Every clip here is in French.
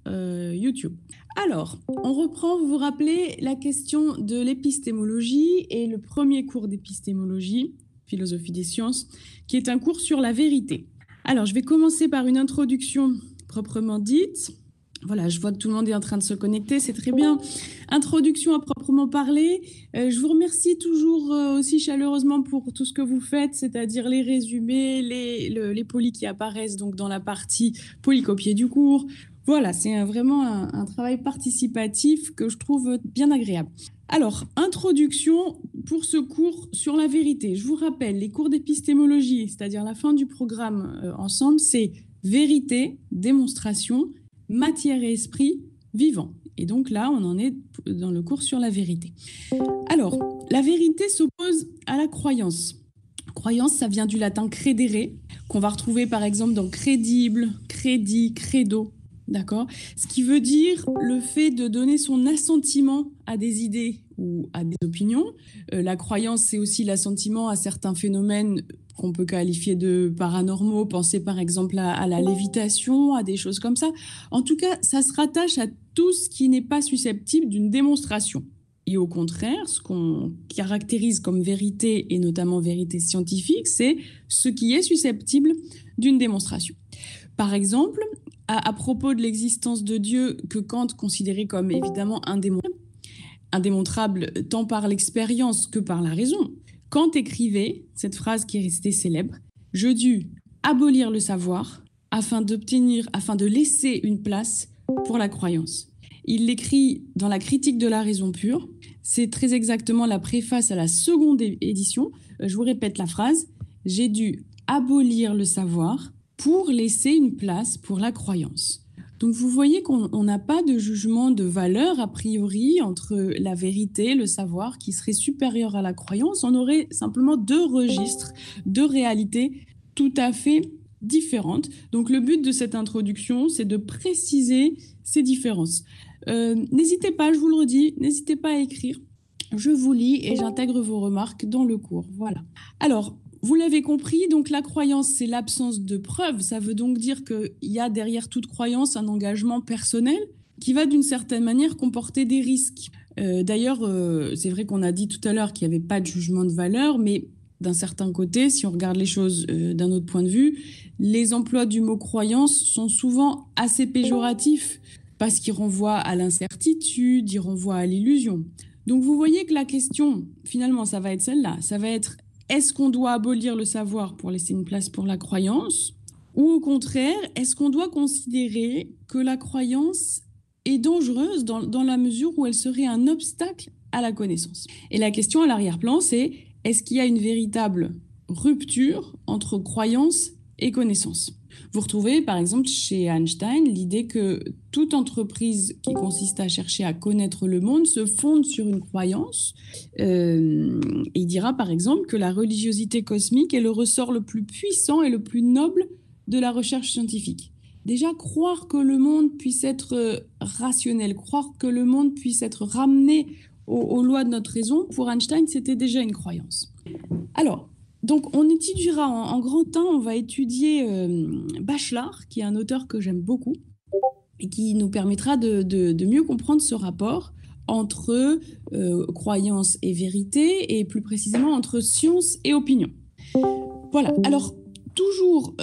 YouTube. Alors, on reprend, vous vous rappelez, la question de l'épistémologie et le premier cours d'épistémologie, philosophie des sciences, qui est un cours sur la vérité. Alors, je vais commencer par une introduction proprement dite. Voilà, je vois que tout le monde est en train de se connecter, c'est très bien. Introduction à proprement parler. Je vous remercie toujours aussi chaleureusement pour tout ce que vous faites, c'est-à-dire les résumés, les polis qui apparaissent donc dans la partie polycopier du cours. Voilà, c'est vraiment un travail participatif que je trouve bien agréable. Alors, introduction pour ce cours sur la vérité. Je vous rappelle, les cours d'épistémologie, c'est-à-dire la fin du programme ensemble, c'est vérité, démonstration, matière et esprit vivant. Et donc là, on en est dans le cours sur la vérité. Alors, la vérité s'oppose à la croyance. Croyance, ça vient du latin credere, qu'on va retrouver par exemple dans crédible, crédit, credo. D'accord ? Ce qui veut dire le fait de donner son assentiment à des idées ou à des opinions. La croyance, c'est aussi l'assentiment à certains phénomènes qu'on peut qualifier de paranormaux. Pensez par exemple à la lévitation, à des choses comme ça. En tout cas, ça se rattache à tout ce qui n'est pas susceptible d'une démonstration. Et au contraire, ce qu'on caractérise comme vérité, et notamment vérité scientifique, c'est ce qui est susceptible d'une démonstration. Par exemple, à propos de l'existence de Dieu que Kant considérait comme évidemment indémontrable tant par l'expérience que par la raison, Kant écrivait cette phrase qui est restée célèbre: « Je dus abolir le savoir afin de laisser une place pour la croyance ». Il l'écrit dans la Critique de la raison pure. C'est très exactement la préface à la seconde édition. Je vous répète la phrase: « J'ai dû abolir le savoir pour laisser une place pour la croyance ». Donc vous voyez qu'on n'a pas de jugement de valeur a priori entre la vérité, le savoir qui serait supérieur à la croyance. On aurait simplement deux registres, deux réalités tout à fait différentes. Donc le but de cette introduction, c'est de préciser ces différences. N'hésitez pas, je vous le redis, n'hésitez pas à écrire. Je vous lis et j'intègre vos remarques dans le cours. Voilà. Alors, vous l'avez compris, donc la croyance, c'est l'absence de preuves. Ça veut donc dire qu'il y a derrière toute croyance un engagement personnel qui va d'une certaine manière comporter des risques. D'ailleurs, c'est vrai qu'on a dit tout à l'heure qu'il n'y avait pas de jugement de valeur, mais d'un certain côté, si on regarde les choses d'un autre point de vue, les emplois du mot croyance sont souvent assez péjoratifs parce qu'ils renvoient à l'incertitude, ils renvoient à l'illusion. Donc vous voyez que la question, finalement, ça va être celle-là. Ça va être: est-ce qu'on doit abolir le savoir pour laisser une place pour la croyance? Ou au contraire, est-ce qu'on doit considérer que la croyance est dangereuse dans la mesure où elle serait un obstacle à la connaissance? Et la question à l'arrière-plan, c'est: est-ce qu'il y a une véritable rupture entre croyance et connaissance? Vous retrouvez par exemple chez Einstein l'idée que toute entreprise qui consiste à chercher à connaître le monde se fonde sur une croyance. Il dira par exemple que la religiosité cosmique est le ressort le plus puissant et le plus noble de la recherche scientifique. Déjà, croire que le monde puisse être rationnel, croire que le monde puisse être ramené aux lois de notre raison, pour Einstein, c'était déjà une croyance. Alors, donc, on étudiera en grand temps, on va étudier Bachelard, qui est un auteur que j'aime beaucoup et qui nous permettra de mieux comprendre ce rapport entre croyance et vérité, et plus précisément entre science et opinion. Voilà, alors toujours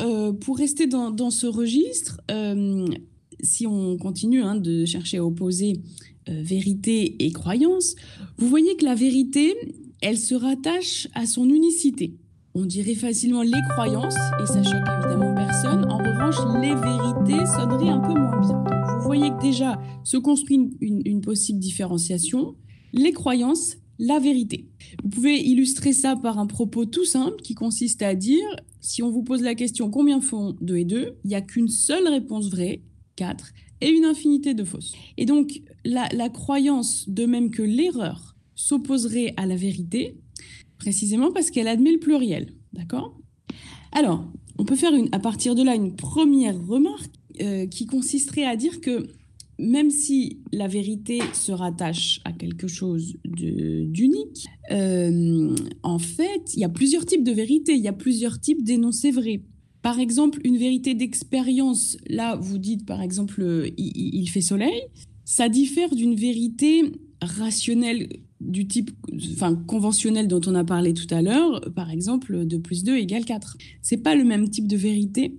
pour rester dans ce registre, si on continue de chercher à opposer vérité et croyance, vous voyez que la vérité, elle se rattache à son unicité. On dirait facilement les croyances, et ça choque évidemment personne. En revanche, les vérités sonneraient un peu moins bien. Donc, vous voyez que déjà se construit une possible différenciation. Les croyances, la vérité. Vous pouvez illustrer ça par un propos tout simple qui consiste à dire, si on vous pose la question combien font 2 et 2, il n'y a qu'une seule réponse vraie, 4, et une infinité de fausses. Et donc, la croyance, de même que l'erreur, s'opposerait à la vérité, précisément parce qu'elle admet le pluriel. D'accord ? Alors, on peut faire à partir de là une première remarque qui consisterait à dire que même si la vérité se rattache à quelque chose d'unique, en fait, il y a plusieurs types de vérité, il y a plusieurs types d'énoncés vrais. Par exemple, une vérité d'expérience, là, vous dites par exemple, il fait soleil, ça diffère d'une vérité rationnelle du type, enfin, conventionnelle dont on a parlé tout à l'heure, par exemple, 2 plus 2 égale 4. C'est pas le même type de vérité.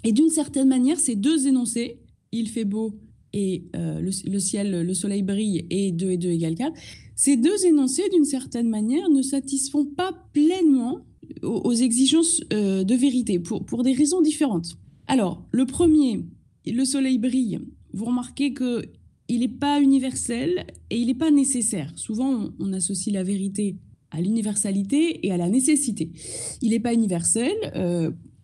Et d'une certaine manière, ces deux énoncés, il fait beau et le ciel, le soleil brille et 2 et 2 égale 4, ces deux énoncés, d'une certaine manière, ne satisfont pas pleinement aux exigences de vérité pour des raisons différentes. Alors, le premier, le soleil brille, vous remarquez que il n'est pas universel et il n'est pas nécessaire. Souvent, on associe la vérité à l'universalité et à la nécessité. Il n'est pas universel.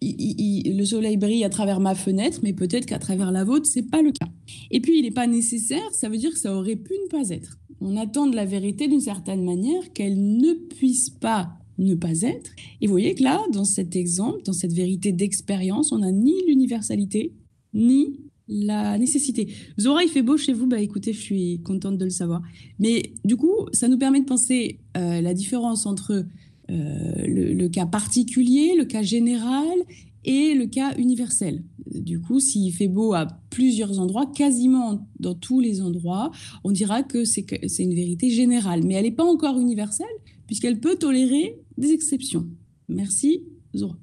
Le soleil brille à travers ma fenêtre, mais peut-être qu'à travers la vôtre, c'est pas le cas. Et puis, il n'est pas nécessaire, ça veut dire que ça aurait pu ne pas être. On attend de la vérité d'une certaine manière qu'elle ne puisse pas ne pas être. Et vous voyez que là, dans cet exemple, dans cette vérité d'expérience, on n'a ni l'universalité, ni la nécessité. Zora, il fait beau chez vous, bah écoutez, je suis contente de le savoir. Mais du coup, ça nous permet de penser la différence entre le cas particulier, le cas général et le cas universel. Du coup, s'il fait beau à plusieurs endroits, quasiment dans tous les endroits, on dira que c'est une vérité générale. Mais elle n'est pas encore universelle, puisqu'elle peut tolérer des exceptions. Merci, Zora.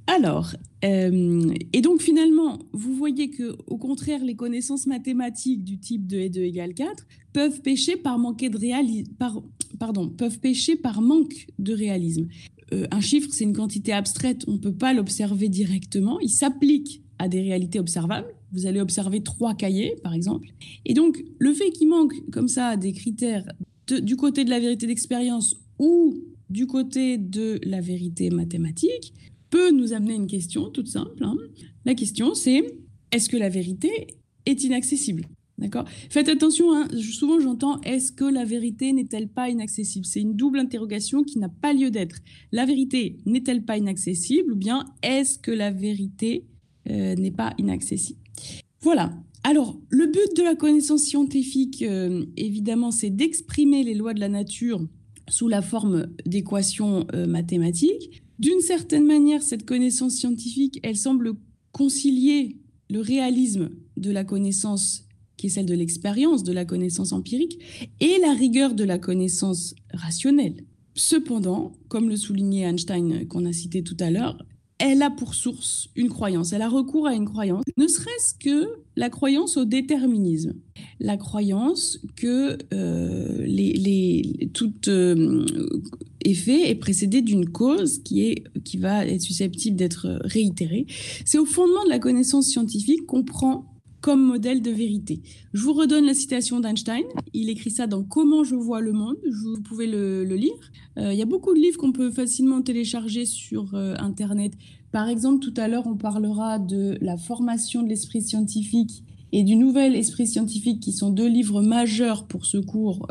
Alors, et donc finalement, vous voyez que, au contraire, les connaissances mathématiques du type 2 et 2 égale 4 peuvent pécher par manque de réalisme. Un chiffre, c'est une quantité abstraite, on ne peut pas l'observer directement, il s'applique à des réalités observables. Vous allez observer 3 cahiers, par exemple. Et donc, le fait qu'il manque comme ça des critères du côté de la vérité d'expérience ou du côté de la vérité mathématique peut nous amener une question toute simple. La question, c'est est-ce que la vérité est inaccessible ? D'accord ? Faites attention, souvent j'entends « est-ce que la vérité n'est-elle pas inaccessible ?» C'est une double interrogation qui n'a pas lieu d'être. La vérité n'est-elle pas inaccessible ou bien est-ce que la vérité n'est pas inaccessible ? Voilà. Alors, le but de la connaissance scientifique, évidemment, c'est d'exprimer les lois de la nature sous la forme d'équations mathématiques. D'une certaine manière, cette connaissance scientifique, elle semble concilier le réalisme de la connaissance qui est celle de l'expérience, de la connaissance empirique, et la rigueur de la connaissance rationnelle. Cependant, comme le soulignait Einstein qu'on a cité tout à l'heure, elle a pour source une croyance, elle a recours à une croyance, ne serait-ce que la croyance au déterminisme, la croyance que tout effet est précédé d'une cause qui va être susceptible d'être réitérée. C'est au fondement de la connaissance scientifique qu'on prend comme modèle de vérité. Je vous redonne la citation d'Einstein. Il écrit ça dans Comment je vois le monde. Vous pouvez le lire. Il y a beaucoup de livres qu'on peut facilement télécharger sur Internet. Par exemple, tout à l'heure, on parlera de la formation de l'esprit scientifique et du nouvel esprit scientifique, qui sont 2 livres majeurs pour ce cours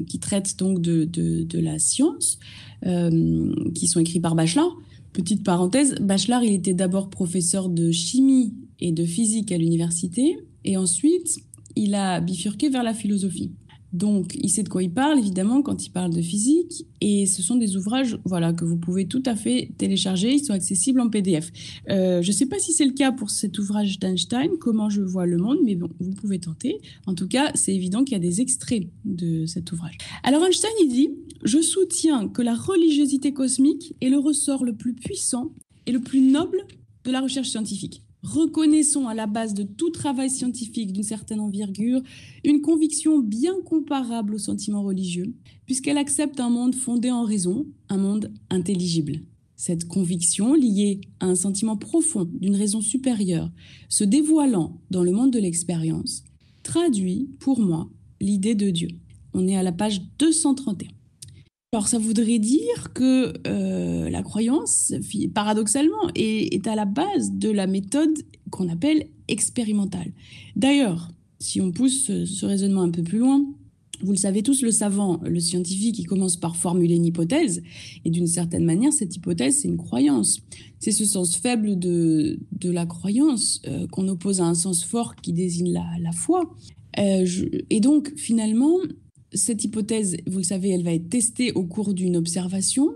qui traitent donc de la science, qui sont écrits par Bachelard. Petite parenthèse, Bachelard, il était d'abord professeur de chimie et de physique à l'université, et ensuite, il a bifurqué vers la philosophie. Donc, il sait de quoi il parle, évidemment, quand il parle de physique, et ce sont des ouvrages que vous pouvez tout à fait télécharger, ils sont accessibles en PDF. Je ne sais pas si c'est le cas pour cet ouvrage d'Einstein, Comment je vois le monde, mais bon, vous pouvez tenter. En tout cas, c'est évident qu'il y a des extraits de cet ouvrage. Alors, Einstein, il dit « Je soutiens que la religiosité cosmique est le ressort le plus puissant et le plus noble de la recherche scientifique. Reconnaissons à la base de tout travail scientifique d'une certaine envergure une conviction bien comparable au sentiment religieux, puisqu'elle accepte un monde fondé en raison, un monde intelligible. Cette conviction, liée à un sentiment profond d'une raison supérieure, se dévoilant dans le monde de l'expérience, traduit pour moi l'idée de Dieu. » On est à la page 231. Alors, ça voudrait dire que la croyance, paradoxalement, est à la base de la méthode qu'on appelle expérimentale. D'ailleurs, si on pousse ce raisonnement un peu plus loin, vous le savez tous, le savant, le scientifique, il commence par formuler une hypothèse, et d'une certaine manière, cette hypothèse, c'est une croyance. C'est ce sens faible de la croyance qu'on oppose à un sens fort qui désigne la foi. Et donc, finalement, cette hypothèse, vous le savez, elle va être testée au cours d'une observation,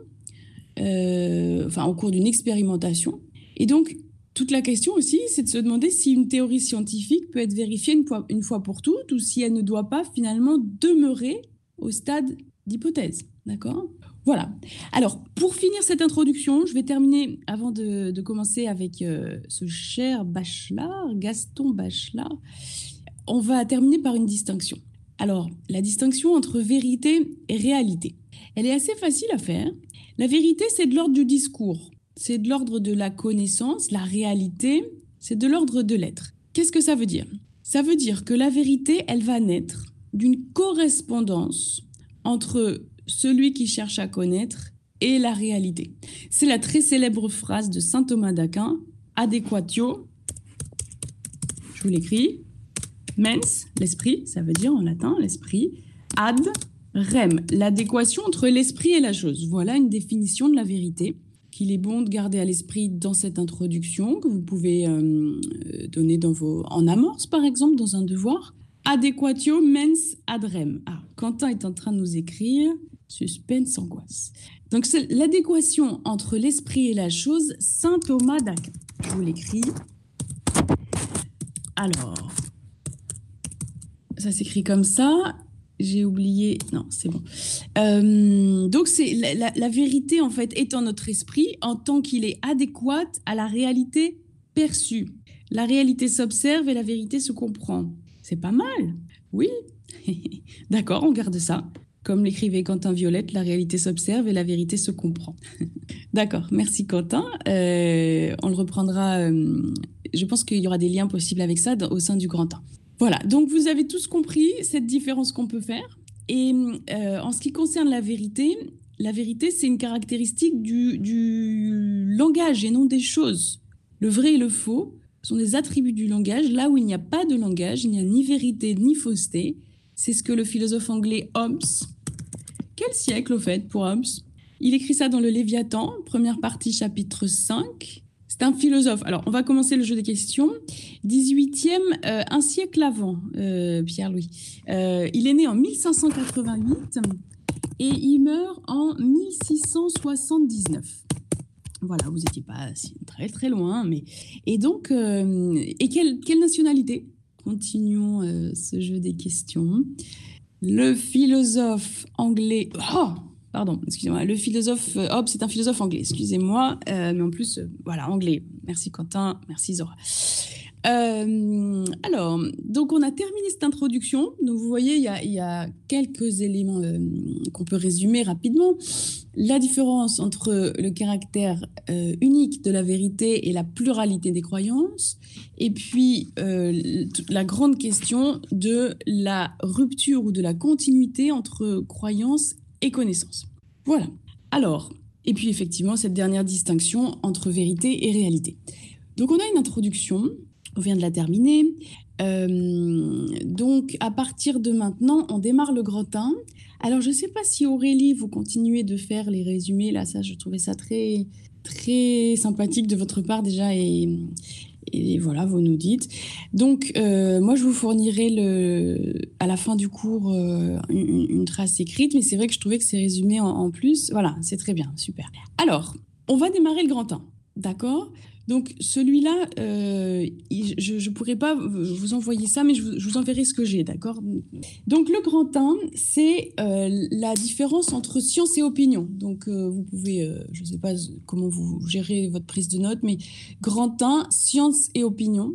au cours d'une expérimentation. Et donc, toute la question aussi, c'est de se demander si une théorie scientifique peut être vérifiée une fois pour toutes ou si elle ne doit pas finalement demeurer au stade d'hypothèse. D'accord ? Voilà. Alors, pour finir cette introduction, je vais terminer, avant de commencer avec ce cher Bachelard, Gaston Bachelard, on va terminer par une distinction. Alors, la distinction entre vérité et réalité. Elle est assez facile à faire. La vérité, c'est de l'ordre du discours. C'est de l'ordre de la connaissance. La réalité, c'est de l'ordre de l'être. Qu'est-ce que ça veut dire ? Ça veut dire que la vérité, elle va naître d'une correspondance entre celui qui cherche à connaître et la réalité. C'est la très célèbre phrase de saint Thomas d'Aquin, adéquatio, je vous l'écris, mens, l'esprit, ça veut dire en latin l'esprit, ad rem, l'adéquation entre l'esprit et la chose. Voilà une définition de la vérité qu'il est bon de garder à l'esprit dans cette introduction que vous pouvez donner en amorce par exemple, dans un devoir. Adéquatio mens ad rem. Ah, Quentin est en train de nous écrire. Suspense, angoisse. Donc, c'est l'adéquation entre l'esprit et la chose, saint Thomas d'Aquin. Je vous l'écris. Alors, ça s'écrit comme ça. J'ai oublié. Non, c'est bon. Donc, c'est la vérité, en fait, est en notre esprit en tant qu'il est adéquate à la réalité perçue. La réalité s'observe et la vérité se comprend. C'est pas mal. Oui. D'accord, on garde ça. Comme l'écrivait Quentin Violette, la réalité s'observe et la vérité se comprend. D'accord, merci Quentin. On le reprendra. Je pense qu'il y aura des liens possibles avec ça au sein du grand 1. Voilà, donc vous avez tous compris cette différence qu'on peut faire. Et en ce qui concerne la vérité, c'est une caractéristique du langage et non des choses. Le vrai et le faux sont des attributs du langage. Là où il n'y a pas de langage, il n'y a ni vérité ni fausseté. C'est ce que le philosophe anglais Hobbes... Quel siècle, au fait, pour Hobbes ? Il écrit ça dans le Léviathan, première partie, chapitre 5. C'est un philosophe. Alors, on va commencer le jeu des questions. 18e, un siècle avant, Pierre-Louis. Il est né en 1588 et il meurt en 1679. Voilà, vous n'étiez pas très, très loin. Mais... Et donc, quelle nationalité ? Continuons ce jeu des questions. Le philosophe anglais... Oh, pardon, excusez-moi. Le philosophe Hobbes, c'est un philosophe anglais, excusez-moi. Mais en plus, voilà, anglais. Merci Quentin, merci Zora. Alors, donc on a terminé cette introduction. Donc vous voyez, il y a quelques éléments qu'on peut résumer rapidement. La différence entre le caractère unique de la vérité et la pluralité des croyances. Et puis, la grande question de la rupture ou de la continuité entre croyance et connaissance. Voilà. Alors, et puis effectivement, cette dernière distinction entre vérité et réalité. Donc, on a une introduction. On vient de la terminer. Donc, à partir de maintenant, on démarre le grand 1. Alors, je ne sais pas si Aurélie, vous continuez de faire les résumés. Là, ça, je trouvais ça très, très sympathique de votre part déjà. Et voilà, vous nous dites. Donc, moi, je vous fournirai à la fin du cours une trace écrite. Mais c'est vrai que je trouvais que ces résumés en plus, voilà, c'est très bien, super. Alors, on va démarrer le grand 1. D'accord ? Donc, celui-là, je ne pourrais pas vous envoyer ça, mais je vous enverrai ce que j'ai, d'accord ? Donc, le grand 1, c'est la différence entre science et opinion. Donc, vous pouvez, je ne sais pas comment vous gérez votre prise de notes, mais grand 1, science et opinion.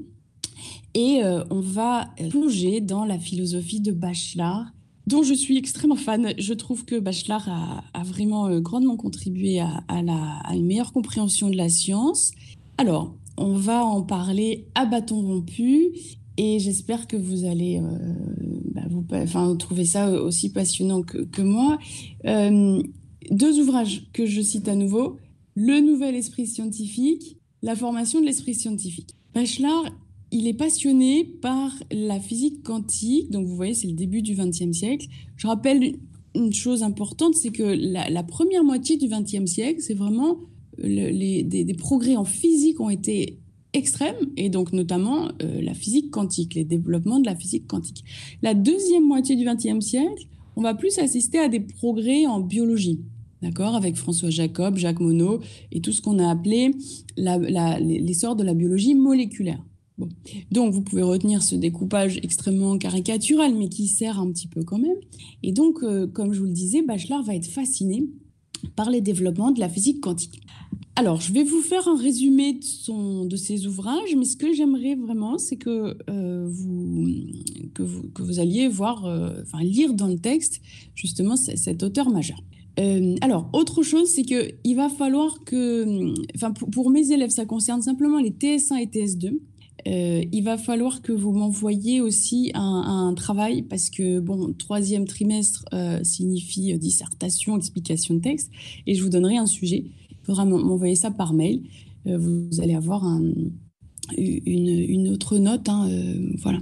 Et on va plonger dans la philosophie de Bachelard, dont je suis extrêmement fan. Je trouve que Bachelard a vraiment grandement contribué à une meilleure compréhension de la science. Alors, on va en parler à bâton rompu et j'espère que vous allez trouver ça aussi passionnant que moi. 2 ouvrages que je cite à nouveau, Le Nouvel Esprit Scientifique, La formation de l'esprit scientifique. Bachelard, il est passionné par la physique quantique, donc vous voyez, c'est le début du XXe siècle. Je rappelle une chose importante, c'est que la première moitié du XXe siècle, c'est vraiment... des progrès en physique ont été extrêmes, et donc notamment la physique quantique, les développements de la physique quantique. La deuxième moitié du XXe siècle, on va plus assister à des progrès en biologie, d'accord, avec François Jacob, Jacques Monod et tout ce qu'on a appelé l'essor de la biologie moléculaire. Bon. Donc, vous pouvez retenir ce découpage extrêmement caricatural, mais qui sert un petit peu quand même. Et donc, comme je vous le disais, Bachelard va être fasciné par les développements de la physique quantique. Alors, je vais vous faire un résumé de ses ouvrages, mais ce que j'aimerais vraiment, c'est que vous alliez lire dans le texte, justement, cet auteur majeur. Alors, autre chose, c'est qu'il va falloir que... pour mes élèves, ça concerne simplement les TS1 et TS2. Il va falloir que vous m'envoyiez aussi un travail parce que, troisième trimestre signifie dissertation, explication de texte, et je vous donnerai un sujet. Il faudra m'envoyer ça par mail. Vous allez avoir une autre note. Voilà.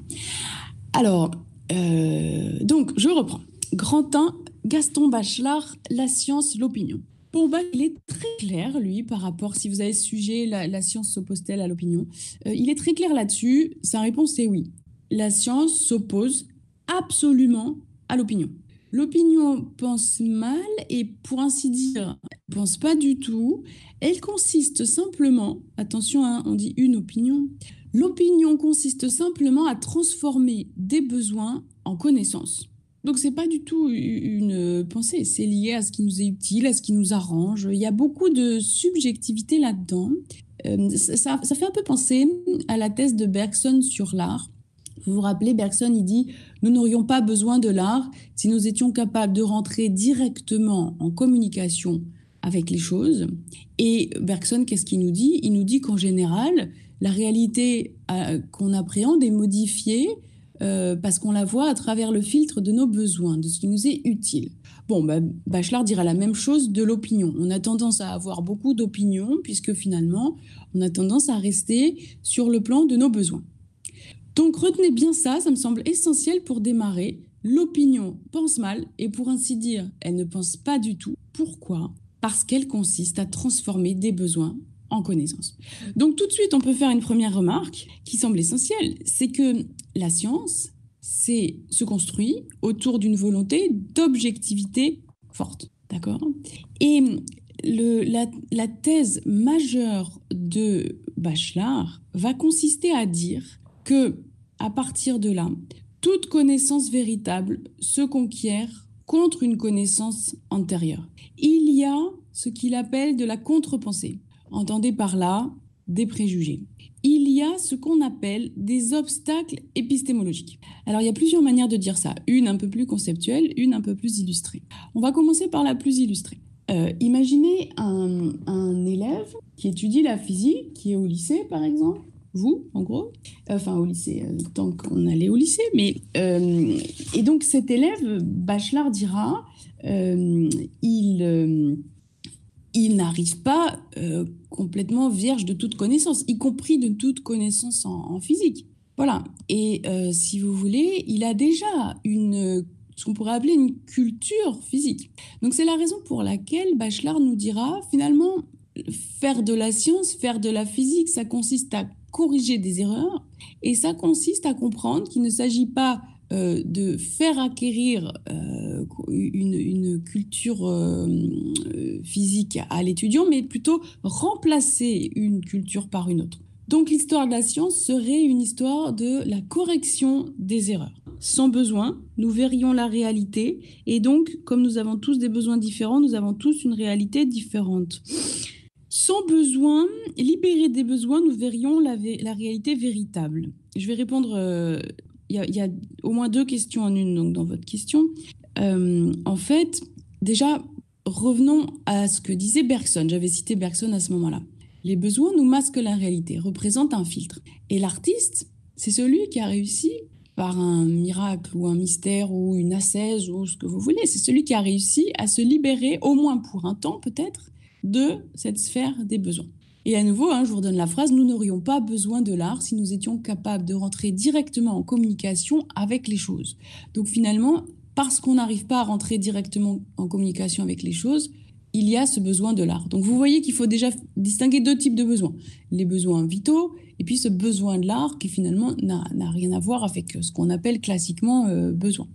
Alors, donc, je reprends. Grand 1, Gaston Bachelard, la science, l'opinion. Pour Bach, il est très clair, lui, par rapport, si vous avez ce sujet, la science s'oppose-t-elle à l'opinion? Il est très clair là-dessus. Sa réponse est oui. La science s'oppose absolument à l'opinion. L'opinion pense mal et, pour ainsi dire, ne pense pas du tout. Elle consiste simplement, attention, on dit une opinion, l'opinion consiste simplement à transformer des besoins en connaissances. Donc, ce n'est pas du tout une pensée, c'est lié à ce qui nous est utile, à ce qui nous arrange. Il y a beaucoup de subjectivité là-dedans. Ça fait un peu penser à la thèse de Bergson sur l'art. Vous vous rappelez, Bergson, il dit « Nous n'aurions pas besoin de l'art si nous étions capables de rentrer directement en communication avec les choses. » Et Bergson, qu'est-ce qu'il nous dit? Il nous dit qu'en général, la réalité qu'on appréhende est modifiée parce qu'on la voit à travers le filtre de nos besoins, de ce qui nous est utile. Bachelard dira la même chose de l'opinion. On a tendance à avoir beaucoup d'opinions puisque finalement, on a tendance à rester sur le plan de nos besoins. Donc retenez bien ça me semble essentiel pour démarrer. L'opinion pense mal et pour ainsi dire, elle ne pense pas du tout. Pourquoi? Parce qu'elle consiste à transformer des besoins en connaissances. Donc tout de suite, on peut faire une première remarque qui semble essentielle, c'est que la science se construit autour d'une volonté d'objectivité forte, d'accord? Et la thèse majeure de Bachelard va consister à dire que, à partir de là, toute connaissance véritable se conquiert contre une connaissance antérieure. Il y a ce qu'il appelle de la contre-pensée. Entendez par là des préjugés. Il y a ce qu'on appelle des obstacles épistémologiques. Alors, il y a plusieurs manières de dire ça. Une un peu plus conceptuelle, une un peu plus illustrée. On va commencer par la plus illustrée. Imaginez un élève qui étudie la physique, qui est au lycée, par exemple. Vous, en gros, au lycée, tant qu'on allait au lycée, et donc cet élève, Bachelard dira, il n'arrive pas complètement vierge de toute connaissance, y compris de toute connaissance en physique. Voilà, et si vous voulez, il a déjà ce qu'on pourrait appeler une culture physique. Donc c'est la raison pour laquelle Bachelard nous dira, finalement, faire de la science, faire de la physique, ça consiste à corriger des erreurs et ça consiste à comprendre qu'il ne s'agit pas de faire acquérir une culture physique à l'étudiant, mais plutôt remplacer une culture par une autre. Donc l'histoire de la science serait une histoire de la correction des erreurs. Sans besoin, nous verrions la réalité et donc, comme nous avons tous des besoins différents, nous avons tous une réalité différente. Sans besoin, libérés des besoins, nous verrions la réalité véritable. Je vais répondre, il y a au moins 2 questions en une donc, dans votre question. En fait, déjà, revenons à ce que disait Bergson. J'avais cité Bergson à ce moment-là. Les besoins nous masquent la réalité, représentent un filtre. Et l'artiste, c'est celui qui a réussi par un miracle ou un mystère ou une ascèse ou ce que vous voulez. C'est celui qui a réussi à se libérer, au moins pour un temps peut-être, de cette sphère des besoins. Et à nouveau, je vous redonne la phrase, nous n'aurions pas besoin de l'art si nous étions capables de rentrer directement en communication avec les choses. Donc finalement, parce qu'on n'arrive pas à rentrer directement en communication avec les choses, il y a ce besoin de l'art. Donc vous voyez qu'il faut déjà distinguer 2 types de besoins. Les besoins vitaux et puis ce besoin de l'art qui finalement n'a rien à voir avec ce qu'on appelle classiquement besoin.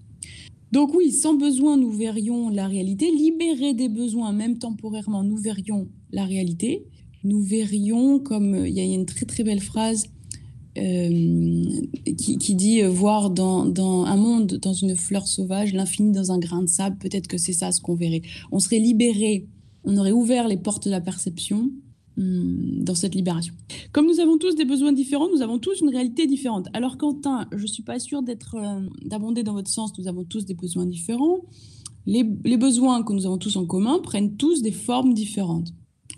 Donc oui, sans besoin, nous verrions la réalité. Libérés des besoins, même temporairement, nous verrions la réalité. Nous verrions, comme il y a une très très belle phrase qui dit voir dans un monde, dans une fleur sauvage, l'infini dans un grain de sable. Peut-être que c'est ça ce qu'on verrait. On serait libérés, on aurait ouvert les portes de la perception dans cette libération. Comme nous avons tous des besoins différents, nous avons tous une réalité différente. Alors Quentin, je ne suis pas sûre d'abonder dans votre sens, nous avons tous des besoins différents. Les besoins que nous avons tous en commun prennent tous des formes différentes.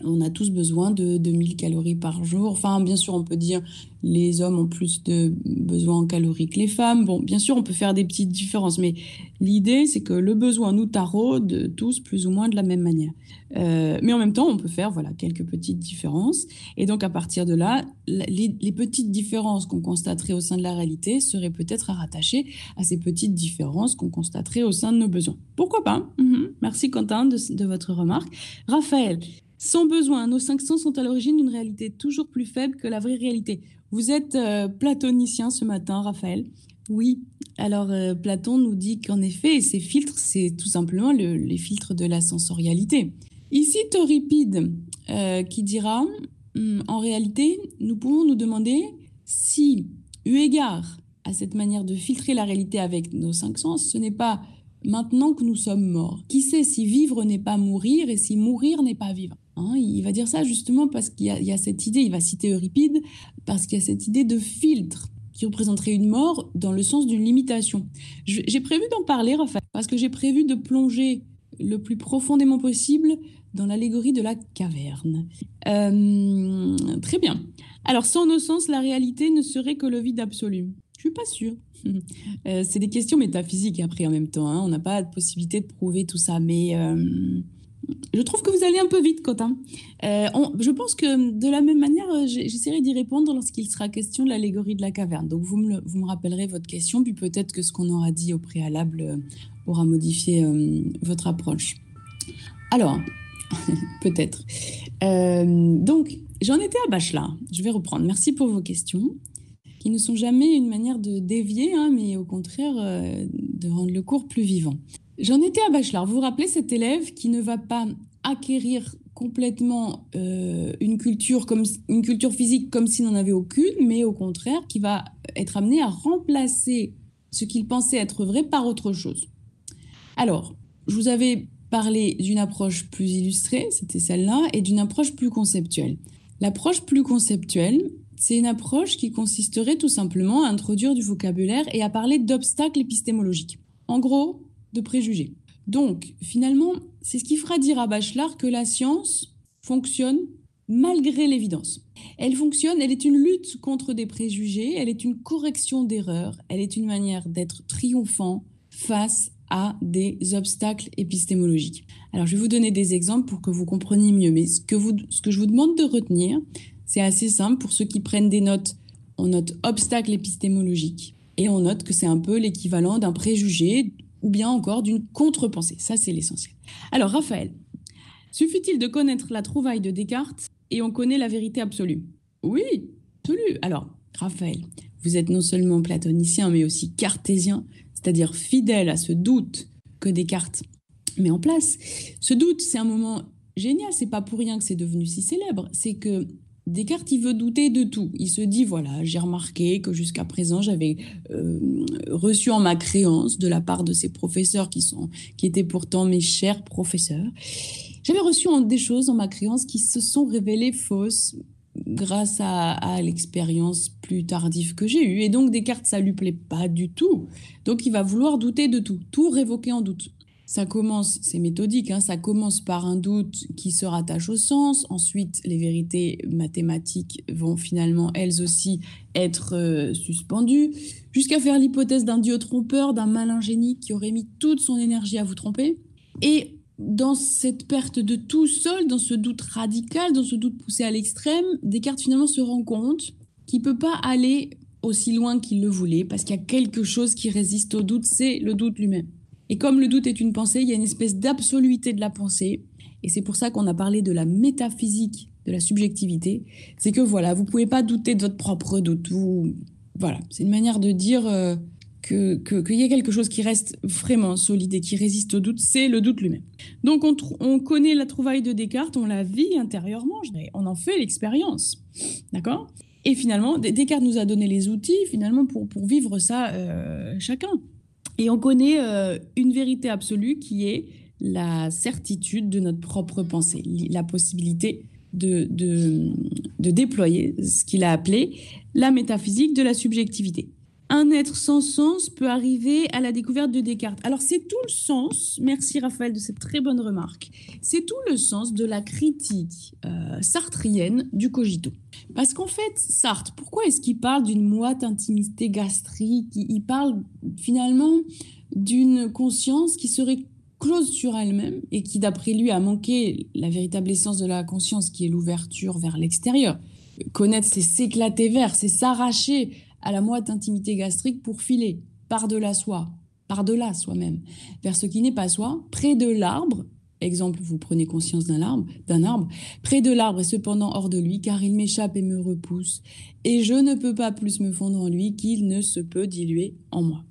On a tous besoin de 2000 calories par jour. Enfin, bien sûr, on peut dire les hommes ont plus de besoins en calories que les femmes. Bon, bien sûr, on peut faire des petites différences, mais l'idée, c'est que le besoin nous taraude tous plus ou moins de la même manière. Mais en même temps, on peut faire quelques petites différences. Et donc, à partir de là, les petites différences qu'on constaterait au sein de la réalité seraient peut-être à rattacher à ces petites différences qu'on constaterait au sein de nos besoins. Pourquoi pas? Merci Quentin de votre remarque. Raphaël, sans besoin, nos 5 sens sont à l'origine d'une réalité toujours plus faible que la vraie réalité. Vous êtes platonicien ce matin, Raphaël. Oui, alors Platon nous dit qu'en effet, ces filtres, c'est tout simplement les filtres de la sensorialité. Ici, Euripide qui dira, en réalité, nous pouvons nous demander si, eu égard à cette manière de filtrer la réalité avec nos 5 sens, ce n'est pas maintenant que nous sommes morts. Qui sait si vivre n'est pas mourir et si mourir n'est pas vivre. Il va dire ça justement parce qu'il y a cette idée, il va citer Euripide, parce qu'il y a cette idée de filtre qui représenterait une mort dans le sens d'une limitation. J'ai prévu d'en parler, Raphaël, parce que j'ai prévu de plonger le plus profondément possible dans l'allégorie de la caverne. Très bien. Alors, sans nos sens, la réalité ne serait que le vide absolu. Je suis pas sûre. C'est des questions métaphysiques après en même temps. On n'a pas de possibilité de prouver tout ça, mais je trouve que vous allez un peu vite, Quentin. Je pense que de la même manière, j'essaierai d'y répondre lorsqu'il sera question de l'allégorie de la caverne. Donc vous me rappellerez votre question, puis peut-être que ce qu'on aura dit au préalable aura modifié votre approche. Alors, peut-être. Donc, j'en étais à Bachelard. Je vais reprendre. Merci pour vos questions, qui ne sont jamais une manière de dévier, mais au contraire de rendre le cours plus vivant. J'en étais à Bachelard. Vous vous rappelez cet élève qui ne va pas acquérir complètement une culture physique comme s'il n'en avait aucune, mais au contraire qui va être amené à remplacer ce qu'il pensait être vrai par autre chose. Alors, je vous avais parlé d'une approche plus illustrée, c'était celle-là, et d'une approche plus conceptuelle. L'approche plus conceptuelle, c'est une approche qui consisterait tout simplement à introduire du vocabulaire et à parler d'obstacles épistémologiques. En gros, de préjugés. Donc, finalement, c'est ce qui fera dire à Bachelard que la science fonctionne malgré l'évidence. Elle fonctionne, elle est une lutte contre des préjugés, elle est une correction d'erreurs, elle est une manière d'être triomphant face à des obstacles épistémologiques. Alors, je vais vous donner des exemples pour que vous compreniez mieux, mais ce que je vous demande de retenir, c'est assez simple. Pour ceux qui prennent des notes, on note obstacle épistémologique et on note que c'est un peu l'équivalent d'un préjugé ou bien encore d'une contre-pensée. Ça, c'est l'essentiel. Alors, Raphaël, suffit-il de connaître la trouvaille de Descartes et on connaît la vérité absolue? Oui, absolue. Alors, Raphaël, vous êtes non seulement platonicien, mais aussi cartésien, c'est-à-dire fidèle à ce doute que Descartes met en place. Ce doute, c'est un moment génial. C'est pas pour rien que c'est devenu si célèbre. C'est que Descartes, il veut douter de tout. Il se dit, voilà, j'ai remarqué que jusqu'à présent, j'avais reçu en ma créance de la part de ces professeurs qui étaient pourtant mes chers professeurs. J'avais reçu des choses en ma créance qui se sont révélées fausses grâce à l'expérience plus tardive que j'ai eue. Et donc, Descartes, ça lui plaît pas du tout. Donc, il va vouloir douter de tout, tout révoquer en doute. Ça commence, c'est méthodique, ça commence par un doute qui se rattache au sens. Ensuite, les vérités mathématiques vont finalement, elles aussi, être suspendues, jusqu'à faire l'hypothèse d'un dieu trompeur, d'un malin génie qui aurait mis toute son énergie à vous tromper. Et dans cette perte de tout seul, dans ce doute radical, dans ce doute poussé à l'extrême, Descartes finalement se rend compte qu'il ne peut pas aller aussi loin qu'il le voulait, parce qu'il y a quelque chose qui résiste au doute, c'est le doute lui-même. Et comme le doute est une pensée, il y a une espèce d'absoluité de la pensée. Et c'est pour ça qu'on a parlé de la métaphysique de la subjectivité. C'est que voilà, vous ne pouvez pas douter de votre propre doute. Voilà, c'est une manière de dire qu'il y ait quelque chose qui reste vraiment solide et qui résiste au doute, c'est le doute lui-même. Donc, on connaît la trouvaille de Descartes, on la vit intérieurement, on en fait l'expérience. D'accord ? Et finalement, Descartes nous a donné les outils finalement pour vivre ça chacun. Et on connaît une vérité absolue qui est la certitude de notre propre pensée, la possibilité de déployer ce qu'il a appelé la métaphysique de la subjectivité. Un être sans sens peut arriver à la découverte de Descartes. Alors c'est tout le sens, merci Raphaël de cette très bonne remarque, c'est tout le sens de la critique sartrienne du cogito. Parce qu'en fait, Sartre, pourquoi est-ce qu'il parle d'une moite intimité gastrique ? Il parle finalement d'une conscience qui serait close sur elle-même et qui, d'après lui, a manqué la véritable essence de la conscience, qui est l'ouverture vers l'extérieur. Connaître, c'est s'éclater vers, c'est s'arracher à la moite intimité gastrique pour filer par-delà soi, par-delà soi-même, vers ce qui n'est pas soi, près de l'arbre. Exemple, vous prenez conscience d'un arbre, près de l'arbre et cependant hors de lui, car il m'échappe et me repousse, et je ne peux pas plus me fondre en lui qu'il ne se peut diluer en moi.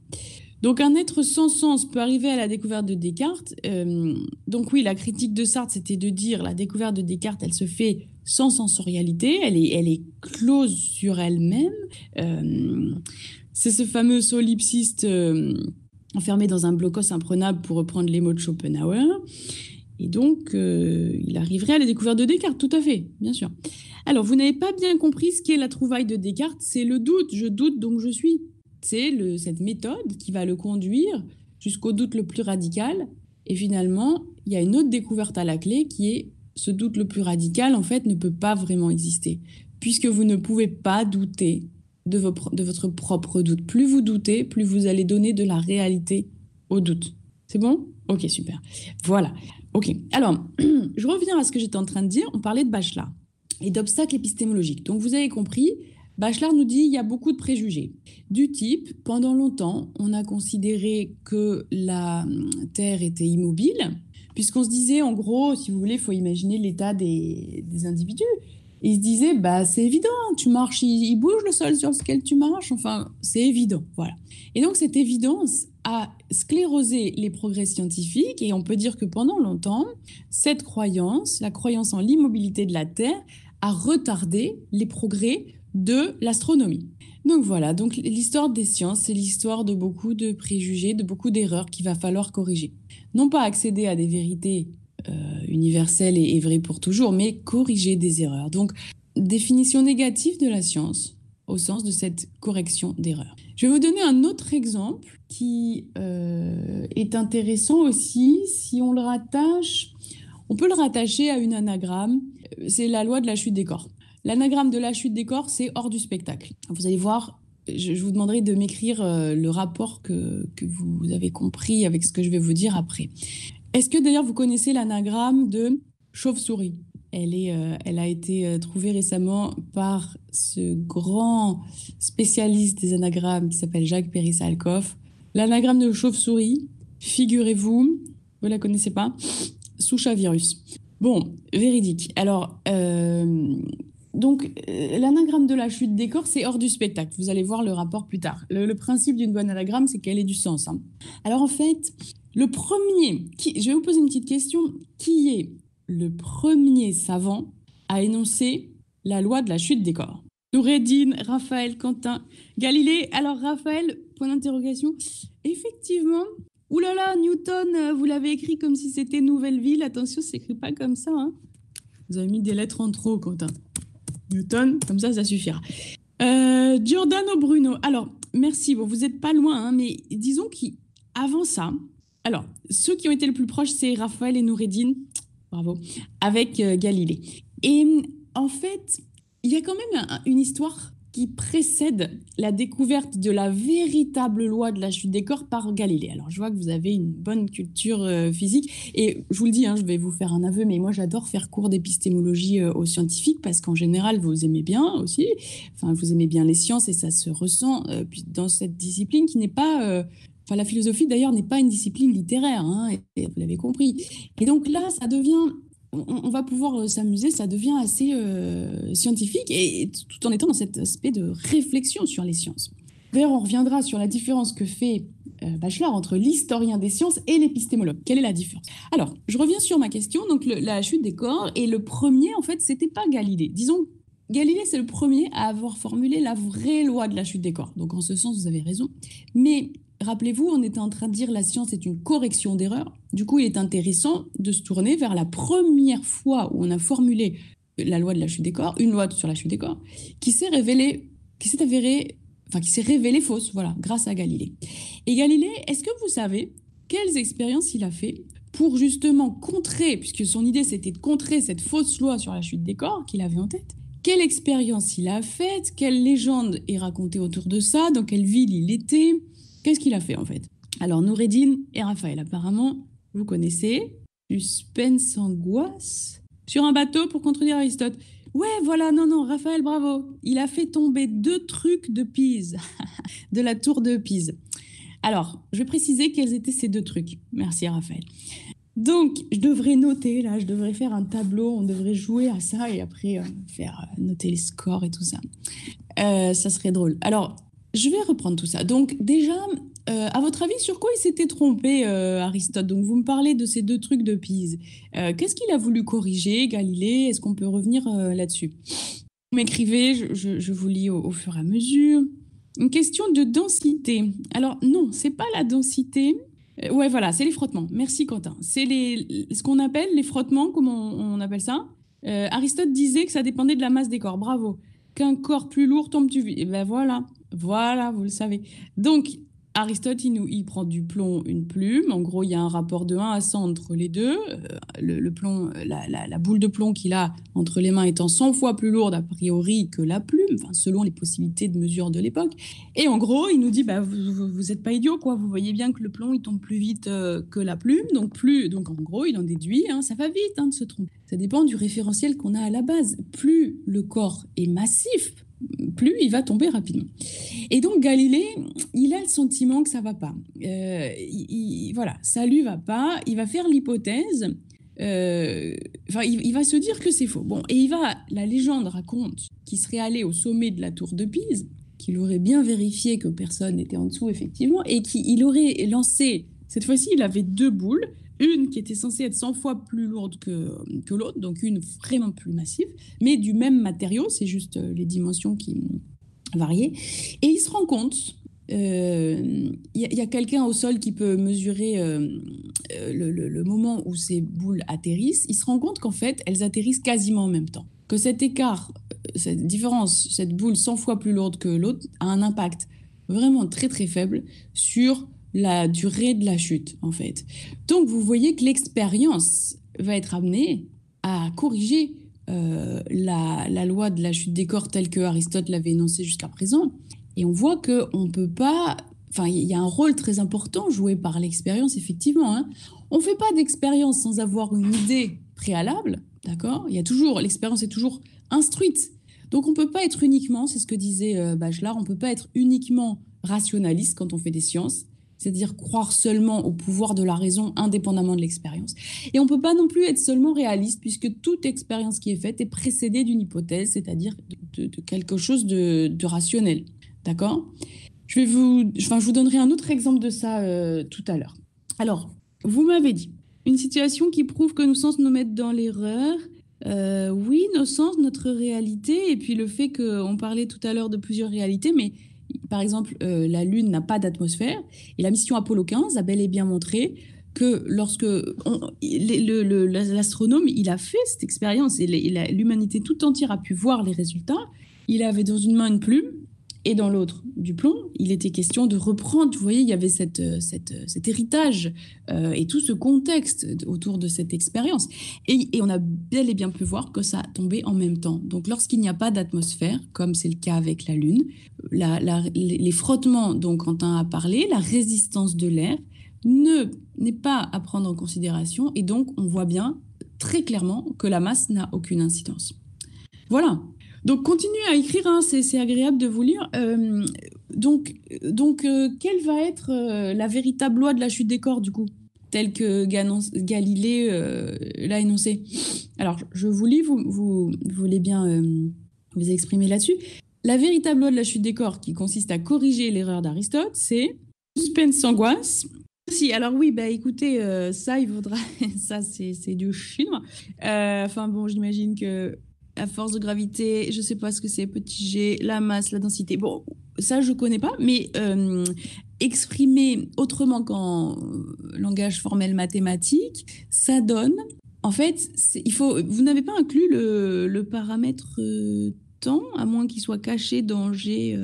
Donc un être sans sens peut arriver à la découverte de Descartes. Donc oui, la critique de Sartre, c'était de dire la découverte de Descartes, elle se fait sans sensorialité, elle est close sur elle-même. C'est ce fameux solipsiste enfermé dans un blocos imprenable, pour reprendre les mots de Schopenhauer. Et donc, il arriverait à la découverte de Descartes, tout à fait, bien sûr. Alors, vous n'avez pas bien compris ce qu'est la trouvaille de Descartes, c'est le doute. Je doute, donc je suis. C'est cette méthode qui va le conduire jusqu'au doute le plus radical. Et finalement, il y a une autre découverte à la clé qui est ce doute le plus radical, en fait, ne peut pas vraiment exister, puisque vous ne pouvez pas douter de votre propre doute. Plus vous doutez, plus vous allez donner de la réalité au doute. C'est bon ? Ok, super. Voilà. Ok. Alors, je reviens à ce que j'étais en train de dire. On parlait de Bachelard et d'obstacles épistémologiques. Donc, vous avez compris, Bachelard nous dit qu'il y a beaucoup de préjugés. Du type, pendant longtemps, on a considéré que la Terre était immobile, puisqu'on se disait, en gros, si vous voulez, il faut imaginer l'état des individus. Et il se disait, bah, c'est évident, tu marches, il bouge le sol sur lequel tu marches, enfin, c'est évident, voilà. Et donc, cette évidence a sclérosé les progrès scientifiques, et on peut dire que pendant longtemps, cette croyance, la croyance en l'immobilité de la Terre, a retardé les progrès de l'astronomie. Donc voilà, donc l'histoire des sciences, c'est l'histoire de beaucoup de préjugés, de beaucoup d'erreurs qu'il va falloir corriger. Non pas accéder à des vérités universelles et vraies pour toujours, mais corriger des erreurs. Donc, définition négative de la science au sens de cette correction d'erreurs. Je vais vous donner un autre exemple qui est intéressant aussi. Si on le rattache, on peut le rattacher à une anagramme, c'est la loi de la chute des corps. L'anagramme de la chute des corps, c'est hors du spectacle. Vous allez voir, je vous demanderai de m'écrire le rapport que vous avez compris avec ce que je vais vous dire après. Est-ce que d'ailleurs vous connaissez l'anagramme de chauve-souris ? Elle a été trouvée récemment par ce grand spécialiste des anagrammes qui s'appelle Jacques Perissalkov. L'anagramme de chauve-souris, figurez-vous, vous ne la connaissez pas ? Souche à virus. Bon, véridique. Alors, donc, l'anagramme de la chute des corps, c'est hors du spectacle. Vous allez voir le rapport plus tard. Le principe d'une bonne anagramme, c'est qu'elle ait du sens. Hein. Alors, en fait, le premier, je vais vous poser une petite question. Qui est le premier savant à énoncer la loi de la chute des corps ? Noureddin, Raphaël, Quentin, Galilée. Alors, Raphaël, point d'interrogation. Effectivement, oulala, Newton, vous l'avez écrit comme si c'était Nouvelle-Ville. Attention, ça ne s'écrit pas comme ça. Hein. Vous avez mis des lettres en trop, Quentin. Newton, comme ça suffira. Giordano Bruno. Alors, merci. Bon, vous n'êtes pas loin, hein, mais disons qu'avant ça, alors, ceux qui ont été le plus proches, c'est Raphaël et Noureddin. Bravo. Avec Galilée. Et en fait, il y a quand même une histoire qui précède la découverte de la véritable loi de la chute des corps par Galilée. Alors, je vois que vous avez une bonne culture physique. Et je vous le dis, hein, je vais vous faire un aveu, mais moi, j'adore faire cours d'épistémologie aux scientifiques parce qu'en général, vous aimez bien aussi. Enfin, vous aimez bien les sciences et ça se ressent dans cette discipline qui n'est pas... la philosophie, d'ailleurs, n'est pas une discipline littéraire, hein, et vous l'avez compris. Et donc là, ça devient... On va pouvoir s'amuser, ça devient assez scientifique, et tout en étant dans cet aspect de réflexion sur les sciences. D'ailleurs, on reviendra sur la différence que fait Bachelard entre l'historien des sciences et l'épistémologue. Quelle est la différence? Alors, je reviens sur ma question. Donc, la chute des corps, et le premier, en fait, c'était pas Galilée. Disons, Galilée, c'est le premier à avoir formulé la vraie loi de la chute des corps. Donc, en ce sens, vous avez raison. Mais rappelez-vous, on était en train de dire la science est une correction d'erreurs. Du coup, il est intéressant de se tourner vers la première fois où on a formulé la loi de la chute des corps, une loi sur la chute des corps, qui s'est révélée fausse, voilà, grâce à Galilée. Et Galilée, est-ce que vous savez quelles expériences il a fait pour justement contrer, puisque son idée c'était de contrer cette fausse loi sur la chute des corps qu'il avait en tête? Quelle expérience il a faite? Quelle légende est racontée autour de ça? Dans quelle ville il était? Qu'est-ce qu'il a fait en fait? Alors Noureddin et Raphaël, apparemment, vous connaissez. Suspense, angoisse. Sur un bateau pour contredire Aristote. Ouais, voilà, non, Raphaël, bravo. Il a fait tomber 2 trucs de Pise, de la tour de Pise. Alors, je vais préciser quels étaient ces 2 trucs. Merci, Raphaël. Donc, je devrais noter, là, je devrais faire un tableau, on devrait jouer à ça et après faire noter les scores et tout ça. Ça serait drôle. Alors, je vais reprendre tout ça. Donc, déjà, à votre avis, sur quoi il s'était trompé, Aristote? Donc, vous me parlez de ces 2 trucs de Pise. Qu'est-ce qu'il a voulu corriger, Galilée? Est-ce qu'on peut revenir là-dessus? Vous m'écrivez, je vous lis au fur et à mesure. Une question de densité. Alors, non, c'est pas la densité. Ouais, voilà, c'est les frottements. Merci, Quentin. C'est ce qu'on appelle les frottements, comment on appelle ça? Aristote disait que ça dépendait de la masse des corps. Bravo. Qu'un corps plus lourd tombe plus vite. Et ben voilà, vous le savez. Donc, Aristote, il prend du plomb, une plume. En gros, il y a un rapport de 1 à 100 entre les deux. Le plomb, la boule de plomb qu'il a entre les mains étant 100 fois plus lourde a priori que la plume, selon les possibilités de mesure de l'époque. Et en gros, il nous dit, vous n'êtes pas idiot, quoi. Vous voyez bien que le plomb, il tombe plus vite que la plume. Donc en gros, il en déduit, ça va vite de se tromper. Ça dépend du référentiel qu'on a à la base. Plus le corps est massif, plus il va tomber rapidement. Et donc Galilée, il a le sentiment que ça va pas. Voilà, ça lui va pas. Il va faire l'hypothèse. Il va se dire que c'est faux. Bon, et la légende raconte qu'il serait allé au sommet de la tour de Pise, qu'il aurait bien vérifié que personne n'était en dessous effectivement, et qu'il aurait lancé. Cette fois-ci, il avait 2 boules. Une qui était censée être 100 fois plus lourde que l'autre, donc une vraiment plus massive, mais du même matériau, c'est juste les dimensions qui variaient. Et il se rend compte, il y a quelqu'un au sol qui peut mesurer le moment où ces boules atterrissent. Il se rend compte qu'en fait, elles atterrissent quasiment en même temps. Que cet écart, cette différence, cette boule 100 fois plus lourde que l'autre, a un impact vraiment très très faible sur la durée de la chute, en fait. Donc, vous voyez que l'expérience va être amenée à corriger la loi de la chute des corps telle que Aristote l'avait énoncée jusqu'à présent. Et on voit qu'on ne peut pas... il y a un rôle très important joué par l'expérience, effectivement. On ne fait pas d'expérience sans avoir une idée préalable, d'accord? L'expérience est toujours instruite. Donc, on ne peut pas être uniquement, c'est ce que disait Bachelard, on ne peut pas être uniquement rationaliste quand on fait des sciences, c'est-à-dire croire seulement au pouvoir de la raison indépendamment de l'expérience. Et on ne peut pas non plus être seulement réaliste, puisque toute expérience qui est faite est précédée d'une hypothèse, c'est-à-dire de quelque chose de rationnel. D'accord ? Je vous donnerai un autre exemple de ça tout à l'heure. Alors, vous m'avez dit, une situation qui prouve que nos sens nous mettent dans l'erreur. Oui, nos sens, notre réalité, et puis le fait qu'on parlait tout à l'heure de plusieurs réalités, mais par exemple, la Lune n'a pas d'atmosphère, et la mission Apollo 15 a bel et bien montré que lorsque l'astronome, il a fait cette expérience, et l'humanité tout entière a pu voir les résultats, il avait dans une main une plume, et dans l'autre du plomb, il était question de reprendre, vous voyez, il y avait cet héritage et tout ce contexte autour de cette expérience. Et on a bel et bien pu voir que ça tombait en même temps. Donc lorsqu'il n'y a pas d'atmosphère, comme c'est le cas avec la Lune, les frottements dont Quentin a parlé, la résistance de l'air, n'est pas à prendre en considération. Et donc on voit bien très clairement que la masse n'a aucune incidence. Voilà. Donc, continuez à écrire, c'est agréable de vous lire. Donc, quelle va être la véritable loi de la chute des corps, du coup, telle que Galilée l'a énoncée? Alors, je vous lis, vous voulez bien vous exprimer là-dessus. La véritable loi de la chute des corps qui consiste à corriger l'erreur d'Aristote, c'est suspense angoisse. Si, alors oui, bah écoutez, ça, il faudra. Ça, c'est du chinois. Enfin bon, j'imagine que la force de gravité, je sais pas ce que c'est, petit g, la masse, la densité. Bon, ça, je connais pas, mais exprimer autrement qu'en langage formel mathématique, ça donne. En fait, vous n'avez pas inclus le paramètre temps, à moins qu'il soit caché dans G.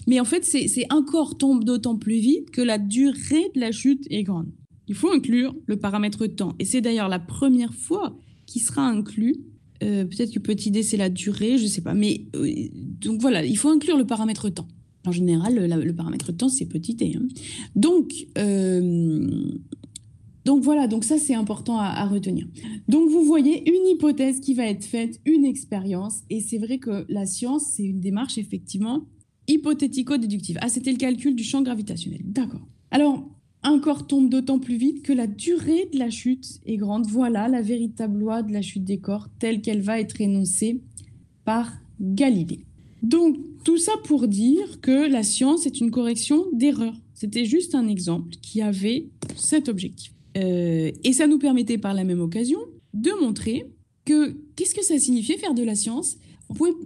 Mais en fait, c'est un corps tombe d'autant plus vite que la durée de la chute est grande. Il faut inclure le paramètre temps. Et c'est d'ailleurs la première fois qu'il sera inclus. Peut-être que petit d, c'est la durée, je ne sais pas. Mais donc voilà, il faut inclure le paramètre temps. En général, le paramètre temps, c'est petit t. Hein. Donc voilà, donc ça c'est important à retenir. Donc vous voyez une hypothèse qui va être faite, une expérience, et c'est vrai que la science, c'est une démarche effectivement hypothético-déductive. Ah, c'était le calcul du champ gravitationnel, d'accord. Alors, un corps tombe d'autant plus vite que la durée de la chute est grande. Voilà la véritable loi de la chute des corps telle qu'elle va être énoncée par Galilée. Donc, tout ça pour dire que la science est une correction d'erreurs. C'était juste un exemple qui avait cet objectif. Et ça nous permettait par la même occasion de montrer que qu'est-ce que ça signifiait faire de la science.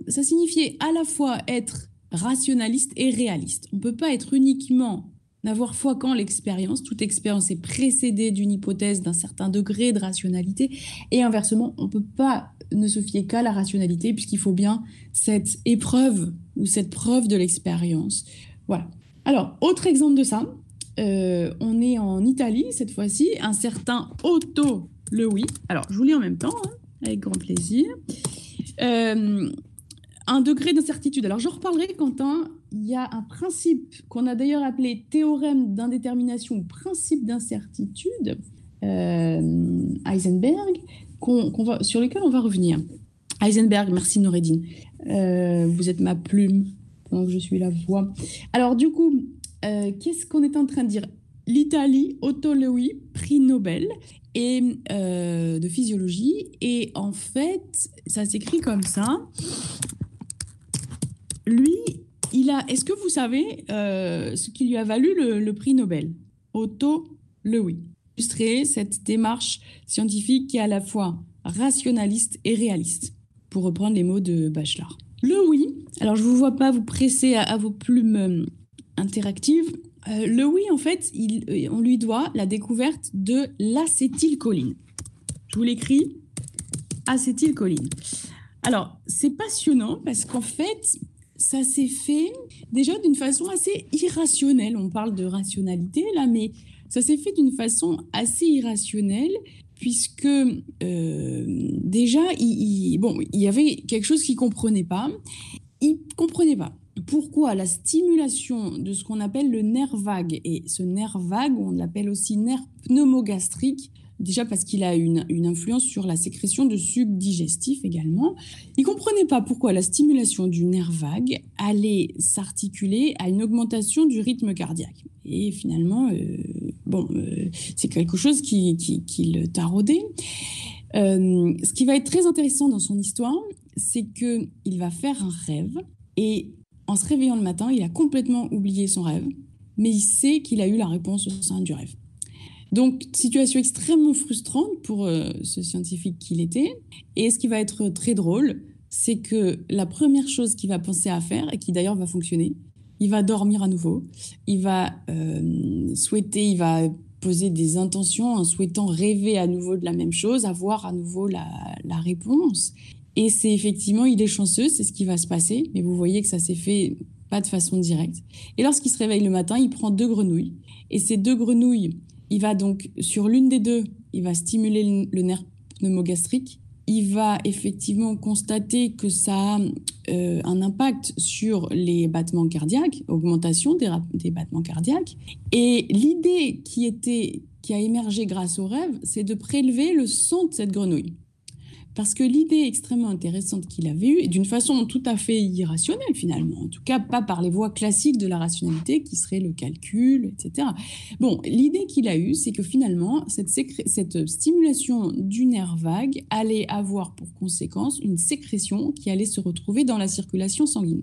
Ça signifiait à la fois être rationaliste et réaliste. On ne peut pas être uniquement n'avoir foi qu'en l'expérience. Toute expérience est précédée d'une hypothèse d'un certain degré de rationalité. Et inversement, on ne peut pas ne se fier qu'à la rationalité puisqu'il faut bien cette épreuve ou cette preuve de l'expérience. Voilà. Alors, autre exemple de ça. On est en Italie cette fois-ci, un certain Otto Loewi. Alors, je vous lis en même temps, hein, avec grand plaisir. Un degré d'incertitude. Alors, j'en reparlerai, Quentin. Il y a un principe qu'on a d'ailleurs appelé théorème d'indétermination ou principe d'incertitude, Heisenberg, sur lequel on va revenir. Heisenberg, merci Noureddine. Vous êtes ma plume, donc je suis la voix. Alors, du coup, qu'est-ce qu'on est en train de dire? L'Italie, Otto Loewi, prix Nobel de physiologie. Et en fait, ça s'écrit comme ça. Lui, est-ce que vous savez ce qui lui a valu le prix Nobel? Otto Loewi. Illustrer cette démarche scientifique qui est à la fois rationaliste et réaliste, pour reprendre les mots de Bachelard. Loewi, alors je ne vous vois pas vous presser à vos plumes interactives. Loewi, en fait, on lui doit la découverte de l'acétylcholine. Je vous l'écris, acétylcholine. Alors, c'est passionnant parce qu'en fait, ça s'est fait déjà d'une façon assez irrationnelle. On parle de rationalité là, mais ça s'est fait d'une façon assez irrationnelle puisque déjà, il y avait quelque chose qu'il ne comprenait pas. Il ne comprenait pas pourquoi la stimulation de ce qu'on appelle le nerf vague, et ce nerf vague, on l'appelle aussi nerf pneumogastrique, déjà parce qu'il a une influence sur la sécrétion de sucs digestifs également. Il ne comprenait pas pourquoi la stimulation du nerf vague allait s'articuler à une augmentation du rythme cardiaque. Et finalement, c'est quelque chose qui le taraudait. Ce qui va être très intéressant dans son histoire, c'est qu'il va faire un rêve et en se réveillant le matin, il a complètement oublié son rêve, mais il sait qu'il a eu la réponse au sein du rêve. Donc, situation extrêmement frustrante pour ce scientifique qu'il était. Et ce qui va être très drôle, c'est que la première chose qu'il va penser à faire, et qui d'ailleurs va fonctionner, il va dormir à nouveau, il va il va poser des intentions en souhaitant rêver à nouveau de la même chose, avoir à nouveau la réponse. Et c'est effectivement, il est chanceux, c'est ce qui va se passer, mais vous voyez que ça s'est fait pas de façon directe. Et lorsqu'il se réveille le matin, il prend 2 grenouilles. Et ces 2 grenouilles, il va donc, sur l'une des 2, il va stimuler le nerf pneumogastrique. Il va effectivement constater que ça a un impact sur les battements cardiaques, augmentation des battements cardiaques. Et l'idée qui a émergé grâce au rêve, c'est de prélever le sang de cette grenouille. parce que l'idée extrêmement intéressante qu'il avait eue, et d'une façon tout à fait irrationnelle finalement, en tout cas pas par les voies classiques de la rationalité qui serait le calcul, etc. Bon, l'idée qu'il a eue, c'est que finalement, cette stimulation du nerf vague allait avoir pour conséquence une sécrétion qui allait se retrouver dans la circulation sanguine.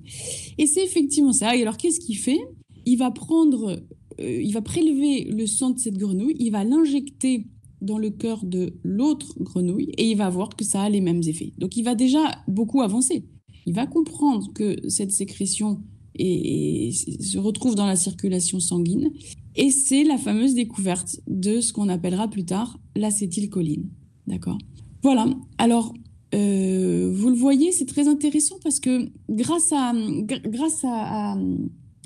Et c'est effectivement ça. Et alors, qu'est-ce qu'il fait ? Il va prélever le sang de cette grenouille, il va l'injecter dans le cœur de l'autre grenouille et il va voir que ça a les mêmes effets. Donc, il va déjà beaucoup avancer. Il va comprendre que cette sécrétion se retrouve dans la circulation sanguine et c'est la fameuse découverte de ce qu'on appellera plus tard l'acétylcholine. D'accord ? Voilà. Alors, vous le voyez, c'est très intéressant parce que grâce à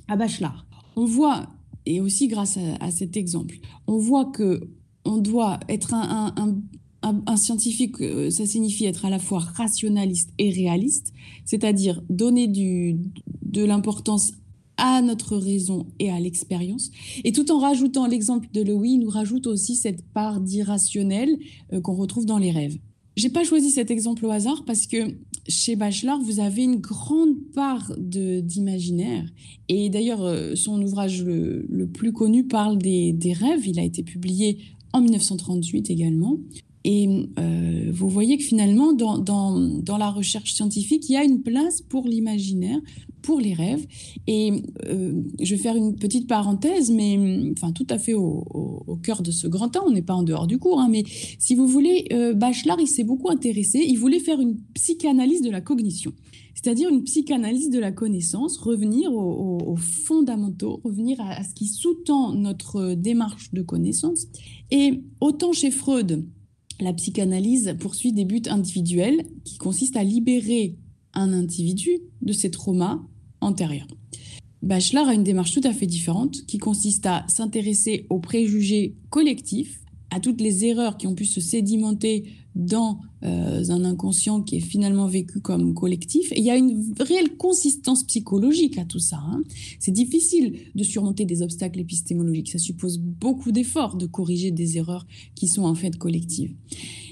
Bachelard, on voit, et aussi grâce à cet exemple, on voit que on doit être un scientifique, ça signifie être à la fois rationaliste et réaliste, c'est-à-dire donner de l'importance à notre raison et à l'expérience. Et tout en rajoutant l'exemple de Lowy, il nous rajoute aussi cette part d'irrationnel qu'on retrouve dans les rêves. Je n'ai pas choisi cet exemple au hasard parce que chez Bachelard, vous avez une grande part d'imaginaire. Et d'ailleurs, son ouvrage le plus connu parle des rêves. Il a été publié en 1938 également. Et vous voyez que finalement, dans la recherche scientifique, il y a une place pour l'imaginaire, pour les rêves. Et je vais faire une petite parenthèse, mais enfin, tout à fait au cœur de ce grand temps. On n'est pas en dehors du cours, hein, mais si vous voulez, Bachelard, il s'est beaucoup intéressé. Il voulait faire une psychanalyse de la cognition, c'est-à-dire une psychanalyse de la connaissance, revenir aux fondamentaux, revenir à ce qui sous-tend notre démarche de connaissance. Et autant chez Freud, la psychanalyse poursuit des buts individuels qui consistent à libérer un individu de ses traumas antérieurs. Bachelard a une démarche tout à fait différente qui consiste à s'intéresser aux préjugés collectifs, à toutes les erreurs qui ont pu se sédimenter dans un inconscient qui est finalement vécu comme collectif. Et il y a une réelle consistance psychologique à tout ça. Hein. C'est difficile de surmonter des obstacles épistémologiques. Ça suppose beaucoup d'efforts de corriger des erreurs qui sont en fait collectives.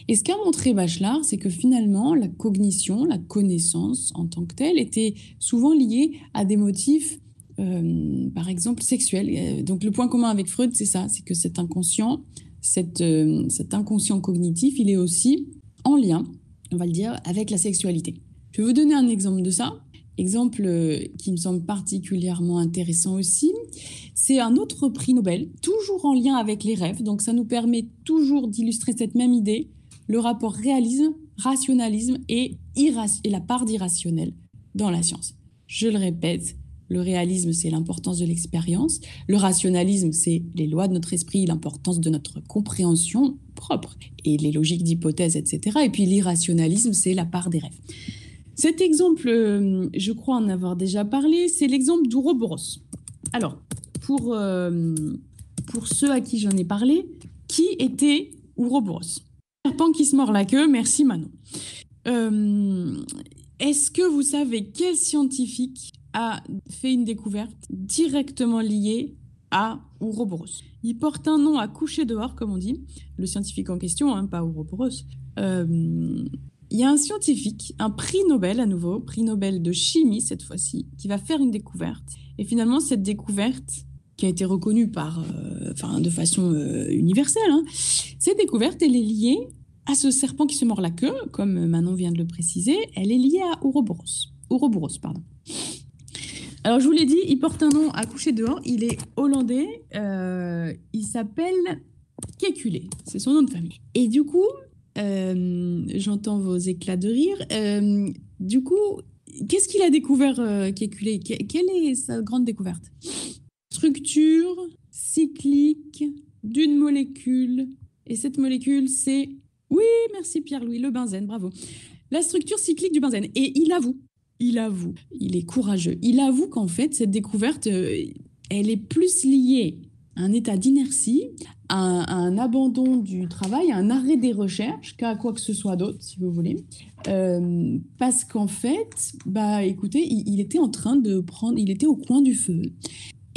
Et ce qu'a montré Bachelard, c'est que finalement, la cognition, la connaissance en tant que telle, était souvent liée à des motifs, par exemple, sexuels. Donc le point commun avec Freud, c'est ça, c'est que cet inconscient cognitif, il est aussi en lien, on va le dire, avec la sexualité. Je vais vous donner un exemple de ça. Exemple qui me semble particulièrement intéressant aussi, c'est un autre prix Nobel, toujours en lien avec les rêves. Donc ça nous permet toujours d'illustrer cette même idée, le rapport réalisme, rationalisme et la part d'irrationnel dans la science. Je le répète, le réalisme, c'est l'importance de l'expérience. Le rationalisme, c'est les lois de notre esprit, l'importance de notre compréhension propre et les logiques d'hypothèse, etc. Et puis l'irrationalisme, c'est la part des rêves. Cet exemple, je crois en avoir déjà parlé, c'est l'exemple d'Ouroboros. Alors, pour ceux à qui j'en ai parlé, qui était Ouroboros ? Serpent qui se mord la queue, merci Manon. Est-ce que vous savez quel scientifique a fait une découverte directement liée à Ouroboros? Il porte un nom à coucher dehors, comme on dit. Le scientifique en question, hein, pas Ouroboros. Il y a un scientifique, un prix Nobel à nouveau, prix Nobel de chimie cette fois-ci, qui va faire une découverte. Et finalement, cette découverte, qui a été reconnue de façon universelle, hein, cette découverte, elle est liée à ce serpent qui se mord la queue, comme Manon vient de le préciser. Elle est liée à Ouroboros. Alors, je vous l'ai dit, il porte un nom à coucher dehors. Il est hollandais. Il s'appelle Kekulé. C'est son nom de famille. Et du coup, j'entends vos éclats de rire. Du coup, qu'est-ce qu'il a découvert, Kekulé ? Quelle est sa grande découverte ? Structure cyclique d'une molécule. Et cette molécule, c'est... Oui, merci Pierre-Louis, le benzène, bravo. La structure cyclique du benzène. Et il avoue, il est courageux. Il avoue qu'en fait, cette découverte, elle est plus liée à un état d'inertie, à un abandon du travail, à un arrêt des recherches, qu'à quoi que ce soit d'autre, si vous voulez. Parce qu'en fait, écoutez, il était au coin du feu.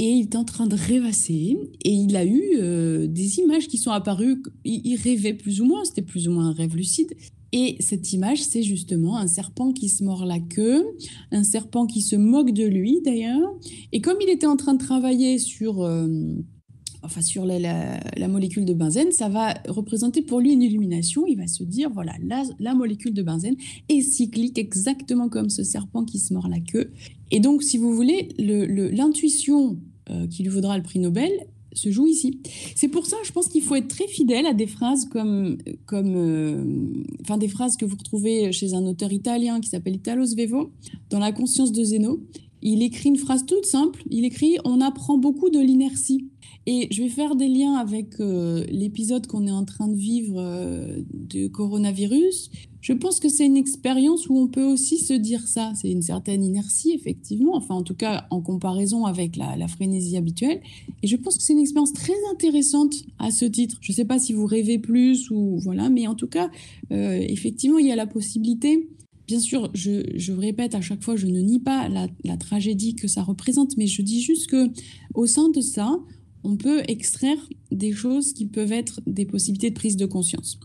Et il était en train de rêvasser et il a eu des images qui sont apparues. Il rêvait plus ou moins, c'était plus ou moins un rêve lucide. Et cette image, c'est justement un serpent qui se mord la queue, un serpent qui se moque de lui d'ailleurs. Et comme il était en train de travailler sur la molécule de benzène, ça va représenter pour lui une illumination. Il va se dire, voilà, la molécule de benzène est cyclique, exactement comme ce serpent qui se mord la queue. Et donc, si vous voulez, l'intuition qui lui vaudra le prix Nobel se joue ici. C'est pour ça, je pense qu'il faut être très fidèle à des phrases des phrases que vous retrouvez chez un auteur italien qui s'appelle Italo Svevo, dans La conscience de Zénon. Il écrit une phrase toute simple. Il écrit « On apprend beaucoup de l'inertie ». Et je vais faire des liens avec l'épisode qu'on est en train de vivre de coronavirus. Je pense que c'est une expérience où on peut aussi se dire ça. C'est une certaine inertie, effectivement, enfin en tout cas en comparaison avec la frénésie habituelle. Et je pense que c'est une expérience très intéressante à ce titre. Je ne sais pas si vous rêvez plus ou voilà, mais en tout cas, effectivement, il y a la possibilité. Bien sûr, je répète à chaque fois, je ne nie pas la tragédie que ça représente, mais je dis juste qu'au sein de ça, on peut extraire des choses qui peuvent être des possibilités de prise de conscience.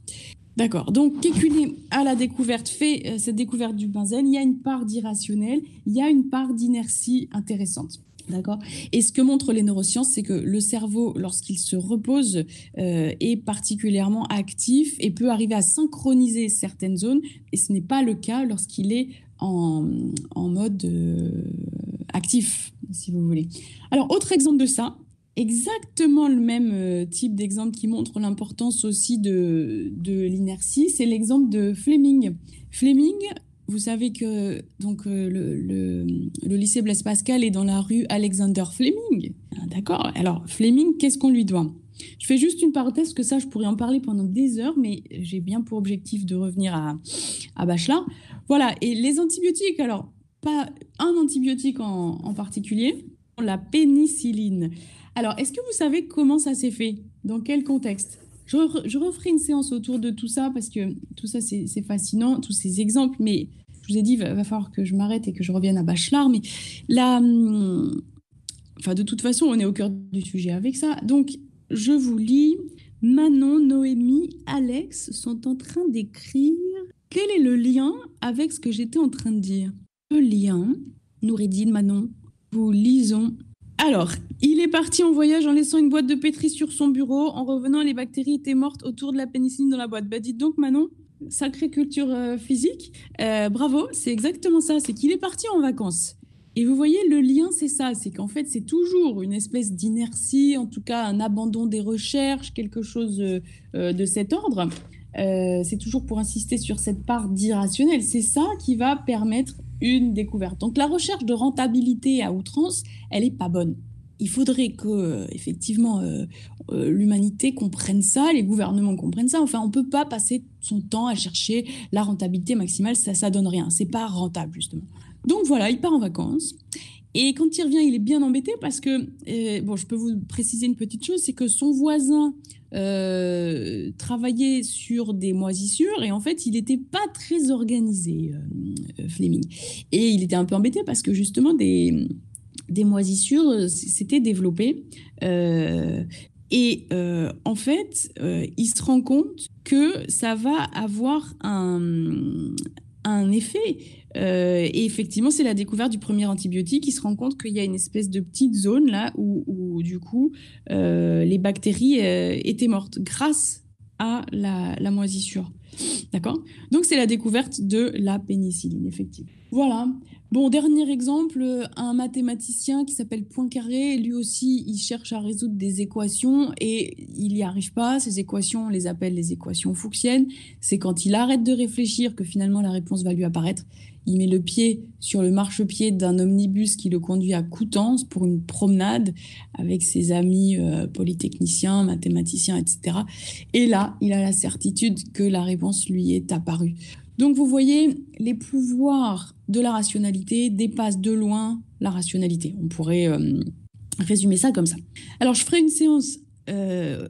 D'accord. Donc, Kekulé à la découverte fait cette découverte du benzène. Il y a une part d'irrationnel, il y a une part d'inertie intéressante. D'accord. Et ce que montrent les neurosciences, c'est que le cerveau, lorsqu'il se repose, est particulièrement actif et peut arriver à synchroniser certaines zones. Et ce n'est pas le cas lorsqu'il est en mode actif, si vous voulez. Alors, autre exemple de ça. Exactement le même type d'exemple qui montre l'importance aussi de l'inertie, c'est l'exemple de Fleming. Fleming, vous savez que donc, le lycée Blaise Pascal est dans la rue Alexander Fleming. D'accord. Alors, Fleming, qu'est-ce qu'on lui doit ? Je fais juste une parenthèse, que ça, je pourrais en parler pendant des heures, mais j'ai bien pour objectif de revenir à Bachelard. Voilà, et les antibiotiques, alors, pas un antibiotique en particulier, la pénicilline. Alors, est-ce que vous savez comment ça s'est fait ? Dans quel contexte ? Je referai une séance autour de tout ça parce que tout ça, c'est fascinant, tous ces exemples. Mais je vous ai dit, il va falloir que je m'arrête et que je revienne à Bachelard. Mais là, de toute façon, on est au cœur du sujet avec ça. Donc, je vous lis. Manon, Noémie, Alex sont en train d'écrire. Quel est le lien avec ce que j'étais en train de dire ? Le lien, Noureddine, Manon, vous lisons. Alors, il est parti en voyage en laissant une boîte de pétri sur son bureau. En revenant, les bactéries étaient mortes autour de la pénicilline dans la boîte. Bah, dites donc, Manon, sacrée culture physique. Bravo, c'est exactement ça. C'est qu'il est parti en vacances. Et vous voyez, le lien, c'est ça. C'est qu'en fait, c'est toujours une espèce d'inertie, en tout cas un abandon des recherches, quelque chose de cet ordre. C'est toujours pour insister sur cette part d'irrationnel. C'est ça qui va permettre une découverte. Donc la recherche de rentabilité à outrance, elle n'est pas bonne. Il faudrait que, effectivement, l'humanité comprenne ça, les gouvernements comprennent ça. Enfin, on ne peut pas passer son temps à chercher la rentabilité maximale, ça ne donne rien. Ce n'est pas rentable, justement. Donc voilà, il part en vacances. Et quand il revient, il est bien embêté parce que, je peux vous préciser une petite chose, c'est que son voisin travaillait sur des moisissures et en fait, il n'était pas très organisé, Fleming. Et il était un peu embêté parce que justement, des moisissures s'étaient développées. En fait, il se rend compte que ça va avoir un effet. Et effectivement, c'est la découverte du premier antibiotique. Il se rend compte qu'il y a une espèce de petite zone là où du coup, les bactéries étaient mortes grâce à la moisissure. D'accord ? Donc, c'est la découverte de la pénicilline, effectivement. Voilà. Bon, dernier exemple, un mathématicien qui s'appelle Poincaré, lui aussi, il cherche à résoudre des équations et il n'y arrive pas. Ces équations, on les appelle les équations fuchsiennes. C'est quand il arrête de réfléchir que finalement la réponse va lui apparaître. Il met le pied sur le marchepied d'un omnibus qui le conduit à Coutances pour une promenade avec ses amis polytechniciens, mathématiciens, etc. Et là, il a la certitude que la réponse lui est apparue. Donc, vous voyez, les pouvoirs de la rationalité dépassent de loin la rationalité. On pourrait résumer ça comme ça. Alors, je ferai une séance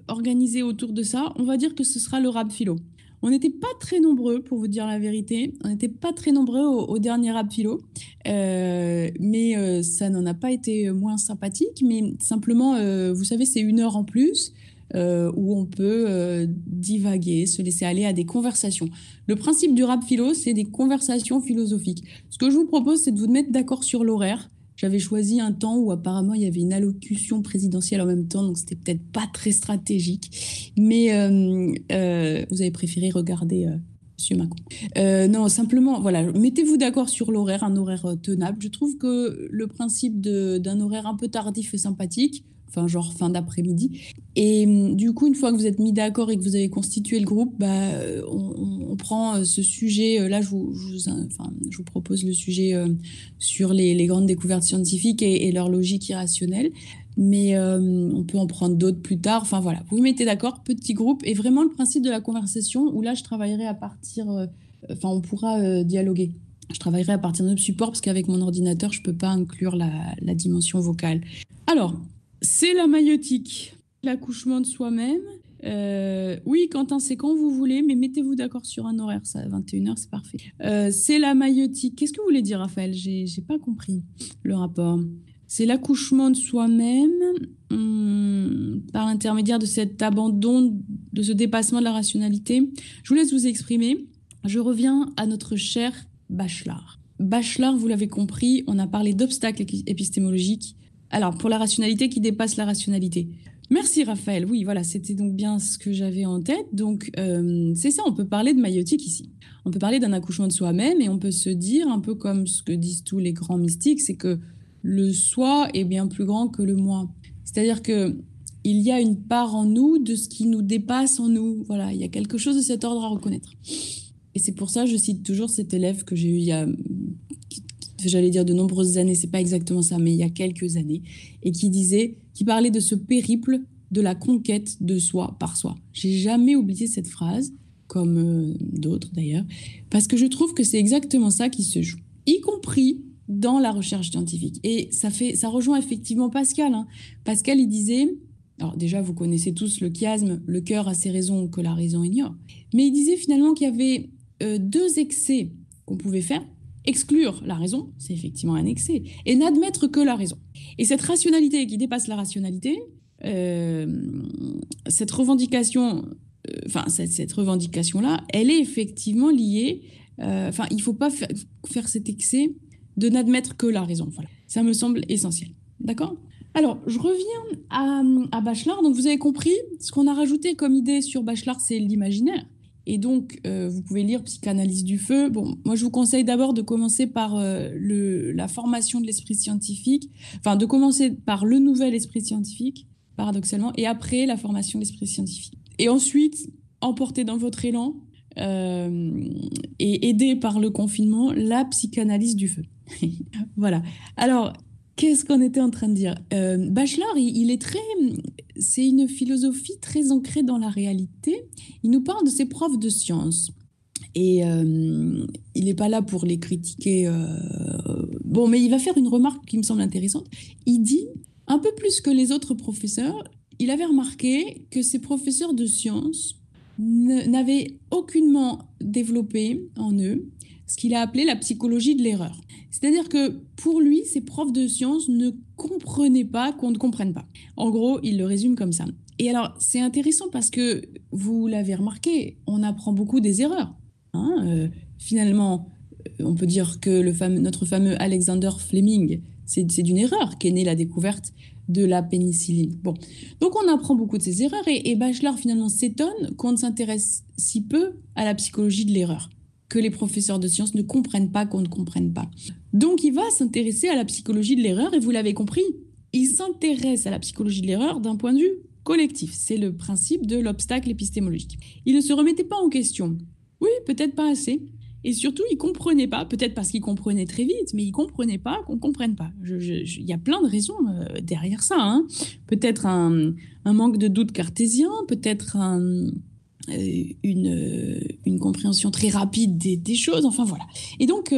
organisée autour de ça. On va dire que ce sera le rap philo. On n'était pas très nombreux, pour vous dire la vérité. On n'était pas très nombreux au dernier rap philo. Mais ça n'en a pas été moins sympathique. Mais simplement, vous savez, c'est 1 heure en plus. où on peut divaguer, se laisser aller à des conversations. Le principe du rap philo, c'est des conversations philosophiques. Ce que je vous propose, c'est de vous mettre d'accord sur l'horaire. J'avais choisi un temps où apparemment il y avait une allocution présidentielle en même temps, donc c'était peut-être pas très stratégique. Mais vous avez préféré regarder Monsieur Macron. Non, simplement, voilà, mettez-vous d'accord sur l'horaire, un horaire tenable. Je trouve que le principe d'un horaire un peu tardif est sympathique, enfin genre fin d'après-midi. Et du coup, une fois que vous êtes mis d'accord et que vous avez constitué le groupe, bah, on prend ce sujet. Là, je vous propose le sujet sur les grandes découvertes scientifiques et leur logique irrationnelle. Mais on peut en prendre d'autres plus tard. Enfin voilà, vous vous mettez d'accord, petit groupe. Et vraiment le principe de la conversation, où là, je travaillerai à partir... Enfin, on pourra dialoguer. Je travaillerai à partir d'un support, parce qu'avec mon ordinateur, je ne peux pas inclure la dimension vocale. Alors, c'est la maïeutique, l'accouchement de soi-même. Oui, Quentin, c'est quand vous voulez, mais mettez-vous d'accord sur un horaire, ça, à 21h, c'est parfait. C'est la maïeutique. Qu'est-ce que vous voulez dire, Raphaël? J'ai pas compris le rapport. C'est l'accouchement de soi-même par l'intermédiaire de cet abandon, de ce dépassement de la rationalité. Je vous laisse vous exprimer. Je reviens à notre cher Bachelard. Bachelard, vous l'avez compris, on a parlé d'obstacles épistémologiques. Alors, pour la rationalité qui dépasse la rationalité. Merci Raphaël. Oui, voilà, c'était donc bien ce que j'avais en tête. Donc, c'est ça, on peut parler de maïeutique ici. On peut parler d'un accouchement de soi-même et on peut se dire, un peu comme ce que disent tous les grands mystiques, c'est que le soi est bien plus grand que le moi. C'est-à-dire qu'il y a une part en nous de ce qui nous dépasse en nous. Voilà, il y a quelque chose de cet ordre à reconnaître. Et c'est pour ça que je cite toujours cet élève que j'ai eu il y a, j'allais dire de nombreuses années, c'est pas exactement ça, mais il y a quelques années, et qui parlait de ce périple de la conquête de soi par soi. J'ai jamais oublié cette phrase, comme d'autres d'ailleurs, parce que je trouve que c'est exactement ça qui se joue, y compris dans la recherche scientifique. Et ça rejoint effectivement Pascal. Pascal, il disait, alors déjà, vous connaissez tous le chiasme, le cœur a ses raisons que la raison ignore, mais il disait finalement qu'il y avait deux excès qu'on pouvait faire. Exclure la raison, c'est effectivement un excès, et n'admettre que la raison. Et cette rationalité qui dépasse la rationalité, cette revendication, cette revendication-là, elle est effectivement liée. Il ne faut pas faire cet excès de n'admettre que la raison. Voilà. Ça me semble essentiel. D'accord ? Alors, je reviens à Bachelard. Donc, vous avez compris, ce qu'on a rajouté comme idée sur Bachelard, c'est l'imaginaire. Et donc, vous pouvez lire Psychanalyse du feu. Bon, moi, je vous conseille d'abord de commencer par la formation de l'esprit scientifique, enfin, de commencer par le nouvel esprit scientifique, paradoxalement, et après, la formation de l'esprit scientifique. Et ensuite, emporté dans votre élan et aidé par le confinement, la psychanalyse du feu. Voilà. Alors, qu'est-ce qu'on était en train de dire ? Bachelard, il est c'est une philosophie très ancrée dans la réalité. Il nous parle de ses profs de sciences. Et il n'est pas là pour les critiquer. Bon, mais il va faire une remarque qui me semble intéressante. Il dit, un peu plus que les autres professeurs, il avait remarqué que ces professeurs de sciences n'avaient aucunement développé en eux ce qu'il a appelé la psychologie de l'erreur. C'est-à-dire que pour lui, ces profs de sciences ne comprenaient pas qu'on ne comprenne pas. En gros, il le résume comme ça. Et alors, c'est intéressant parce que, vous l'avez remarqué, on apprend beaucoup des erreurs. Finalement, on peut dire que notre fameux Alexander Fleming, c'est d'une erreur qu'est née la découverte de la pénicilline. Bon. Donc, on apprend beaucoup de ces erreurs et Bachelard, finalement, s'étonne qu'on ne s'intéresse si peu à la psychologie de l'erreur, que les professeurs de sciences ne comprennent pas qu'on ne comprenne pas. Donc, il va s'intéresser à la psychologie de l'erreur, et vous l'avez compris, il s'intéresse à la psychologie de l'erreur d'un point de vue collectif. C'est le principe de l'obstacle épistémologique. Il ne se remettait pas en question. Oui, peut-être pas assez. Et surtout, il ne comprenait pas, peut-être parce qu'il comprenait très vite, mais il ne comprenait pas qu'on ne comprenne pas. Il y a plein de raisons derrière ça. Peut-être un manque de doute cartésien, peut-être une compréhension très rapide des choses, enfin voilà. Et donc,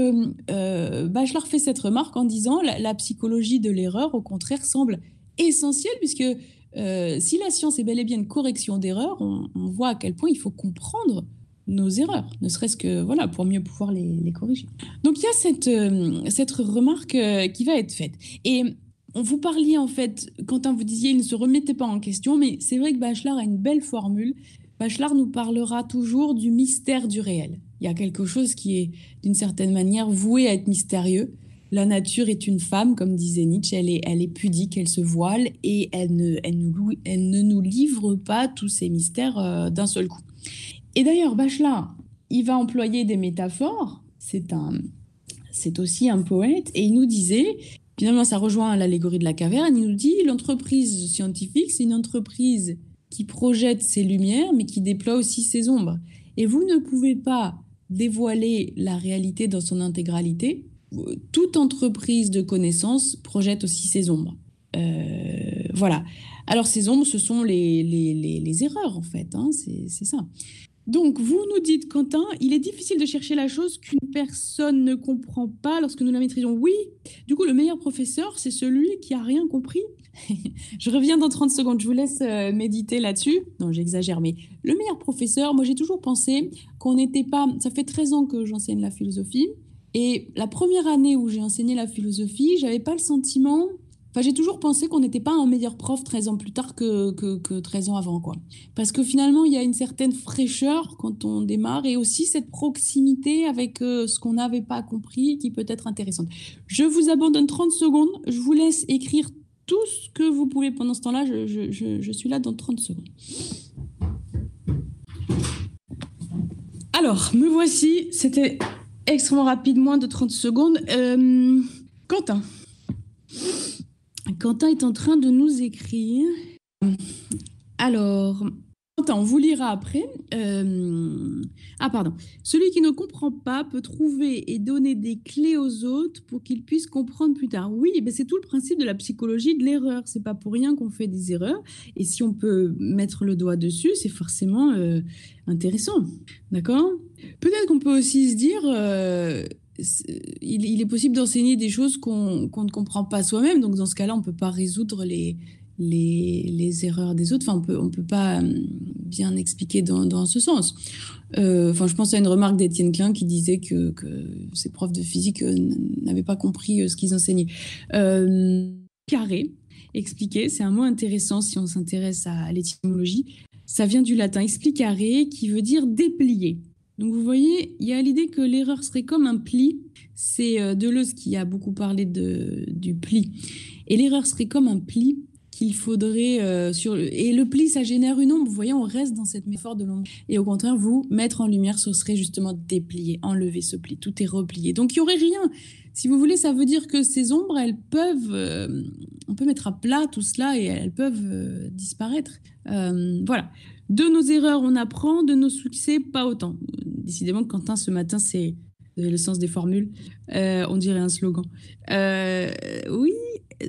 Bachelard fait cette remarque en disant la psychologie de l'erreur, au contraire, semble essentielle, puisque si la science est bel et bien une correction d'erreurs, on voit à quel point il faut comprendre nos erreurs, ne serait-ce que voilà, pour mieux pouvoir les corriger. Donc il y a cette remarque qui va être faite. Et on vous parliez en fait, Quentin, vous disiez, il ne se remettait pas en question, mais c'est vrai que Bachelard a une belle formule. Bachelard nous parlera toujours du mystère du réel. Il y a quelque chose qui est d'une certaine manière voué à être mystérieux. La nature est une femme, comme disait Nietzsche, elle est pudique, elle se voile et elle ne nous livre pas tous ces mystères d'un seul coup. Et d'ailleurs, Bachelard, il va employer des métaphores, c'est aussi un poète, et il nous disait, finalement ça rejoint l'allégorie de la caverne, il nous dit l'entreprise scientifique, c'est une entreprise qui projette ses lumières, mais qui déploie aussi ses ombres. Et vous ne pouvez pas dévoiler la réalité dans son intégralité. Toute entreprise de connaissance projette aussi ses ombres. Voilà. Alors ces ombres, ce sont les erreurs, en fait, hein, c'est ça. Donc, vous nous dites, Quentin, il est difficile de chercher la chose qu'une personne ne comprend pas lorsque nous la maîtrisons. Oui, du coup, le meilleur professeur, c'est celui qui a rien compris. Je reviens dans 30 secondes, je vous laisse méditer là-dessus. Non, j'exagère, mais le meilleur professeur, moi j'ai toujours pensé qu'on n'était pas... Ça fait 13 ans que j'enseigne la philosophie, et la première année où j'ai enseigné la philosophie, j'avais pas le sentiment... Enfin, j'ai toujours pensé qu'on n'était pas un meilleur prof 13 ans plus tard que 13 ans avant, quoi. Parce que finalement, il y a une certaine fraîcheur quand on démarre et aussi cette proximité avec ce qu'on n'avait pas compris qui peut être intéressante. Je vous abandonne 30 secondes. Je vous laisse écrire tout ce que vous pouvez pendant ce temps-là. Je suis là dans 30 secondes. Alors, me voici. C'était extrêmement rapide, moins de 30 secondes. Quentin. Quentin est en train de nous écrire. Alors, Quentin, on vous lira après. Ah, pardon. Celui qui ne comprend pas peut trouver et donner des clés aux autres pour qu'ils puissent comprendre plus tard. Oui, ben c'est tout le principe de la psychologie de l'erreur. C'est pas pour rien qu'on fait des erreurs. Et si on peut mettre le doigt dessus, c'est forcément intéressant. D'accord ? Peut-être qu'on peut aussi se dire... il est possible d'enseigner des choses qu'on ne comprend pas soi-même. Donc, dans ce cas-là, on ne peut pas résoudre les erreurs des autres. Enfin, on peut pas bien expliquer dans ce sens. Enfin, je pense à une remarque d'Étienne Klein qui disait que ses profs de physique n'avaient pas compris ce qu'ils enseignaient. Carré, expliquer, c'est un mot intéressant si on s'intéresse à l'étymologie. Ça vient du latin explicare, qui veut dire déplier. Donc, vous voyez, il y a l'idée que l'erreur serait comme un pli. C'est Deleuze qui a beaucoup parlé du pli. Et l'erreur serait comme un pli qu'il faudrait... Et le pli, ça génère une ombre. Vous voyez, on reste dans cette métaphore de l'ombre. Et au contraire, vous, mettre en lumière, ce serait justement déplier, enlever ce pli. Tout est replié. Donc, il n'y aurait rien. Si vous voulez, ça veut dire que ces ombres, elles peuvent... on peut mettre à plat tout cela et elles peuvent disparaître. Voilà. De nos erreurs, on apprend. De nos succès, pas autant. Décidément, Quentin, ce matin, c'est le sens des formules. On dirait un slogan. Oui,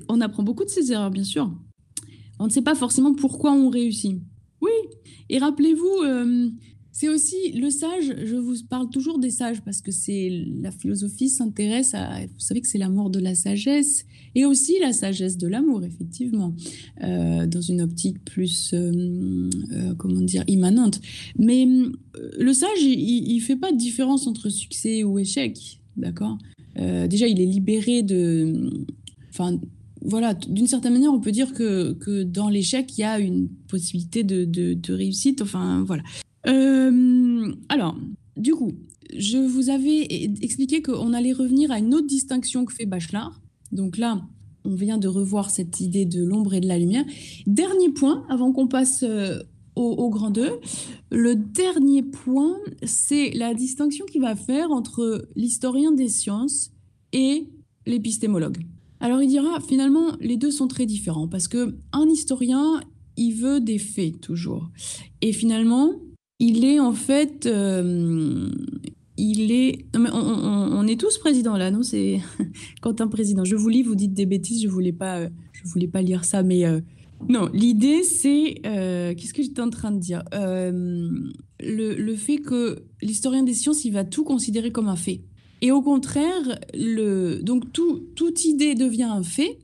on apprend beaucoup de ses erreurs, bien sûr. On ne sait pas forcément pourquoi on réussit. Oui, et rappelez-vous, c'est aussi le sage, je vous parle toujours des sages parce que la philosophie s'intéresse à, vous savez que c'est l'amour de la sagesse et aussi la sagesse de l'amour, effectivement, dans une optique plus, comment dire, immanente. Mais le sage, il ne fait pas de différence entre succès ou échec, d'accord ? Déjà, il est libéré de... Enfin, voilà, d'une certaine manière, on peut dire que dans l'échec, il y a une possibilité de réussite. Enfin, voilà. Alors, du coup, je vous avais expliqué qu'on allait revenir à une autre distinction que fait Bachelard. Donc là, on vient de revoir cette idée de l'ombre et de la lumière. Dernier point, avant qu'on passe au grand 2. Le dernier point, c'est la distinction qu'il va faire entre l'historien des sciences et l'épistémologue. Alors il dira, finalement, les deux sont très différents parce qu'un historien, il veut des faits toujours. Et finalement, il est en fait... il est... Non, mais on est tous présidents là, non ? C'est Quentin président. Je vous lis, vous dites des bêtises, je voulais pas lire ça, mais... Non, l'idée c'est... qu'est-ce que j'étais en train de dire ? Le fait que l'historien des sciences, il va tout considérer comme un fait. Et au contraire, donc toute idée devient un fait,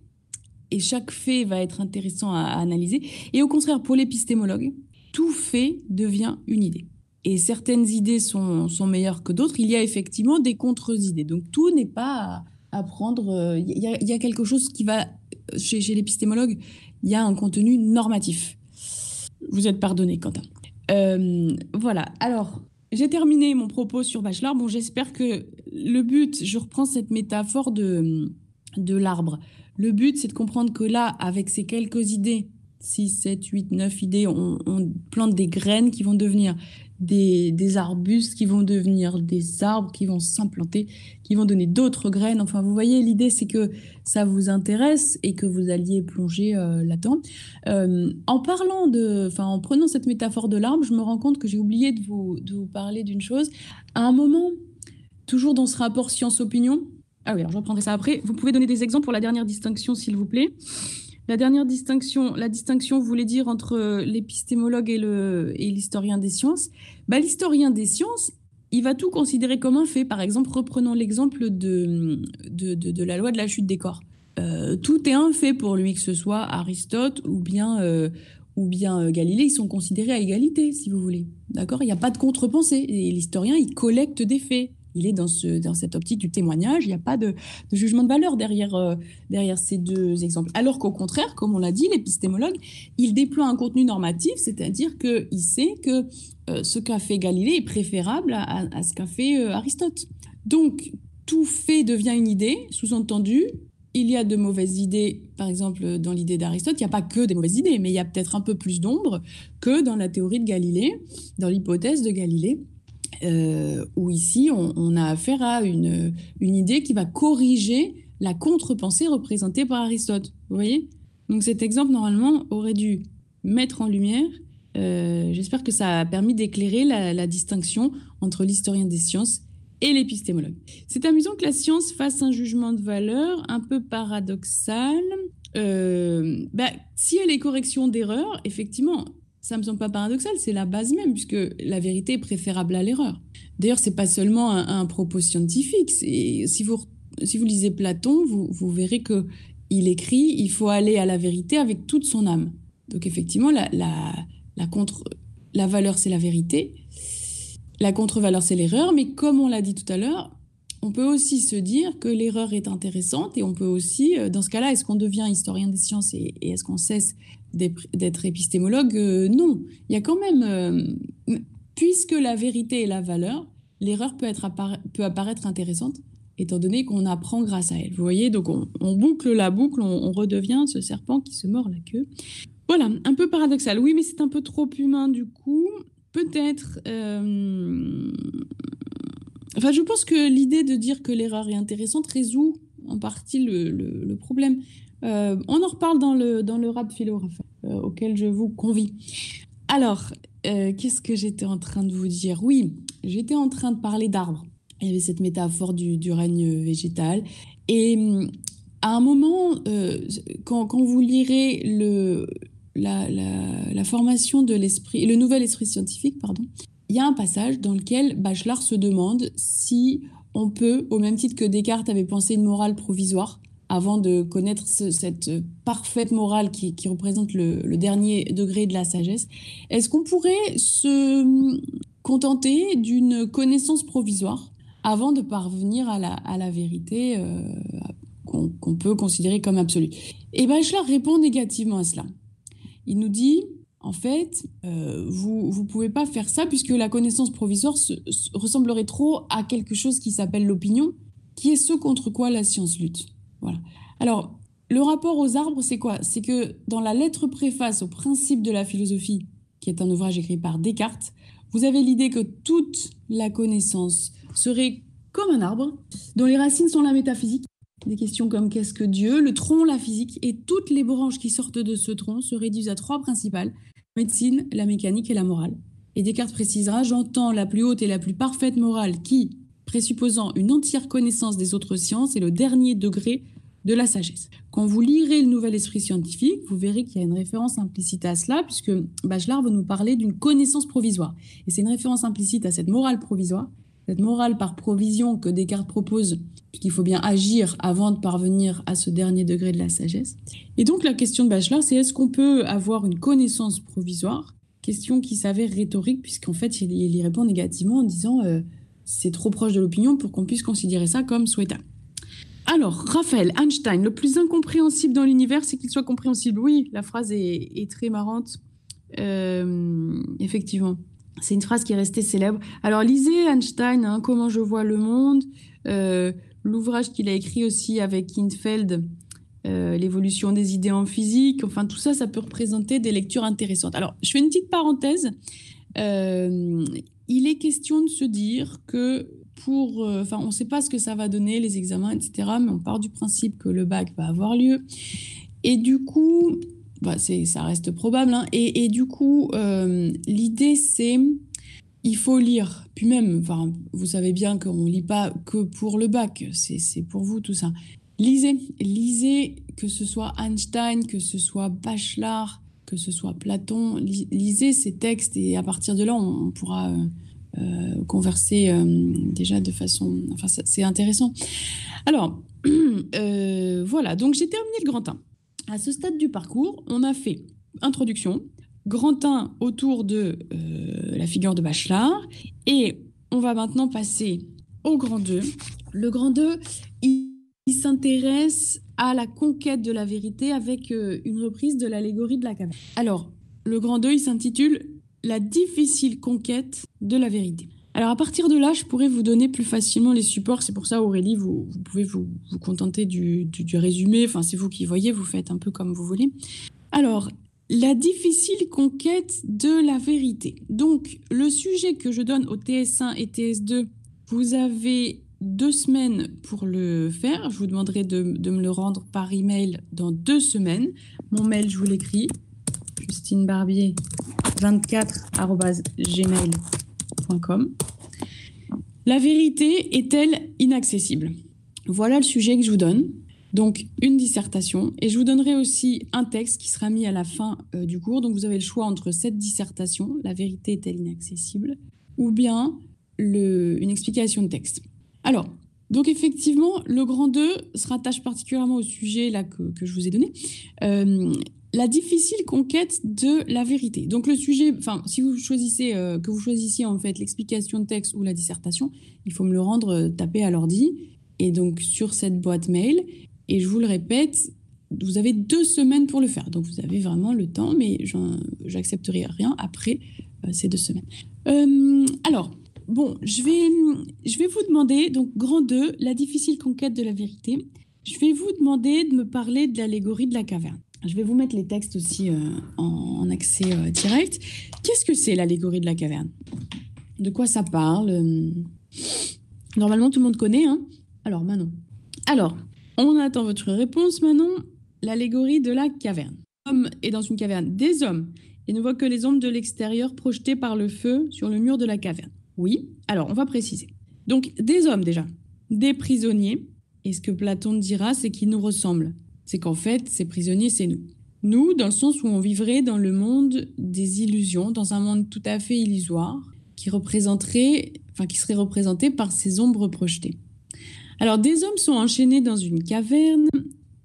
et chaque fait va être intéressant à analyser. Et au contraire, pour l'épistémologue, tout fait devient une idée. Et certaines idées sont meilleures que d'autres. Il y a effectivement des contre-idées. Donc tout n'est pas à prendre... Il y a quelque chose qui va chez l'épistémologue, il y a un contenu normatif. Vous êtes pardonné, Quentin. Voilà. Alors, j'ai terminé mon propos sur Bachelard. Bon, j'espère que le but, je reprends cette métaphore de l'arbre. Le but, c'est de comprendre que là, avec ces quelques idées, 6, 7, 8, 9 idées, on plante des graines qui vont devenir des arbustes, qui vont devenir des arbres, qui vont s'implanter, qui vont donner d'autres graines. Enfin, vous voyez, l'idée, c'est que ça vous intéresse et que vous alliez plonger là-dedans. En prenant cette métaphore de l'arbre, je me rends compte que j'ai oublié de vous parler d'une chose. À un moment, toujours dans ce rapport science-opinion, ah oui, alors je reprendrai ça après. Vous pouvez donner des exemples pour la dernière distinction, s'il vous plaît. La distinction voulait dire entre l'épistémologue et l'historien des sciences. L'historien des sciences, il va tout considérer comme un fait. Par exemple, reprenons l'exemple de la loi de la chute des corps. Tout est un fait pour lui, que ce soit Aristote ou bien Galilée. Ils sont considérés à égalité, si vous voulez. D'accord ? Il n'y a pas de contre-pensée. Et l'historien, il collecte des faits. Il est dans cette optique du témoignage. Il n'y a pas de jugement de valeur derrière ces deux exemples. Alors qu'au contraire, comme on l'a dit, l'épistémologue, il déploie un contenu normatif, c'est-à-dire qu'il sait que ce qu'a fait Galilée est préférable à ce qu'a fait Aristote. Donc, tout fait devient une idée, sous-entendu. Il y a de mauvaises idées, par exemple, dans l'idée d'Aristote. Il n'y a pas que des mauvaises idées, mais il y a peut-être un peu plus d'ombre que dans la théorie de Galilée, dans l'hypothèse de Galilée. Où ici, on a affaire à une idée qui va corriger la contre-pensée représentée par Aristote. Vous voyez ? Donc cet exemple, normalement, aurait dû mettre en lumière, j'espère que ça a permis d'éclairer la distinction entre l'historien des sciences et l'épistémologue. C'est amusant que la science fasse un jugement de valeur un peu paradoxal. Si elle est correction d'erreur, effectivement, ça ne me semble pas paradoxal, c'est la base même, puisque la vérité est préférable à l'erreur. D'ailleurs, ce n'est pas seulement un propos scientifique. Si vous lisez Platon, vous verrez qu'il écrit « il faut aller à la vérité avec toute son âme ». Donc effectivement, la valeur, c'est la vérité. La contre-valeur, c'est l'erreur. Mais comme on l'a dit tout à l'heure, on peut aussi se dire que l'erreur est intéressante et on peut aussi, dans ce cas-là, est-ce qu'on devient historien des sciences et est-ce qu'on cesse d'être épistémologue? Non. Il y a quand même, puisque la vérité est la valeur, l'erreur peut apparaître intéressante, étant donné qu'on apprend grâce à elle. Vous voyez, donc on boucle la boucle, on redevient ce serpent qui se mord la queue. Voilà, un peu paradoxal. Oui, mais c'est un peu trop humain du coup. Peut-être... je pense que l'idée de dire que l'erreur est intéressante résout en partie le problème. On en reparle dans le rap philo, auquel je vous convie. Alors, qu'est-ce que j'étais en train de vous dire ? Oui, j'étais en train de parler d'arbres. Il y avait cette métaphore du règne végétal. Et à un moment, quand vous lirez la formation de l'esprit, le nouvel esprit scientifique, il y a un passage dans lequel Bachelard se demande si on peut, au même titre que Descartes avait pensé une morale provisoire, avant de connaître cette parfaite morale qui représente le dernier degré de la sagesse, est-ce qu'on pourrait se contenter d'une connaissance provisoire avant de parvenir à la vérité qu'on peut considérer comme absolue? Et Bachelard répond négativement à cela. Il nous dit, en fait, vous ne pouvez pas faire ça puisque la connaissance provisoire ressemblerait trop à quelque chose qui s'appelle l'opinion, qui est ce contre quoi la science lutte. Voilà. Alors, le rapport aux arbres, c'est quoi ? C'est que dans la lettre préface au principe de la philosophie, qui est un ouvrage écrit par Descartes, vous avez l'idée que toute la connaissance serait comme un arbre, dont les racines sont la métaphysique, des questions comme qu'est-ce que Dieu, le tronc, la physique, et toutes les branches qui sortent de ce tronc se réduisent à 3 principales, la médecine, la mécanique et la morale. Et Descartes précisera, j'entends la plus haute et la plus parfaite morale qui, présupposant une entière connaissance des autres sciences, est le dernier degré de la sagesse. Quand vous lirez le nouvel esprit scientifique, vous verrez qu'il y a une référence implicite à cela, puisque Bachelard va nous parler d'une connaissance provisoire. Et c'est une référence implicite à cette morale provisoire, cette morale par provision que Descartes propose, puisqu'il faut bien agir avant de parvenir à ce dernier degré de la sagesse. Et donc la question de Bachelard, c'est est-ce qu'on peut avoir une connaissance provisoire ? Question qui s'avère rhétorique, puisqu'en fait, il y répond négativement en disant c'est trop proche de l'opinion pour qu'on puisse considérer ça comme souhaitable. Alors, Raphaël, Einstein, le plus incompréhensible dans l'univers, c'est qu'il soit compréhensible. Oui, la phrase est très marrante. Effectivement, c'est une phrase qui est restée célèbre. Alors, lisez Einstein, hein, Comment je vois le monde, l'ouvrage qu'il a écrit aussi avec Kinfeld, L'évolution des idées en physique. Enfin, tout ça, ça peut représenter des lectures intéressantes. Alors, je fais une petite parenthèse. Il est question de se dire que on ne sait pas ce que ça va donner, les examens, etc., mais on part du principe que le bac va avoir lieu. Et du coup, ça reste probable, hein, et du coup, l'idée, c'est il faut lire. Puis même, vous savez bien qu'on ne lit pas que pour le bac, c'est pour vous tout ça. Lisez, que ce soit Einstein, que ce soit Bachelard, que ce soit Platon, lisez ces textes et à partir de là, on pourra converser déjà de façon... Enfin, c'est intéressant. Alors, voilà, donc j'ai terminé le grand 1. À ce stade du parcours, on a fait introduction, grand 1 autour de la figure de Bachelard, et on va maintenant passer au grand 2. Le grand 2, il s'intéresse à la conquête de la vérité avec une reprise de l'allégorie de la caverne. Alors, le grand 2, il s'intitule « La difficile conquête de la vérité ». Alors, à partir de là, je pourrais vous donner plus facilement les supports. C'est pour ça, Aurélie, vous pouvez vous contenter du résumé. Enfin, c'est vous qui voyez, vous faites un peu comme vous voulez. Alors, la difficile conquête de la vérité. Donc, le sujet que je donne au TS1 et TS2, vous avez 2 semaines pour le faire. Je vous demanderai de me le rendre par email dans 2 semaines. Mon mail, je vous l'écris, justinebarbier24@gmail.com. La vérité est-elle inaccessible? Voilà le sujet que je vous donne. Donc, une dissertation. Et je vous donnerai aussi un texte qui sera mis à la fin du cours. Donc, vous avez le choix entre cette dissertation, la vérité est-elle inaccessible, ou bien une explication de texte. Alors, donc effectivement, le grand 2 se rattache particulièrement au sujet là, que je vous ai donné. La difficile conquête de la vérité. Donc le sujet, si vous choisissez, que vous choisissiez en fait l'explication de texte ou la dissertation, il faut me le rendre tapé à l'ordi. Et donc sur cette boîte mail, et je vous le répète, vous avez 2 semaines pour le faire. Donc vous avez vraiment le temps, mais j'accepterai rien après ces 2 semaines. Alors, bon, je vais vous demander, donc grand 2, la difficile conquête de la vérité. Je vais vous demander de me parler de l'allégorie de la caverne. Je vais vous mettre les textes aussi en accès direct. Qu'est-ce que c'est l'allégorie de la caverne? De quoi ça parle? Normalement, tout le monde connaît, hein? Alors, Manon. Alors, on attend votre réponse, Manon. L'allégorie de la caverne. L'homme est dans une caverne des hommes et ne voit que les ombres de l'extérieur projetées par le feu sur le mur de la caverne. Oui, alors on va préciser. Donc, des hommes déjà, des prisonniers. Et ce que Platon dira, c'est qu'ils nous ressemblent. C'est qu'en fait, ces prisonniers, c'est nous. Nous, dans le sens où on vivrait dans le monde des illusions, dans un monde tout à fait illusoire, qui serait représenté par ces ombres projetées. Alors, des hommes sont enchaînés dans une caverne.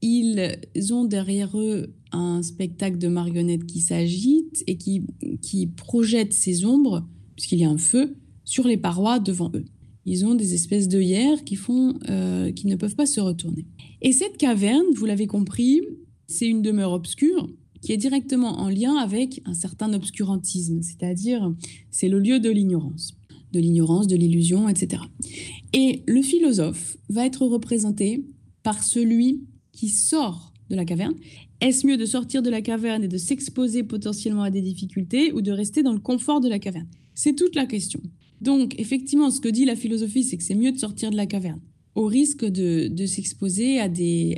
Ils ont derrière eux un spectacle de marionnettes qui s'agite et qui projette ces ombres, puisqu'il y a un feu, sur les parois devant eux. Ils ont des espèces d'œillères qui ne peuvent pas se retourner. Et cette caverne, vous l'avez compris, c'est une demeure obscure qui est directement en lien avec un certain obscurantisme, c'est-à-dire c'est le lieu de l'ignorance, de l'illusion, etc. Et le philosophe va être représenté par celui qui sort de la caverne. Est-ce mieux de sortir de la caverne et de s'exposer potentiellement à des difficultés ou de rester dans le confort de la caverne? C'est toute la question. Donc, effectivement, ce que dit la philosophie, c'est que c'est mieux de sortir de la caverne, au risque de s'exposer à des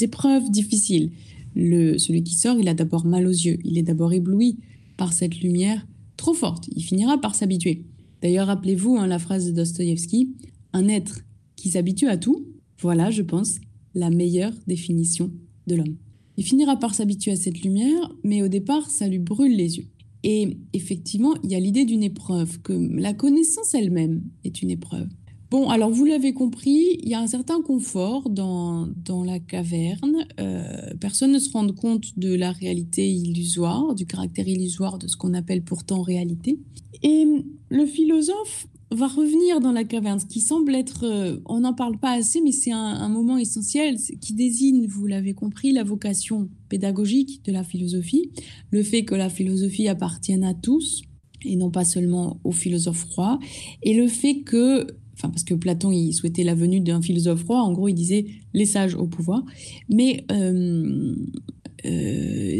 épreuves difficiles. Celui qui sort, il a d'abord mal aux yeux. Il est d'abord ébloui par cette lumière trop forte. Il finira par s'habituer. D'ailleurs, rappelez-vous la phrase de Dostoïevski, « Un être qui s'habitue à tout », voilà, je pense, la meilleure définition de l'homme. Il finira par s'habituer à cette lumière, mais au départ, ça lui brûle les yeux. Et effectivement, il y a l'idée d'une épreuve, que la connaissance elle-même est une épreuve. Bon, alors vous l'avez compris, il y a un certain confort dans la caverne. Personne ne se rend compte de la réalité illusoire, du caractère illusoire de ce qu'on appelle pourtant réalité. Et le philosophe on va revenir dans la caverne, ce qui semble être, on n'en parle pas assez, mais c'est un moment essentiel qui désigne, vous l'avez compris, la vocation pédagogique de la philosophie, le fait que la philosophie appartienne à tous et non pas seulement aux philosophes rois, et le fait que, enfin parce que Platon il souhaitait la venue d'un philosophe roi, en gros il disait les sages au pouvoir, mais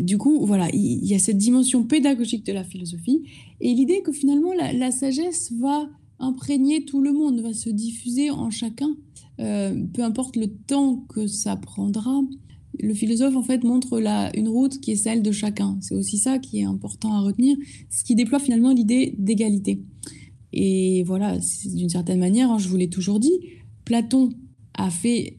du coup, voilà, il y a cette dimension pédagogique de la philosophie et l'idée que finalement la sagesse va imprégner tout le monde, va se diffuser en chacun, peu importe le temps que ça prendra. Le philosophe, en fait, montre une route qui est celle de chacun. C'est aussi ça qui est important à retenir, ce qui déploie finalement l'idée d'égalité. Et voilà, d'une certaine manière, hein, je vous l'ai toujours dit, Platon a fait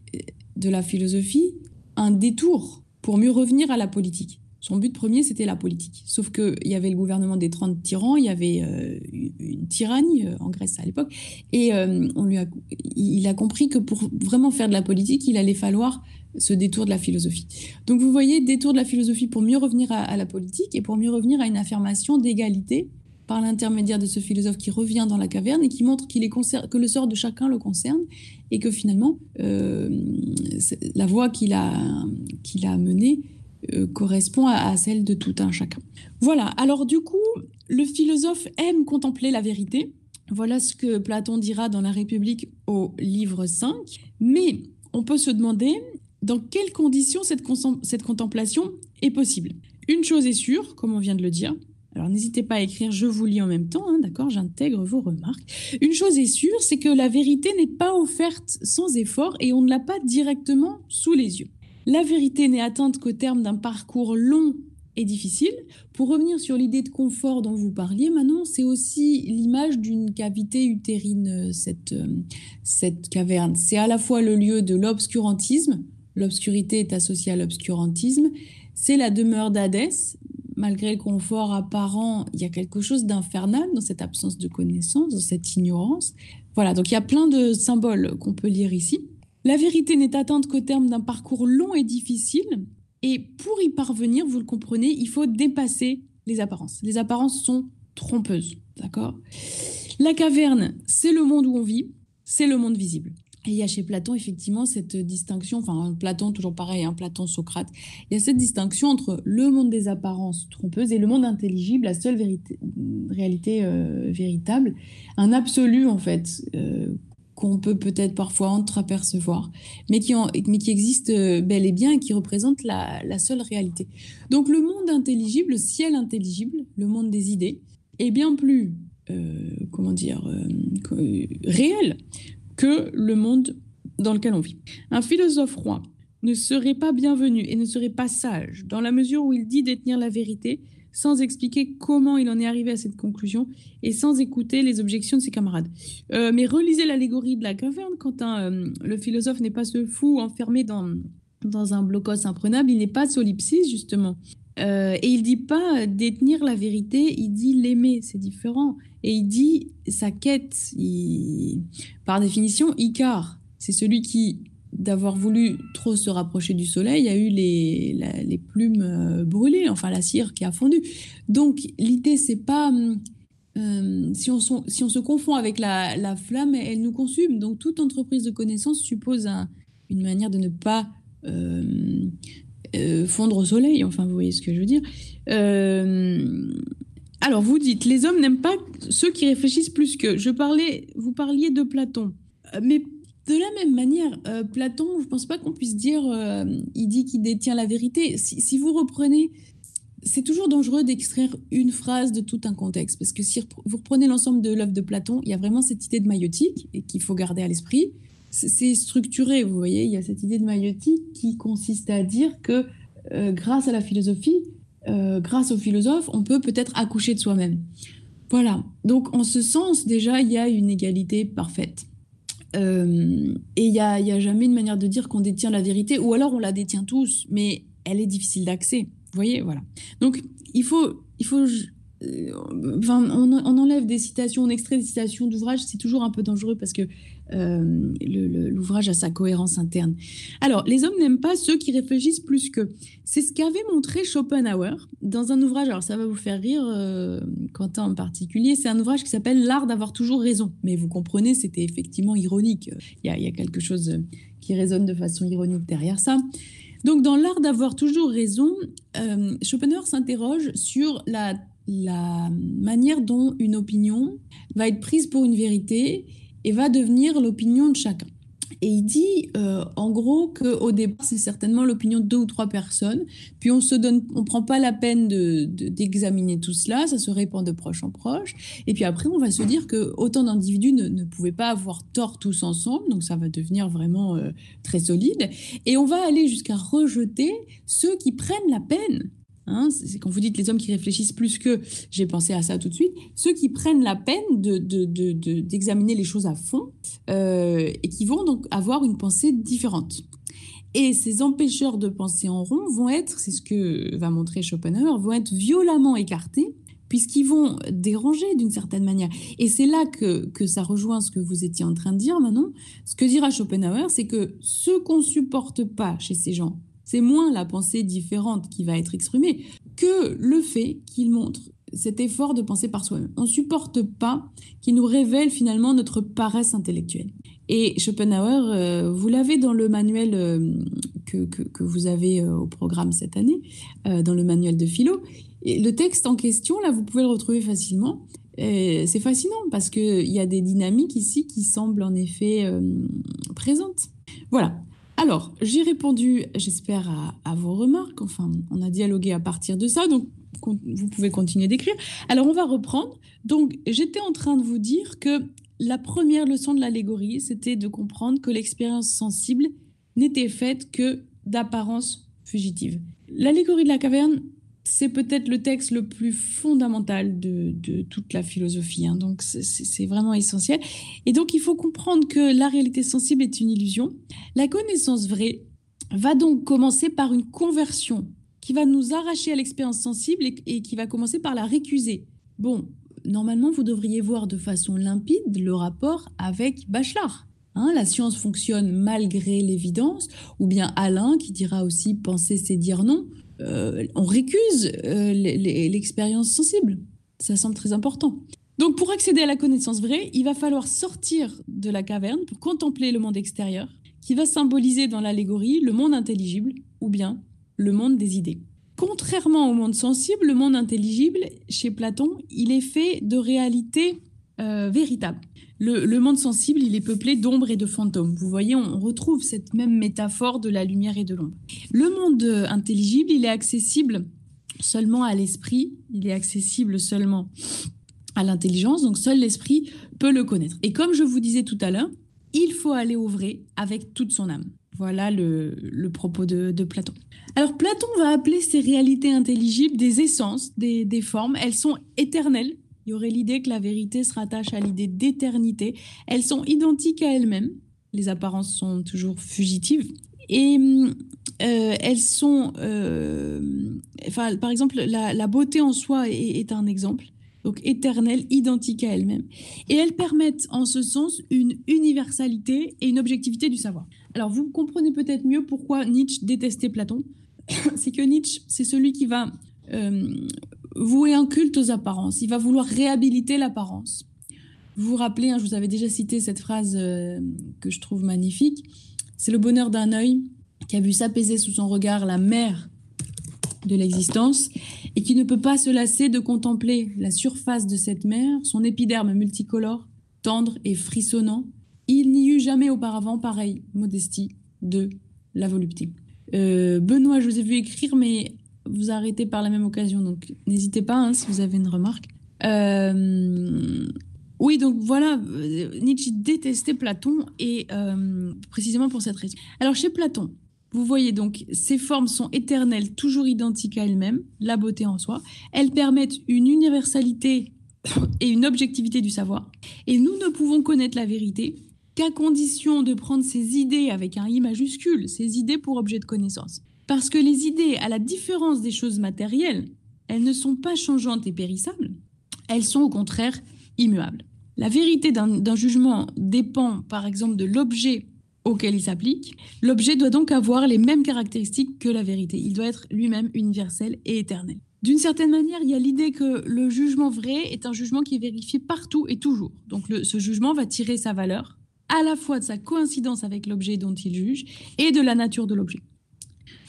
de la philosophie un détour pour mieux revenir à la politique. Son but premier, c'était la politique. Sauf qu'il y avait le gouvernement des 30 tyrans, il y avait une tyrannie en Grèce à l'époque, et il a compris que pour vraiment faire de la politique, il allait falloir ce détour de la philosophie. Donc vous voyez, détour de la philosophie pour mieux revenir à la politique et pour mieux revenir à une affirmation d'égalité par l'intermédiaire de ce philosophe qui revient dans la caverne et qui montre que le sort de chacun le concerne et que finalement, la voie qu'il a menée correspond à celle de tout un chacun. Voilà, alors du coup, le philosophe aime contempler la vérité. Voilà ce que Platon dira dans La République au livre 5. Mais on peut se demander dans quelles conditions cette contemplation est possible. Une chose est sûre, comme on vient de le dire, alors n'hésitez pas à écrire « je vous lis en même temps », hein, d'accord, j'intègre vos remarques. Une chose est sûre, c'est que la vérité n'est pas offerte sans effort et on ne l'a pas directement sous les yeux. La vérité n'est atteinte qu'au terme d'un parcours long et difficile. Pour revenir sur l'idée de confort dont vous parliez, Manon, c'est aussi l'image d'une cavité utérine, cette caverne. C'est à la fois le lieu de l'obscurantisme, l'obscurité est associée à l'obscurantisme, c'est la demeure d'Hadès. Malgré le confort apparent, il y a quelque chose d'infernal dans cette absence de connaissance, dans cette ignorance. Voilà, donc il y a plein de symboles qu'on peut lire ici. La vérité n'est atteinte qu'au terme d'un parcours long et difficile. Et pour y parvenir, vous le comprenez, il faut dépasser les apparences. Les apparences sont trompeuses, d'accord ? La caverne, c'est le monde où on vit, c'est le monde visible. Et il y a chez Platon, effectivement, cette distinction, enfin, Platon, toujours pareil, hein, Platon, Socrate, il y a cette distinction entre le monde des apparences trompeuses et le monde intelligible, la seule réalité véritable, un absolu, en fait, qu'on peut peut-être parfois entreapercevoir, mais qui existe bel et bien et qui représente la seule réalité. Donc le monde intelligible, le ciel intelligible, le monde des idées, est bien plus, réel que le monde dans lequel on vit. Un philosophe roi ne serait pas bienvenu et ne serait pas sage dans la mesure où il dit détenir la vérité sans expliquer comment il en est arrivé à cette conclusion et sans écouter les objections de ses camarades. Mais relisez l'allégorie de la caverne, quand le philosophe n'est pas ce fou enfermé dans un blocos imprenable, il n'est pas solipsiste, justement. Et il ne dit pas détenir la vérité, il dit l'aimer, c'est différent. Et il dit sa quête, par définition, Icare, c'est celui qui, d'avoir voulu trop se rapprocher du soleil, a eu les plumes brûlées, enfin la cire qui a fondu. Donc l'idée, c'est pas... si on se confond avec la flamme, elle nous consume. Donc toute entreprise de connaissance suppose une manière de ne pas fondre au soleil. Enfin, vous voyez ce que je veux dire. Alors, vous dites, les hommes n'aiment pas ceux qui réfléchissent plus qu'eux. Vous parliez de Platon. Mais de la même manière, Platon, je ne pense pas qu'on puisse dire il dit qu'il détient la vérité. Si vous reprenez, c'est toujours dangereux d'extraire une phrase de tout un contexte. Parce que si vous reprenez l'ensemble de l'œuvre de Platon, il y a vraiment cette idée de maïeutique et qu'il faut garder à l'esprit. C'est structuré, vous voyez. Il y a cette idée de maïeutique qui consiste à dire que grâce à la philosophie, grâce aux philosophes, on peut peut-être accoucher de soi-même. Voilà. Donc, en ce sens, déjà, il y a une égalité parfaite. Et il n'y a jamais une manière de dire qu'on détient la vérité, ou alors on la détient tous, mais elle est difficile d'accès. Vous voyez, voilà. Donc, il faut on enlève des citations, on extrait des citations d'ouvrages, c'est toujours un peu dangereux parce que l'ouvrage a sa cohérence interne. Alors, les hommes n'aiment pas ceux qui réfléchissent plus qu'eux. C'est ce qu'avait montré Schopenhauer dans un ouvrage, alors ça va vous faire rire, Quentin en particulier, c'est un ouvrage qui s'appelle L'art d'avoir toujours raison. Mais vous comprenez, c'était effectivement ironique. Il y a quelque chose qui résonne de façon ironique derrière ça. Donc, dans L'art d'avoir toujours raison, Schopenhauer s'interroge sur la manière dont une opinion va être prise pour une vérité et va devenir l'opinion de chacun. Et il dit, en gros, qu'au départ, c'est certainement l'opinion de 2 ou 3 personnes, puis on prend pas la peine d'examiner tout cela, ça se répand de proche en proche, et puis après, on va se dire que autant d'individus ne pouvaient pas avoir tort tous ensemble, donc ça va devenir vraiment très solide, et on va aller jusqu'à rejeter ceux qui prennent la peine. Hein, c'est quand vous dites les hommes qui réfléchissent plus qu'eux, j'ai pensé à ça tout de suite, ceux qui prennent la peine d'examiner les choses à fond et qui vont donc avoir une pensée différente. Et ces empêcheurs de penser en rond vont être, c'est ce que va montrer Schopenhauer, vont être violemment écartés puisqu'ils vont déranger d'une certaine manière. Et c'est là que ça rejoint ce que vous étiez en train de dire, Manon. Ce que dira Schopenhauer, c'est que ce qu'on ne supporte pas chez ces gens, c'est moins la pensée différente qui va être exprimée que le fait qu'ils montrent cet effort de penser par soi-même. On ne supporte pas qu'ils nous révèlent finalement notre paresse intellectuelle. Et Schopenhauer, vous l'avez dans le manuel que vous avez au programme cette année, dans le manuel de philo. Et le texte en question, là, vous pouvez le retrouver facilement. C'est fascinant parce qu'il y a des dynamiques ici qui semblent en effet présentes. Voilà. Alors, j'ai répondu, j'espère, à vos remarques. Enfin, on a dialogué à partir de ça, donc vous pouvez continuer d'écrire. Alors, on va reprendre. Donc, j'étais en train de vous dire que la première leçon de l'allégorie, c'était de comprendre que l'expérience sensible n'était faite que d'apparence fugitive. L'allégorie de la caverne, c'est peut-être le texte le plus fondamental de toute la philosophie. Hein. Donc, c'est vraiment essentiel. Et donc, il faut comprendre que la réalité sensible est une illusion. La connaissance vraie va donc commencer par une conversion qui va nous arracher à l'expérience sensible et qui va commencer par la récuser. Bon, normalement, vous devriez voir de façon limpide le rapport avec Bachelard. Hein, la science fonctionne malgré l'évidence, ou bien Alain qui dira aussi « penser, c'est dire non ». On récuse l'expérience sensible. Ça semble très important. Donc, pour accéder à la connaissance vraie, il va falloir sortir de la caverne pour contempler le monde extérieur, qui va symboliser dans l'allégorie le monde intelligible ou bien le monde des idées. Contrairement au monde sensible, le monde intelligible, chez Platon, il est fait de réalités véritables. Le monde sensible, il est peuplé d'ombres et de fantômes. Vous voyez, on retrouve cette même métaphore de la lumière et de l'ombre. Le monde intelligible, il est accessible seulement à l'esprit, il est accessible seulement à l'intelligence, donc seul l'esprit peut le connaître. Et comme je vous disais tout à l'heure, il faut aller au vrai avec toute son âme. Voilà le propos de Platon. Alors Platon va appeler ces réalités intelligibles des essences, des formes. Elles sont éternelles. Il y aurait l'idée que la vérité se rattache à l'idée d'éternité. Elles sont identiques à elles-mêmes. Les apparences sont toujours fugitives. Et elles sont... par exemple, la beauté en soi est un exemple. Donc éternelle, identique à elle-même. Et elles permettent en ce sens une universalité et une objectivité du savoir. Alors vous comprenez peut-être mieux pourquoi Nietzsche détestait Platon. C'est que Nietzsche, c'est celui qui va vouer un culte aux apparences. Il va vouloir réhabiliter l'apparence. Vous vous rappelez, hein, je vous avais déjà cité cette phrase que je trouve magnifique. C'est le bonheur d'un œil qui a vu s'apaiser sous son regard la mer de l'existence et qui ne peut pas se lasser de contempler la surface de cette mer, son épiderme multicolore, tendre et frissonnant. Il n'y eut jamais auparavant pareille modestie de la volupté. Benoît, je vous ai vu écrire, mais vous arrêtez par la même occasion, donc n'hésitez pas hein, si vous avez une remarque. Oui, donc voilà, Nietzsche détestait Platon et précisément pour cette raison. Alors chez Platon, vous voyez donc, ces formes sont éternelles, toujours identiques à elles-mêmes, la beauté en soi. Elles permettent une universalité et une objectivité du savoir. Et nous ne pouvons connaître la vérité qu'à condition de prendre ces idées avec un I majuscule, ces idées pour objet de connaissance. Parce que les idées, à la différence des choses matérielles, elles ne sont pas changeantes et périssables, elles sont au contraire immuables. La vérité d'un jugement dépend par exemple de l'objet auquel il s'applique. L'objet doit donc avoir les mêmes caractéristiques que la vérité. Il doit être lui-même universel et éternel. D'une certaine manière, il y a l'idée que le jugement vrai est un jugement qui est vérifié partout et toujours. Donc ce jugement va tirer sa valeur à la fois de sa coïncidence avec l'objet dont il juge et de la nature de l'objet.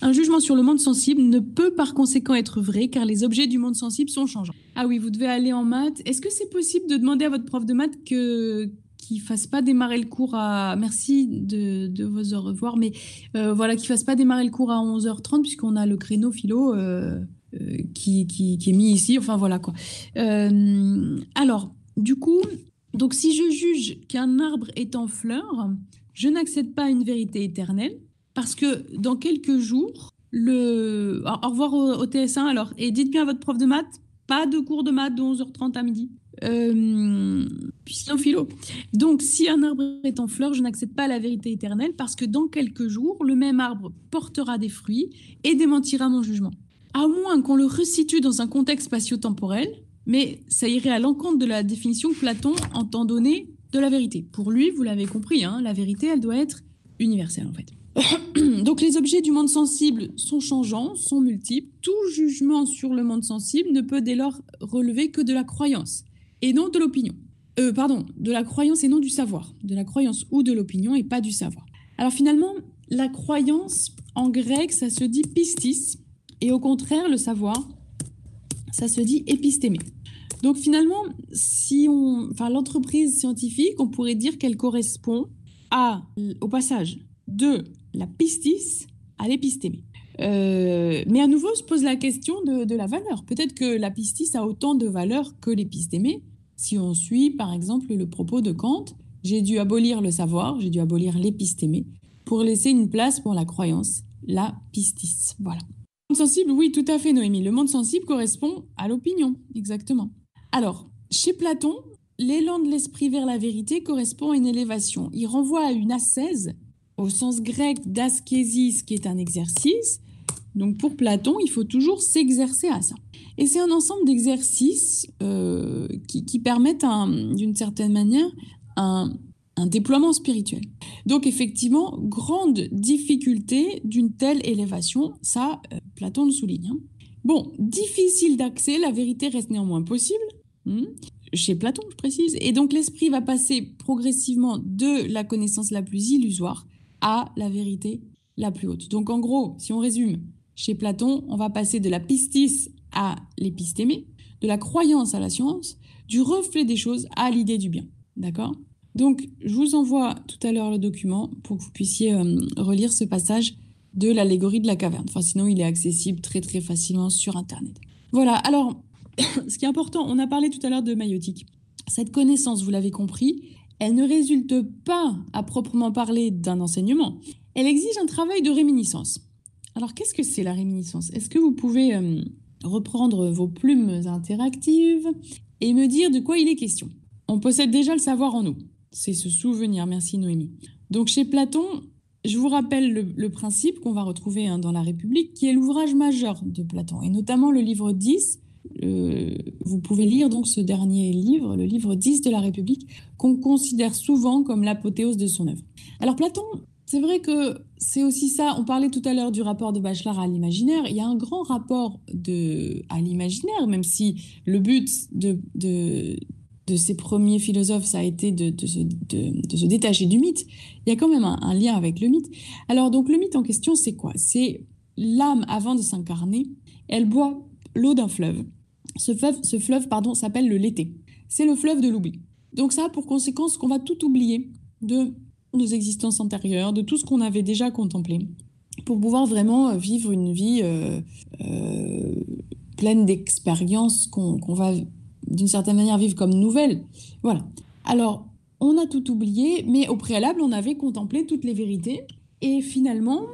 Un jugement sur le monde sensible ne peut par conséquent être vrai car les objets du monde sensible sont changeants. Ah oui, vous devez aller en maths. Est-ce que c'est possible de demander à votre prof de maths qu'il ne fasse pas démarrer le cours à... Merci de vos au revoir, mais voilà, qu'il ne fasse pas démarrer le cours à 11h30 puisqu'on a le créneau philo qui est mis ici. Enfin voilà quoi. Alors, du coup, donc si je juge qu'un arbre est en fleurs, je n'accède pas à une vérité éternelle. Parce que dans quelques jours, au revoir au TS1 alors, et dites bien à votre prof de maths, pas de cours de maths de 11h30 à midi. Puis sinon philo. Donc si un arbre est en fleurs, je n'accède pas à la vérité éternelle parce que dans quelques jours, le même arbre portera des fruits et démentira mon jugement. À moins qu'on le resitue dans un contexte spatio-temporel, mais ça irait à l'encontre de la définition que Platon entend donner de la vérité. Pour lui, vous l'avez compris, hein, la vérité, elle doit être universelle en fait. Donc les objets du monde sensible sont changeants, sont multiples. Tout jugement sur le monde sensible ne peut dès lors relever que de la croyance et non de l'opinion. De la croyance et non du savoir. De la croyance ou de l'opinion et pas du savoir. Alors finalement, la croyance, en grec, ça se dit pistis. Et au contraire, le savoir, ça se dit épistémé. Donc finalement, l'entreprise scientifique, on pourrait dire qu'elle correspond au passage de la pistis à l'épistémé. Mais à nouveau se pose la question de la valeur. Peut-être que la pistis a autant de valeur que l'épistémé. Si on suit par exemple le propos de Kant, j'ai dû abolir le savoir, j'ai dû abolir l'épistémé pour laisser une place pour la croyance, la pistis. Voilà. Le monde sensible, oui, tout à fait Noémie. Le monde sensible correspond à l'opinion, exactement. Alors, chez Platon, l'élan de l'esprit vers la vérité correspond à une élévation. Il renvoie à une ascèse, au sens grec d'askésis, qui est un exercice. Donc pour Platon, il faut toujours s'exercer à ça. Et c'est un ensemble d'exercices qui permettent, d'une certaine manière, un déploiement spirituel. Donc effectivement, grande difficulté d'une telle élévation, ça, Platon le souligne. Hein. Bon, difficile d'accès, la vérité reste néanmoins possible. Chez Platon, je précise. Et donc l'esprit va passer progressivement de la connaissance la plus illusoire à la vérité la plus haute. Donc en gros, si on résume, chez Platon, on va passer de la pistis à l'épistémé, de la croyance à la science, du reflet des choses à l'idée du bien. D'accord ? Donc je vous envoie tout à l'heure le document pour que vous puissiez relire ce passage de l'allégorie de la caverne. Enfin, sinon, il est accessible très très facilement sur Internet. Voilà, alors, ce qui est important, on a parlé tout à l'heure de maïotique. Cette connaissance, vous l'avez compris, elle ne résulte pas à proprement parler d'un enseignement. Elle exige un travail de réminiscence. Alors, qu'est-ce que c'est la réminiscence ? Est-ce que vous pouvez reprendre vos plumes interactives et me dire de quoi il est question ? On possède déjà le savoir en nous. C'est se souvenir. Merci Noémie. Donc, chez Platon, je vous rappelle le principe qu'on va retrouver dans La République, qui est l'ouvrage majeur de Platon, et notamment le livre 10. Vous pouvez lire donc ce dernier livre, le livre 10 de La République, qu'on considère souvent comme l'apothéose de son œuvre. Alors Platon, c'est vrai que c'est aussi ça, on parlait tout à l'heure du rapport de Bachelard à l'imaginaire, il y a un grand rapport à l'imaginaire, même si le but de ces premiers philosophes, ça a été de se détacher du mythe, il y a quand même un lien avec le mythe. Alors donc le mythe en question, c'est quoi ? C'est l'âme avant de s'incarner, elle boit l'eau d'un fleuve. Ce fleuve s'appelle le Léthé. C'est le fleuve de l'oubli. Donc ça a pour conséquence qu'on va tout oublier de nos existences antérieures, de tout ce qu'on avait déjà contemplé, pour pouvoir vraiment vivre une vie pleine d'expériences qu'on va d'une certaine manière vivre comme nouvelle. Voilà. Alors, on a tout oublié, mais au préalable, on avait contemplé toutes les vérités. Et finalement,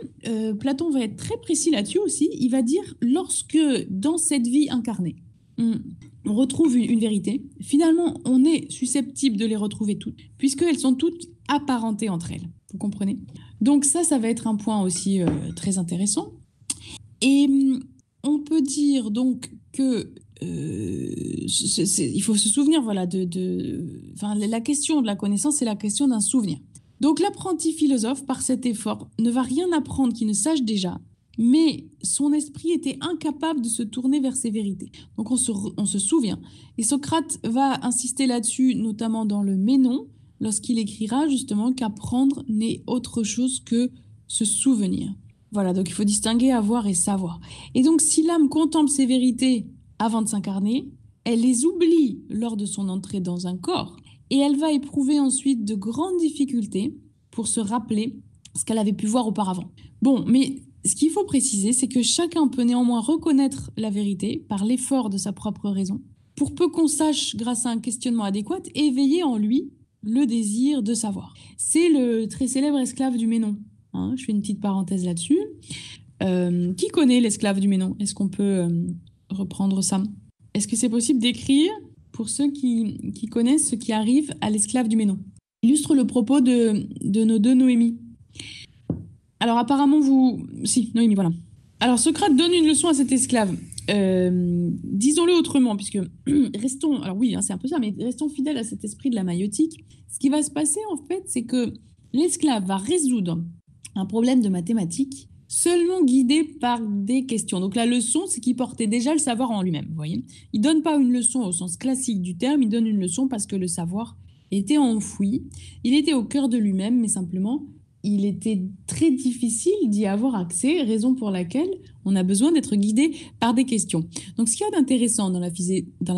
Platon va être très précis là-dessus aussi. Il va dire, lorsque dans cette vie incarnée, on retrouve une vérité, finalement, on est susceptible de les retrouver toutes, puisqu'elles sont toutes apparentées entre elles. Vous comprenez ? Donc ça va être un point aussi très intéressant. Et on peut dire donc que il faut se souvenir, voilà, enfin, la question de la connaissance, c'est la question d'un souvenir. Donc l'apprenti philosophe, par cet effort, ne va rien apprendre qu'il ne sache déjà, mais son esprit était incapable de se tourner vers ses vérités. Donc on se souvient. Et Socrate va insister là-dessus, notamment dans le Ménon, lorsqu'il écrira justement qu'apprendre n'est autre chose que se souvenir. Voilà, donc il faut distinguer avoir et savoir. Et donc si l'âme contemple ses vérités avant de s'incarner, elle les oublie lors de son entrée dans un corps et elle va éprouver ensuite de grandes difficultés pour se rappeler ce qu'elle avait pu voir auparavant. Bon, mais ce qu'il faut préciser, c'est que chacun peut néanmoins reconnaître la vérité par l'effort de sa propre raison, pour peu qu'on sache, grâce à un questionnement adéquat, éveiller en lui le désir de savoir. C'est le très célèbre esclave du Ménon. Hein, je fais une petite parenthèse là-dessus. Qui connaît l'esclave du Ménon? Est-ce qu'on peut reprendre ça? Est-ce que c'est possible d'écrire, pour ceux qui connaissent ce qui arrive à l'esclave du Ménon? Illustre le propos de nos deux Noémies. Alors apparemment Si, Noémie, voilà. Alors Socrate donne une leçon à cet esclave. Disons-le autrement, puisque restons... Alors oui, hein, c'est un peu ça, mais restons fidèles à cet esprit de la maïotique. Ce qui va se passer, en fait, c'est que l'esclave va résoudre un problème de mathématiques seulement guidé par des questions. Donc la leçon, c'est qu'il portait déjà le savoir en lui-même, vous voyez. Il ne donne pas une leçon au sens classique du terme, il donne une leçon parce que le savoir était enfoui. Il était au cœur de lui-même, mais simplement, il était très difficile d'y avoir accès, raison pour laquelle on a besoin d'être guidé par des questions. Donc ce qu'il y a d'intéressant dans la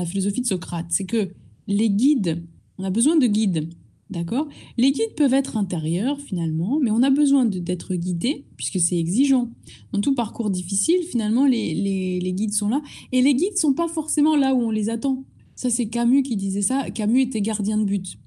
philosophie de Socrate, c'est que les guides, on a besoin de guides. D'accord? Les guides peuvent être intérieurs finalement, mais on a besoin d'être guidé puisque c'est exigeant. Dans tout parcours difficile, finalement, les guides sont là. Et les guides ne sont pas forcément là où on les attend. Ça, c'est Camus qui disait ça. Camus était gardien de but.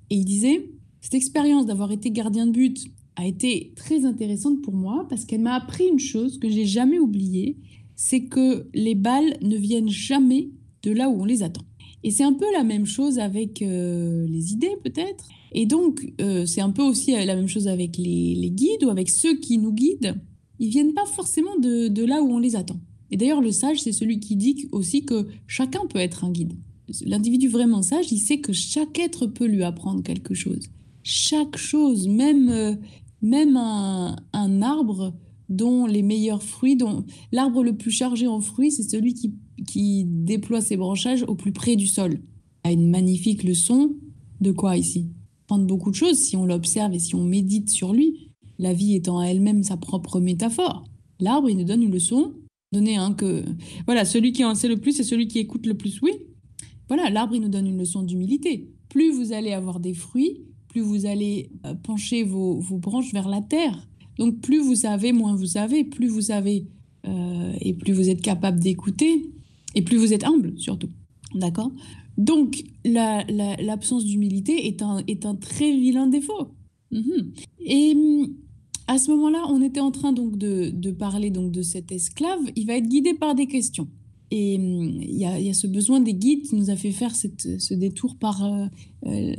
Et il disait, cette expérience d'avoir été gardien de but a été très intéressante pour moi parce qu'elle m'a appris une chose que je n'ai jamais oubliée, c'est que les balles ne viennent jamais de là où on les attend. Et c'est un peu la même chose avec les idées, peut-être. Et donc, c'est un peu aussi la même chose avec les guides ou avec ceux qui nous guident. Ils ne viennent pas forcément de là où on les attend. Et d'ailleurs, le sage, c'est celui qui dit aussi que chacun peut être un guide. L'individu vraiment sage, il sait que chaque être peut lui apprendre quelque chose. Chaque chose, même un arbre dont les meilleurs fruits, dont l'arbre le plus chargé en fruits, c'est celui qui déploie ses branchages au plus près du sol. Il y a une magnifique leçon de quoi ici? Prendre beaucoup de choses si on l'observe et si on médite sur lui, la vie étant à elle-même sa propre métaphore. L'arbre, il nous donne une leçon, voilà, celui qui en sait le plus, c'est celui qui écoute le plus, oui. Voilà, l'arbre, il nous donne une leçon d'humilité. Plus vous allez avoir des fruits, plus vous allez pencher vos branches vers la terre. Donc plus vous savez, moins vous savez, plus vous savez et plus vous êtes capable d'écouter et plus vous êtes humble surtout. D'accord? Donc l'absence d'humilité est un très vilain défaut. Et à ce moment-là, on était en train donc de parler donc de cet esclave. Il va être guidé par des questions. Et il y a ce besoin des guides qui nous a fait faire ce détour par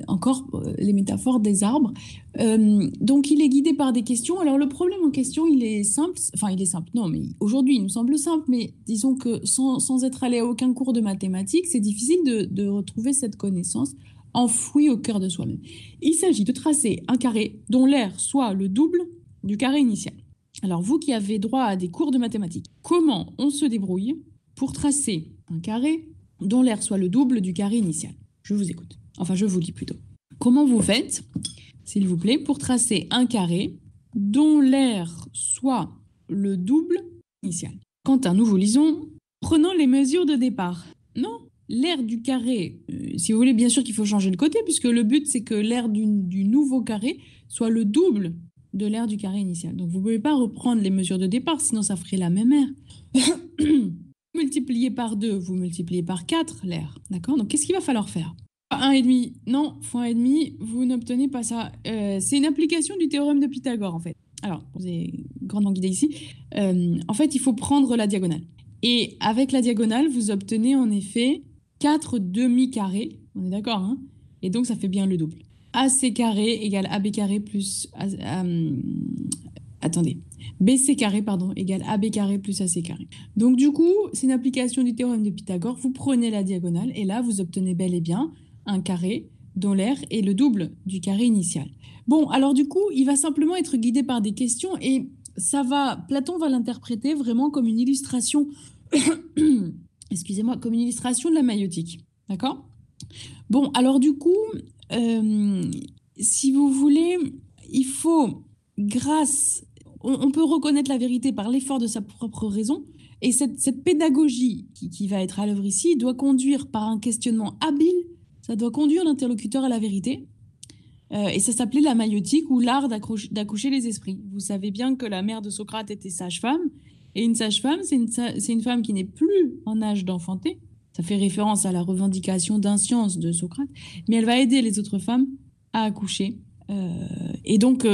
encore les métaphores des arbres. Donc il est guidé par des questions. Alors le problème en question, il est simple. Enfin, il est simple. Non, mais aujourd'hui, il nous semble simple. Mais disons que sans être allé à aucun cours de mathématiques, c'est difficile de retrouver cette connaissance enfouie au cœur de soi-même. Il s'agit de tracer un carré dont l'aire soit le double du carré initial. Alors vous qui avez droit à des cours de mathématiques, comment on se débrouille pour tracer un carré dont l'aire soit le double du carré initial? Je vous écoute. Enfin, je vous lis plutôt. Comment vous faites, s'il vous plaît, pour tracer un carré dont l'aire soit le double initial? Quentin, nous vous lisons. Prenons les mesures de départ. Non, l'aire du carré, si vous voulez, bien sûr qu'il faut changer de côté, puisque le but, c'est que l'aire du nouveau carré soit le double de l'aire du carré initial. Donc, vous ne pouvez pas reprendre les mesures de départ, sinon ça ferait la même aire. Multiplié par 2, vous multipliez par 4 l'aire. D'accord? Donc, qu'est-ce qu'il va falloir faire? 1,5. Non, fois 1,5, vous n'obtenez pas ça. C'est une application du théorème de Pythagore, en fait. Alors, vous êtes grandement guidé ici. En fait, il faut prendre la diagonale. Et avec la diagonale, vous obtenez en effet 4 demi-carrés. On est d'accord, hein? Et donc, ça fait bien le double. AC carré égale AB carré plus... attendez. BC carré, pardon, égale AB carré plus AC carré. Donc du coup, c'est une application du théorème de Pythagore. Vous prenez la diagonale et là, vous obtenez bel et bien un carré dont l'aire est le double du carré initial. Bon, alors du coup, il va simplement être guidé par des questions et Platon va l'interpréter vraiment comme une illustration, excusez-moi, comme une illustration de la maïeutique. D'accord? Bon, alors du coup, si vous voulez, il faut, on peut reconnaître la vérité par l'effort de sa propre raison, et cette pédagogie qui va être à l'œuvre ici doit conduire par un questionnement habile, ça doit conduire l'interlocuteur à la vérité, et ça s'appelait la maïeutique ou l'art d'accoucher les esprits. Vous savez bien que la mère de Socrate était sage-femme, et une sage-femme, c'est une femme qui n'est plus en âge d'enfanter. Ça fait référence à la revendication d'inscience de Socrate, mais elle va aider les autres femmes à accoucher. Et donc,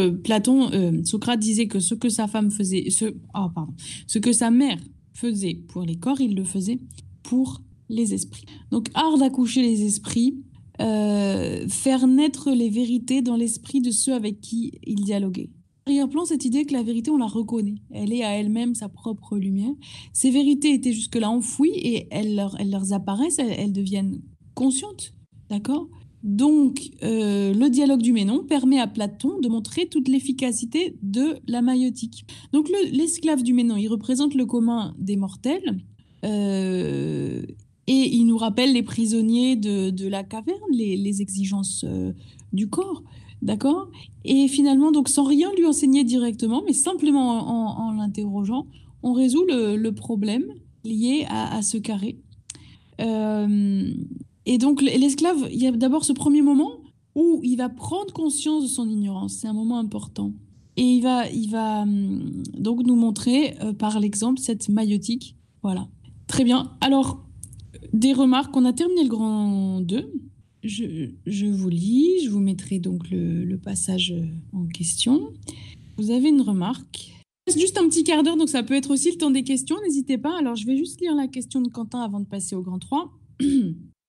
Socrate disait que ce que sa femme faisait, ce que sa mère faisait pour les corps, il le faisait pour les esprits. Donc, art d'accoucher les esprits, faire naître les vérités dans l'esprit de ceux avec qui il dialoguait. Arrière-plan, cette idée que la vérité, on la reconnaît. Elle est à elle-même sa propre lumière. Ces vérités étaient jusque-là enfouies et elles leur apparaissent, elles deviennent conscientes. D'accord ? Donc, le dialogue du Ménon permet à Platon de montrer toute l'efficacité de la maïeutique. Donc, l'esclave du Ménon, il représente le commun des mortels et il nous rappelle les prisonniers de la caverne, les exigences du corps. D'accord ? Et finalement, donc, sans rien lui enseigner directement, mais simplement en l'interrogeant, on résout le problème lié à ce carré. Et donc, l'esclave, il y a d'abord ce premier moment où il va prendre conscience de son ignorance. C'est un moment important. Et il va donc nous montrer par l'exemple cette maïeutique. Voilà. Très bien. Alors, des remarques. On a terminé le grand 2. Je vous lis. Je vous mettrai donc le passage en question. Vous avez une remarque. C'est juste un petit quart d'heure, donc ça peut être aussi le temps des questions. N'hésitez pas. Alors, je vais juste lire la question de Quentin avant de passer au grand 3.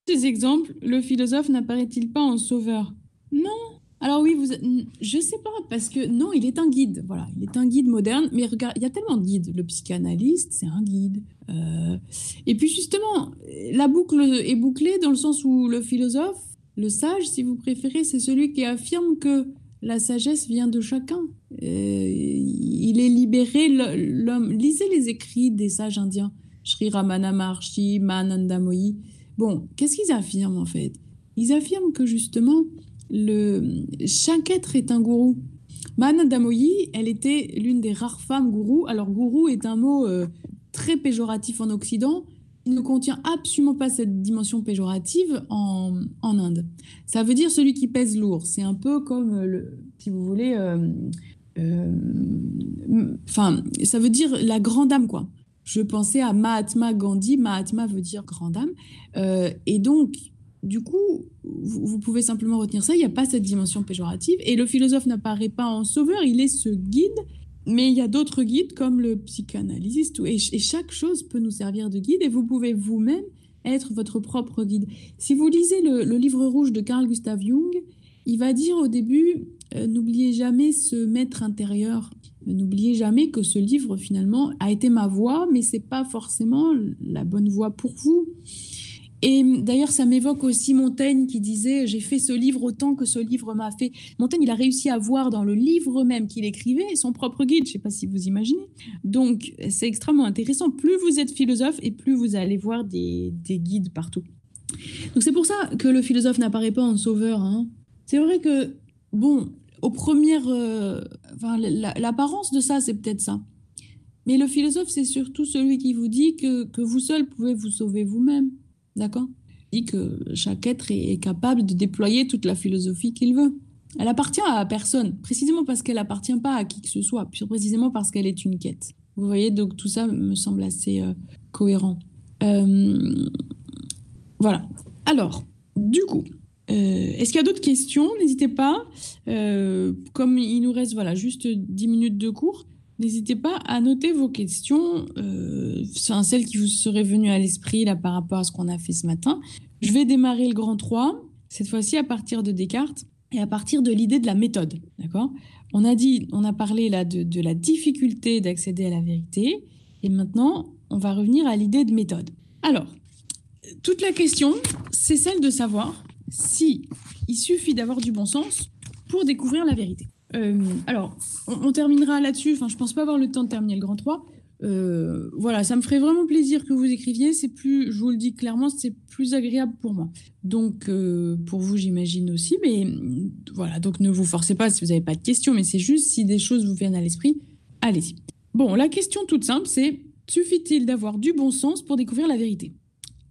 Ces exemples, le philosophe n'apparaît-il pas en sauveur? Non. Alors oui, je sais pas, parce que non, il est un guide. Voilà, il est un guide moderne. Mais regarde, il y a tellement de guides. Le psychanalyste, c'est un guide. Et puis justement, la boucle est bouclée dans le sens où le philosophe, le sage, si vous préférez, c'est celui qui affirme que la sagesse vient de chacun. Il est libéré, l'homme. Lisez les écrits des sages indiens. Sri Ramana Maharshi, Mahananda Mohi. Bon, qu'est-ce qu'ils affirment en fait? Ils affirment que justement, chaque être est un gourou. Mahananda Mohi, elle était l'une des rares femmes gourous. Alors, gourou est un mot très péjoratif en Occident. Il ne contient absolument pas cette dimension péjorative en Inde. Ça veut dire celui qui pèse lourd. C'est un peu comme, si vous voulez, ça veut dire la grande âme, quoi. Je pensais à Mahatma Gandhi. Mahatma veut dire grande âme. Et donc, du coup, vous pouvez simplement retenir ça. Il n'y a pas cette dimension péjorative. Et le philosophe n'apparaît pas en sauveur. Il est ce guide. Mais il y a d'autres guides comme le psychanalyste. Et chaque chose peut nous servir de guide. Et vous pouvez vous-même être votre propre guide. Si vous lisez le livre rouge de Carl Gustav Jung, il va dire au début, n'oubliez jamais ce maître intérieur. N'oubliez jamais que ce livre, finalement, a été ma voie, mais ce n'est pas forcément la bonne voie pour vous. Et d'ailleurs, ça m'évoque aussi Montaigne qui disait « J'ai fait ce livre autant que ce livre m'a fait ». Montaigne, il a réussi à voir dans le livre même qu'il écrivait son propre guide. Je ne sais pas si vous imaginez. Donc, c'est extrêmement intéressant. Plus vous êtes philosophe et plus vous allez voir des guides partout. Donc, c'est pour ça que le philosophe n'apparaît pas en sauveur. Hein. C'est vrai que, bon, aux premières... l'apparence de ça, c'est peut-être ça. Mais le philosophe, c'est surtout celui qui vous dit que vous seul pouvez vous sauver vous-même. D'accord ? Il dit que chaque être est capable de déployer toute la philosophie qu'il veut. Elle appartient à personne, précisément parce qu'elle appartient pas à qui que ce soit, précisément parce qu'elle est une quête. Vous voyez, donc tout ça me semble assez cohérent. Voilà. Alors, du coup, est-ce qu'il y a d'autres questions? N'hésitez pas. Comme il nous reste juste 10 minutes de cours, n'hésitez pas à noter vos questions, celles qui vous seraient venues à l'esprit là, par rapport à ce qu'on a fait ce matin. Je vais démarrer le grand 3, cette fois-ci à partir de Descartes. et à partir de l'idée de la méthode. D'accord ? On a parlé là de la difficulté d'accéder à la vérité. Et maintenant, on va revenir à l'idée de méthode. Alors, toute la question, c'est celle de savoir si il suffit d'avoir du bon sens pour découvrir la vérité. Alors, on terminera là-dessus. Enfin, je ne pense pas avoir le temps de terminer le grand 3. Voilà, ça me ferait vraiment plaisir que vous écriviez. C'est plus, je vous le dis clairement, c'est plus agréable pour moi. Donc, pour vous, j'imagine aussi. Mais voilà, donc ne vous forcez pas si vous n'avez pas de questions. Mais c'est juste si des choses vous viennent à l'esprit, allez-y. Bon, la question toute simple, c'est suffit-il d'avoir du bon sens pour découvrir la vérité ?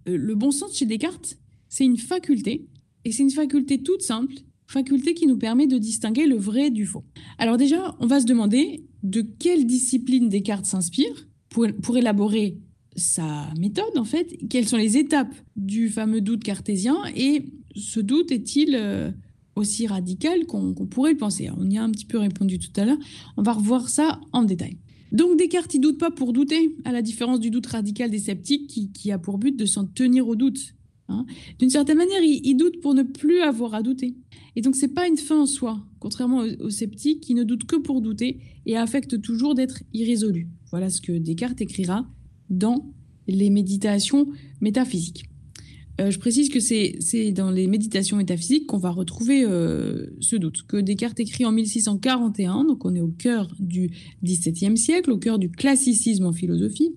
Le bon sens chez Descartes, c'est une faculté. Et c'est une faculté toute simple, faculté qui nous permet de distinguer le vrai du faux. Alors déjà, on va se demander de quelle discipline Descartes s'inspire pour élaborer sa méthode, en fait. Quelles sont les étapes du fameux doute cartésien et ce doute est-il aussi radical qu'on pourrait le penser ? On y a un petit peu répondu tout à l'heure. On va revoir ça en détail. Donc Descartes, il ne doute pas pour douter, à la différence du doute radical des sceptiques qui a pour but de s'en tenir au doute. D'une certaine manière, il doute pour ne plus avoir à douter. Et donc, ce n'est pas une fin en soi, contrairement aux sceptiques qui ne doutent que pour douter et affectent toujours d'être irrésolus. Voilà ce que Descartes écrira dans les méditations métaphysiques. Je précise que c'est dans les méditations métaphysiques qu'on va retrouver ce doute, que Descartes écrit en 1641, donc on est au cœur du XVIIe siècle, au cœur du classicisme en philosophie.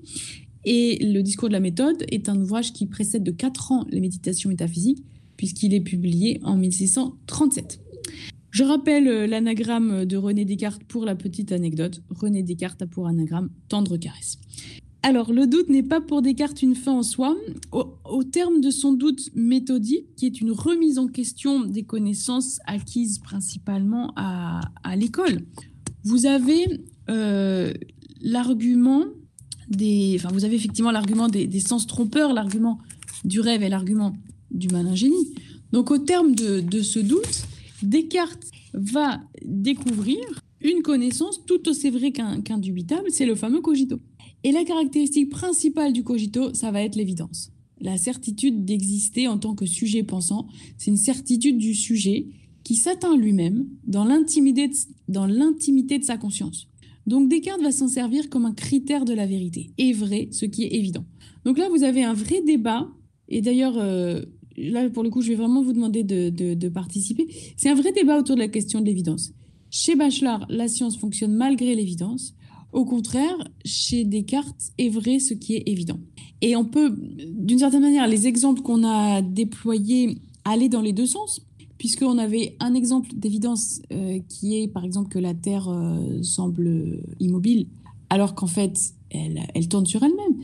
Et le discours de la méthode est un ouvrage qui précède de 4 ans les méditations métaphysiques, puisqu'il est publié en 1637. Je rappelle l'anagramme de René Descartes pour la petite anecdote. René Descartes a pour anagramme tendre caresse. Alors, le doute n'est pas pour Descartes une fin en soi. Au terme de son doute méthodique, qui est une remise en question des connaissances acquises principalement à l'école, vous avez l'argument vous avez effectivement l'argument des sens trompeurs, l'argument du rêve et l'argument du malin génie. Donc, au terme de ce doute, Descartes va découvrir une connaissance tout aussi vraie qu'indubitable, c'est le fameux cogito. Et la caractéristique principale du cogito, ça va être l'évidence. La certitude d'exister en tant que sujet pensant, c'est une certitude du sujet qui s'atteint lui-même dans l'intimité de sa conscience. Donc Descartes va s'en servir comme un critère de la vérité. Est vrai ce qui est évident. Donc là, vous avez un vrai débat. Et d'ailleurs, là, pour le coup, je vais vraiment vous demander de participer. C'est un vrai débat autour de la question de l'évidence. Chez Bachelard, la science fonctionne malgré l'évidence. Au contraire, chez Descartes, est vrai ce qui est évident. Et on peut, d'une certaine manière, les exemples qu'on a déployés aller dans les deux sens, puisqu'on avait un exemple d'évidence qui est, par exemple, que la Terre semble immobile, alors qu'en fait, elle tourne sur elle-même.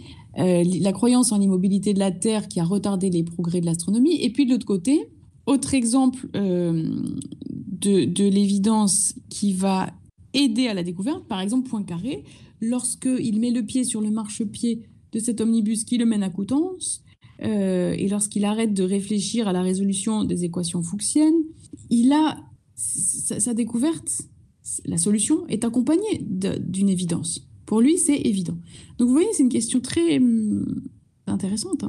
La croyance en l'immobilité de la Terre qui a retardé les progrès de l'astronomie. Et puis, de l'autre côté, autre exemple de l'évidence qui va aider à la découverte, par exemple Poincaré, lorsqu'il met le pied sur le marchepied de cet omnibus qui le mène à Coutances, et lorsqu'il arrête de réfléchir à la résolution des équations fuchsiennes, il a sa découverte, la solution est accompagnée d'une évidence. Pour lui, c'est évident. Donc vous voyez, c'est une question très intéressante.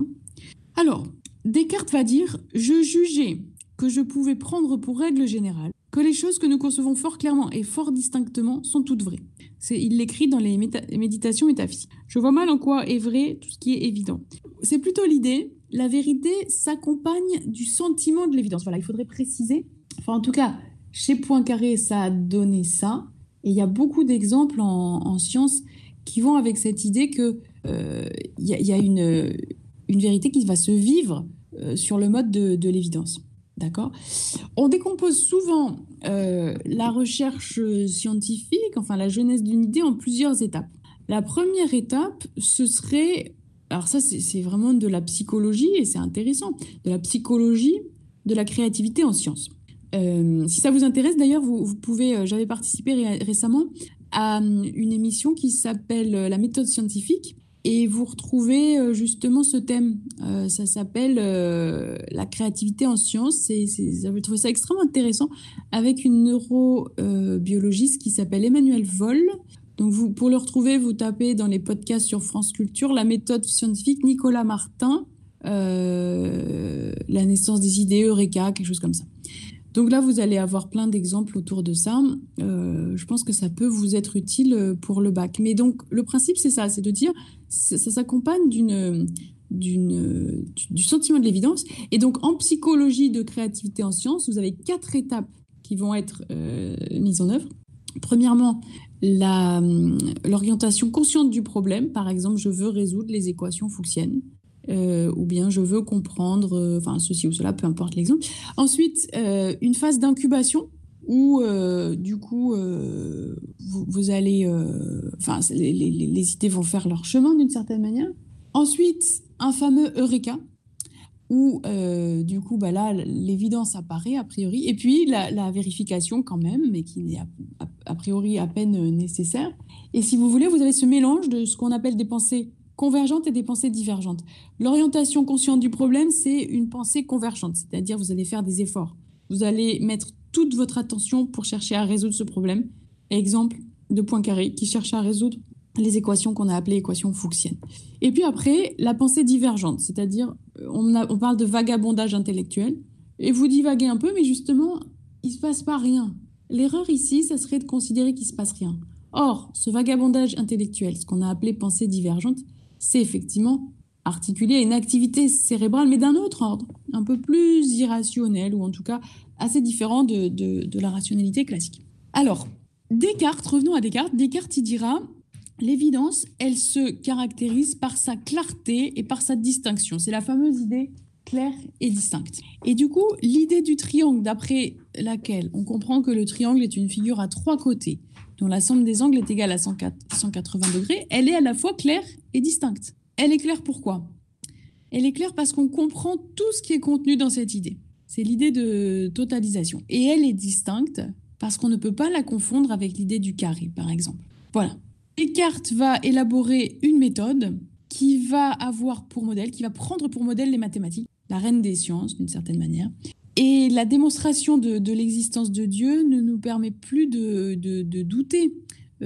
Alors, Descartes va dire « Je jugeais que je pouvais prendre pour règle générale que les choses que nous concevons fort clairement et fort distinctement sont toutes vraies. » Il l'écrit dans les méditations métaphysiques. Je vois mal en quoi est vrai tout ce qui est évident. C'est plutôt l'idée, la vérité s'accompagne du sentiment de l'évidence. Voilà, il faudrait préciser. Enfin, en tout cas, chez Poincaré, ça a donné ça. Et il y a beaucoup d'exemples en sciences qui vont avec cette idée qu'il y a une vérité qui va se vivre sur le mode de l'évidence. D'accord ? On décompose souvent la recherche scientifique, enfin la genèse d'une idée, en plusieurs étapes. La première étape, ce serait, alors ça c'est vraiment de la psychologie et c'est intéressant, de la psychologie de la créativité en sciences. Si ça vous intéresse, d'ailleurs, vous pouvez, j'avais participé récemment à une émission qui s'appelle La méthode scientifique. Et vous retrouvez justement ce thème. Ça s'appelle la créativité en sciences. J'avais trouvé ça extrêmement intéressant avec une neurobiologiste qui s'appelle Emmanuelle Voll. Donc pour le retrouver, vous tapez dans les podcasts sur France Culture la méthode scientifique Nicolas Martin, la naissance des idées, Eureka, quelque chose comme ça. Donc là, vous allez avoir plein d'exemples autour de ça. Je pense que ça peut vous être utile pour le bac. Mais donc, le principe, c'est ça, c'est de dire, ça s'accompagne du sentiment de l'évidence. Et donc, en psychologie de créativité en sciences, vous avez 4 étapes qui vont être mises en œuvre. Premièrement, l'orientation consciente du problème. Par exemple, je veux résoudre les équations fuchsiennes. Ou bien je veux comprendre, ceci ou cela, peu importe l'exemple. Ensuite, une phase d'incubation où, du coup, vous allez... les idées vont faire leur chemin d'une certaine manière. Ensuite, un fameux Eureka, où, du coup, là, l'évidence apparaît a priori. Et puis, la vérification quand même, mais qui n'est a priori à peine nécessaire. Et si vous voulez, vous avez ce mélange de ce qu'on appelle des pensées convergentes et des pensées divergentes. L'orientation consciente du problème, c'est une pensée convergente, c'est-à-dire vous allez faire des efforts. Vous allez mettre toute votre attention pour chercher à résoudre ce problème. Exemple de Poincaré qui cherche à résoudre les équations qu'on a appelées équations fuchsiennes. Et puis après, la pensée divergente, c'est-à-dire on parle de vagabondage intellectuel, et vous divaguez un peu, mais justement, il ne se passe pas rien. L'erreur ici, ça serait de considérer qu'il ne se passe rien. Or, ce vagabondage intellectuel, ce qu'on a appelé pensée divergente, c'est effectivement articulé à une activité cérébrale, mais d'un autre ordre, un peu plus irrationnel, ou en tout cas assez différent de la rationalité classique. Alors, Descartes, revenons à Descartes. Descartes, il dira, l'évidence, elle se caractérise par sa clarté et par sa distinction. C'est la fameuse idée claire et distincte. Et du coup, l'idée du triangle, d'après laquelle on comprend que le triangle est une figure à 3 côtés, dont la somme des angles est égale à 180 degrés, elle est à la fois claire et distincte. Elle est claire pourquoi ? Elle est claire parce qu'on comprend tout ce qui est contenu dans cette idée. C'est l'idée de totalisation. Et elle est distincte parce qu'on ne peut pas la confondre avec l'idée du carré, par exemple. Voilà. Descartes va élaborer une méthode qui va avoir pour modèle, qui va prendre pour modèle les mathématiques, la reine des sciences, d'une certaine manière. Et la démonstration de l'existence de Dieu ne nous permet plus de douter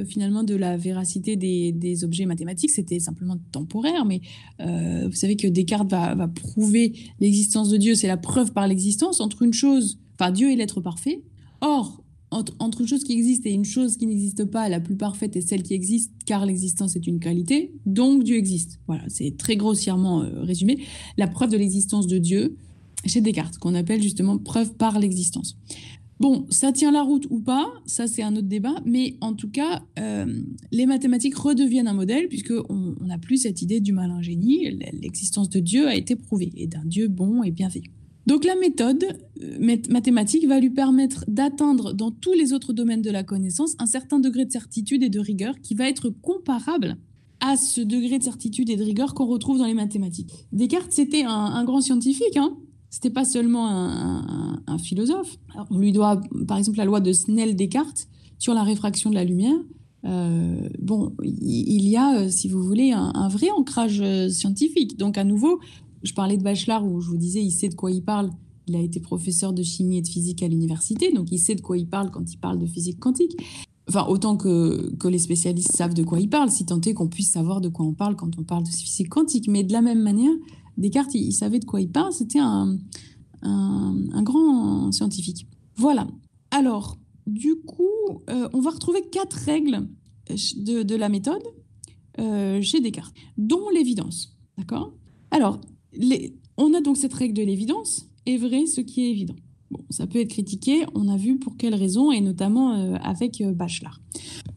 finalement de la véracité des objets mathématiques. C'était simplement temporaire, mais vous savez que Descartes va prouver l'existence de Dieu. C'est la preuve par l'existence entre une chose, Dieu est l'être parfait. Or, entre une chose qui existe et une chose qui n'existe pas, la plus parfaite est celle qui existe, car l'existence est une qualité, donc Dieu existe. Voilà, c'est très grossièrement résumé. La preuve de l'existence de Dieu chez Descartes, qu'on appelle justement preuve par l'existence. Bon, ça tient la route ou pas, ça c'est un autre débat, mais en tout cas, les mathématiques redeviennent un modèle, puisqu'on n'a plus cette idée du malin génie. L'existence de Dieu a été prouvée, et d'un Dieu bon et bienveillant. Donc la méthode mathématique va lui permettre d'atteindre dans tous les autres domaines de la connaissance un certain degré de certitude et de rigueur qui va être comparable à ce degré de certitude et de rigueur qu'on retrouve dans les mathématiques. Descartes, c'était un grand scientifique, hein. C'était pas seulement un philosophe. Alors, on lui doit, par exemple, la loi de Snell-Descartes sur la réfraction de la lumière. Il y a, si vous voulez, un vrai ancrage scientifique. Donc, à nouveau, je parlais de Bachelard où je vous disais, il sait de quoi il parle. Il a été professeur de chimie et de physique à l'université, donc il sait de quoi il parle quand il parle de physique quantique. Enfin, autant que les spécialistes savent de quoi ils parlent, si tant est qu'on puisse savoir de quoi on parle quand on parle de physique quantique. Mais de la même manière, Descartes, il savait de quoi il parle, c'était un grand scientifique. Voilà. Alors, du coup, on va retrouver 4 règles de la méthode chez Descartes, dont l'évidence. D'accord ? Alors, on a donc cette règle de l'évidence, est vrai ce qui est évident. Bon, ça peut être critiqué, on a vu pour quelles raisons, et notamment avec Bachelard.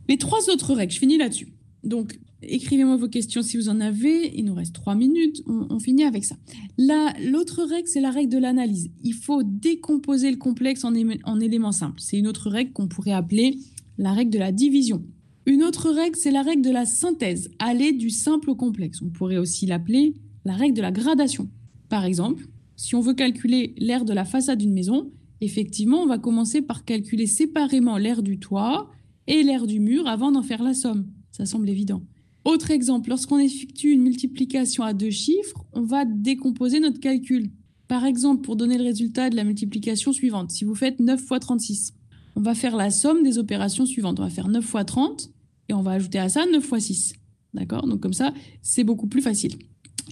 Les 3 autres règles, je finis là-dessus. Donc, écrivez-moi vos questions si vous en avez, il nous reste 3 minutes, on finit avec ça. L'autre règle, c'est la règle de l'analyse. Il faut décomposer le complexe en éléments simples. C'est une autre règle qu'on pourrait appeler la règle de la division. Une autre règle, c'est la règle de la synthèse, aller du simple au complexe. On pourrait aussi l'appeler la règle de la gradation. Par exemple, si on veut calculer l'aire de la façade d'une maison, effectivement, on va commencer par calculer séparément l'aire du toit et l'aire du mur avant d'en faire la somme. Ça semble évident. Autre exemple, lorsqu'on effectue une multiplication à 2 chiffres, on va décomposer notre calcul. Par exemple, pour donner le résultat de la multiplication suivante, si vous faites 9 fois 36, on va faire la somme des opérations suivantes. On va faire 9 fois 30 et on va ajouter à ça 9 fois 6. D'accord ? Donc comme ça, c'est beaucoup plus facile.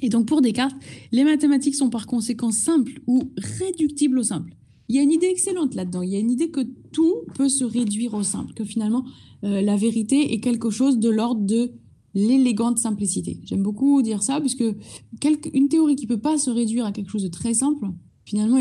Et donc pour Descartes, les mathématiques sont par conséquent simples ou réductibles au simple. Il y a une idée excellente là-dedans. Il y a une idée que tout peut se réduire au simple, que finalement, la vérité est quelque chose de l'ordre de l'élégante simplicité. J'aime beaucoup dire ça, puisque une théorie qui ne peut pas se réduire à quelque chose de très simple, finalement,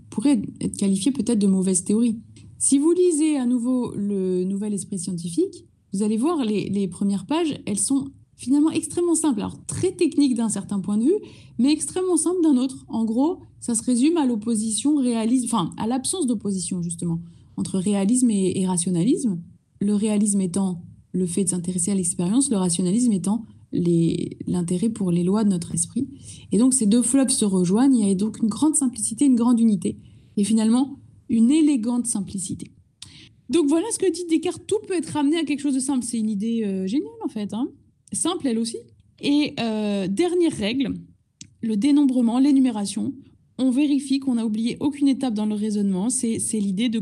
pourrait être qualifiée peut-être de mauvaise théorie. Si vous lisez à nouveau le Nouvel Esprit scientifique, vous allez voir les premières pages, elles sont finalement extrêmement simples. Alors, très techniques d'un certain point de vue, mais extrêmement simples d'un autre. En gros, ça se résume à l'opposition réalisme, enfin, à l'absence d'opposition, justement, entre réalisme et rationalisme. Le réalisme étant le fait de s'intéresser à l'expérience, le rationalisme étant l'intérêt pour les lois de notre esprit. Et donc, ces deux fleuves se rejoignent. Il y a donc une grande simplicité, une grande unité. Et finalement, une élégante simplicité. Donc, voilà ce que dit Descartes. Tout peut être ramené à quelque chose de simple. C'est une idée géniale, en fait. Simple, elle aussi. Et dernière règle, le dénombrement, l'énumération. On vérifie qu'on n'a oublié aucune étape dans le raisonnement. C'est l'idée de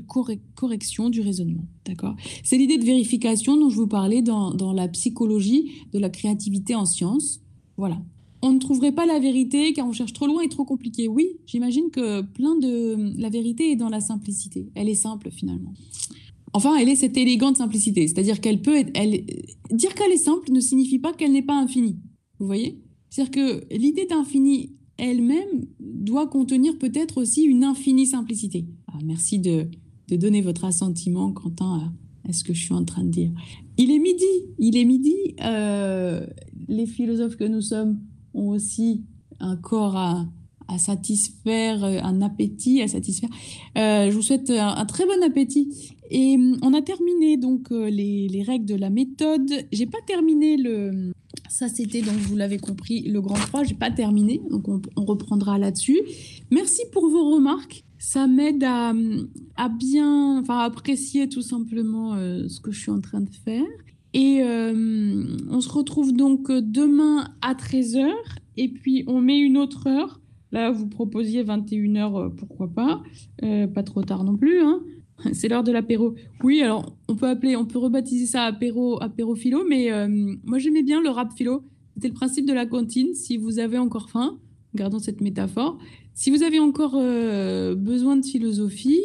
correction du raisonnement. D'accord ? C'est l'idée de vérification dont je vous parlais dans la psychologie de la créativité en sciences. Voilà. On ne trouverait pas la vérité car on cherche trop loin et trop compliqué. Oui, j'imagine que la vérité est dans la simplicité. Elle est simple finalement. Enfin, elle est cette élégante simplicité. C'est-à-dire qu'elle peut être... dire qu'elle est simple ne signifie pas qu'elle n'est pas infinie. Vous voyez ? C'est-à-dire que l'idée d'infini elle-même doit contenir peut-être aussi une infinie simplicité. Merci de donner votre assentiment, Quentin, à ce que je suis en train de dire. Il est midi. Les philosophes que nous sommes ont aussi un corps à satisfaire, un appétit à satisfaire. Je vous souhaite un très bon appétit. Et on a terminé donc les règles de la méthode. J'ai pas terminé ça c'était donc vous l'avez compris le grand 3, j'ai pas terminé, donc on reprendra là-dessus. Merci pour vos remarques. Ça m'aide à apprécier tout simplement ce que je suis en train de faire. Et on se retrouve donc demain à 13h et puis on met une autre heure. Là, vous proposiez 21h, pourquoi pas. Pas trop tard non plus, hein. C'est l'heure de l'apéro. Oui, alors on peut rebaptiser ça apéro philo, mais moi j'aimais bien le rap philo. C'était le principe de la cantine. Si vous avez encore faim, gardons cette métaphore. Si vous avez encore besoin de philosophie,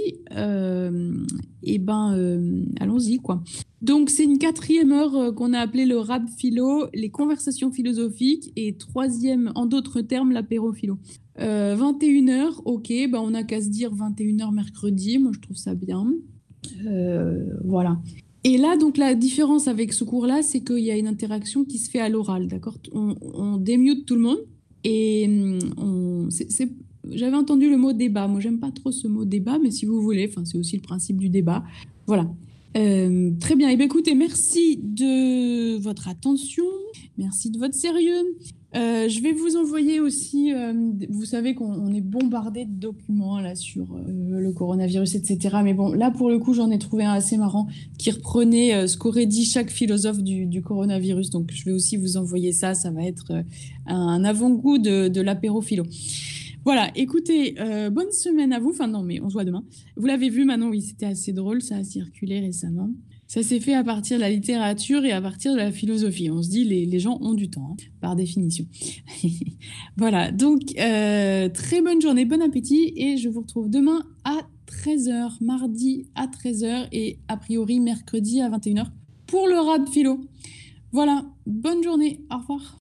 allons-y, quoi. Donc, c'est une 4e heure qu'on a appelée le rap philo, les conversations philosophiques, et 3e, en d'autres termes, l'apéro philo. 21h, ok, on n'a qu'à se dire 21h mercredi, moi je trouve ça bien. Voilà. Et là, donc la différence avec ce cours-là, c'est qu'il y a une interaction qui se fait à l'oral, d'accord ? On démute tout le monde, et j'avais entendu le mot débat. Moi, j'aime pas trop ce mot débat, mais si vous voulez, c'est aussi le principe du débat. Voilà. Très bien. Écoutez, merci de votre attention, merci de votre sérieux. Je vais vous envoyer aussi, vous savez qu'on est bombardé de documents là sur le coronavirus, etc. Mais bon, là pour le coup, j'en ai trouvé un assez marrant qui reprenait ce qu'aurait dit chaque philosophe du coronavirus. Donc je vais aussi vous envoyer ça. Ça va être un avant-goût de l'apéro philo. Voilà, écoutez, bonne semaine à vous. Enfin non, mais on se voit demain. Vous l'avez vu, Manon, oui, c'était assez drôle, ça a circulé récemment. Ça s'est fait à partir de la littérature et à partir de la philosophie. On se dit, les gens ont du temps, par définition. Voilà, donc très bonne journée, bon appétit, et je vous retrouve demain à 13h, mardi à 13h, et a priori mercredi à 21h pour le rap philo. Voilà, bonne journée, au revoir.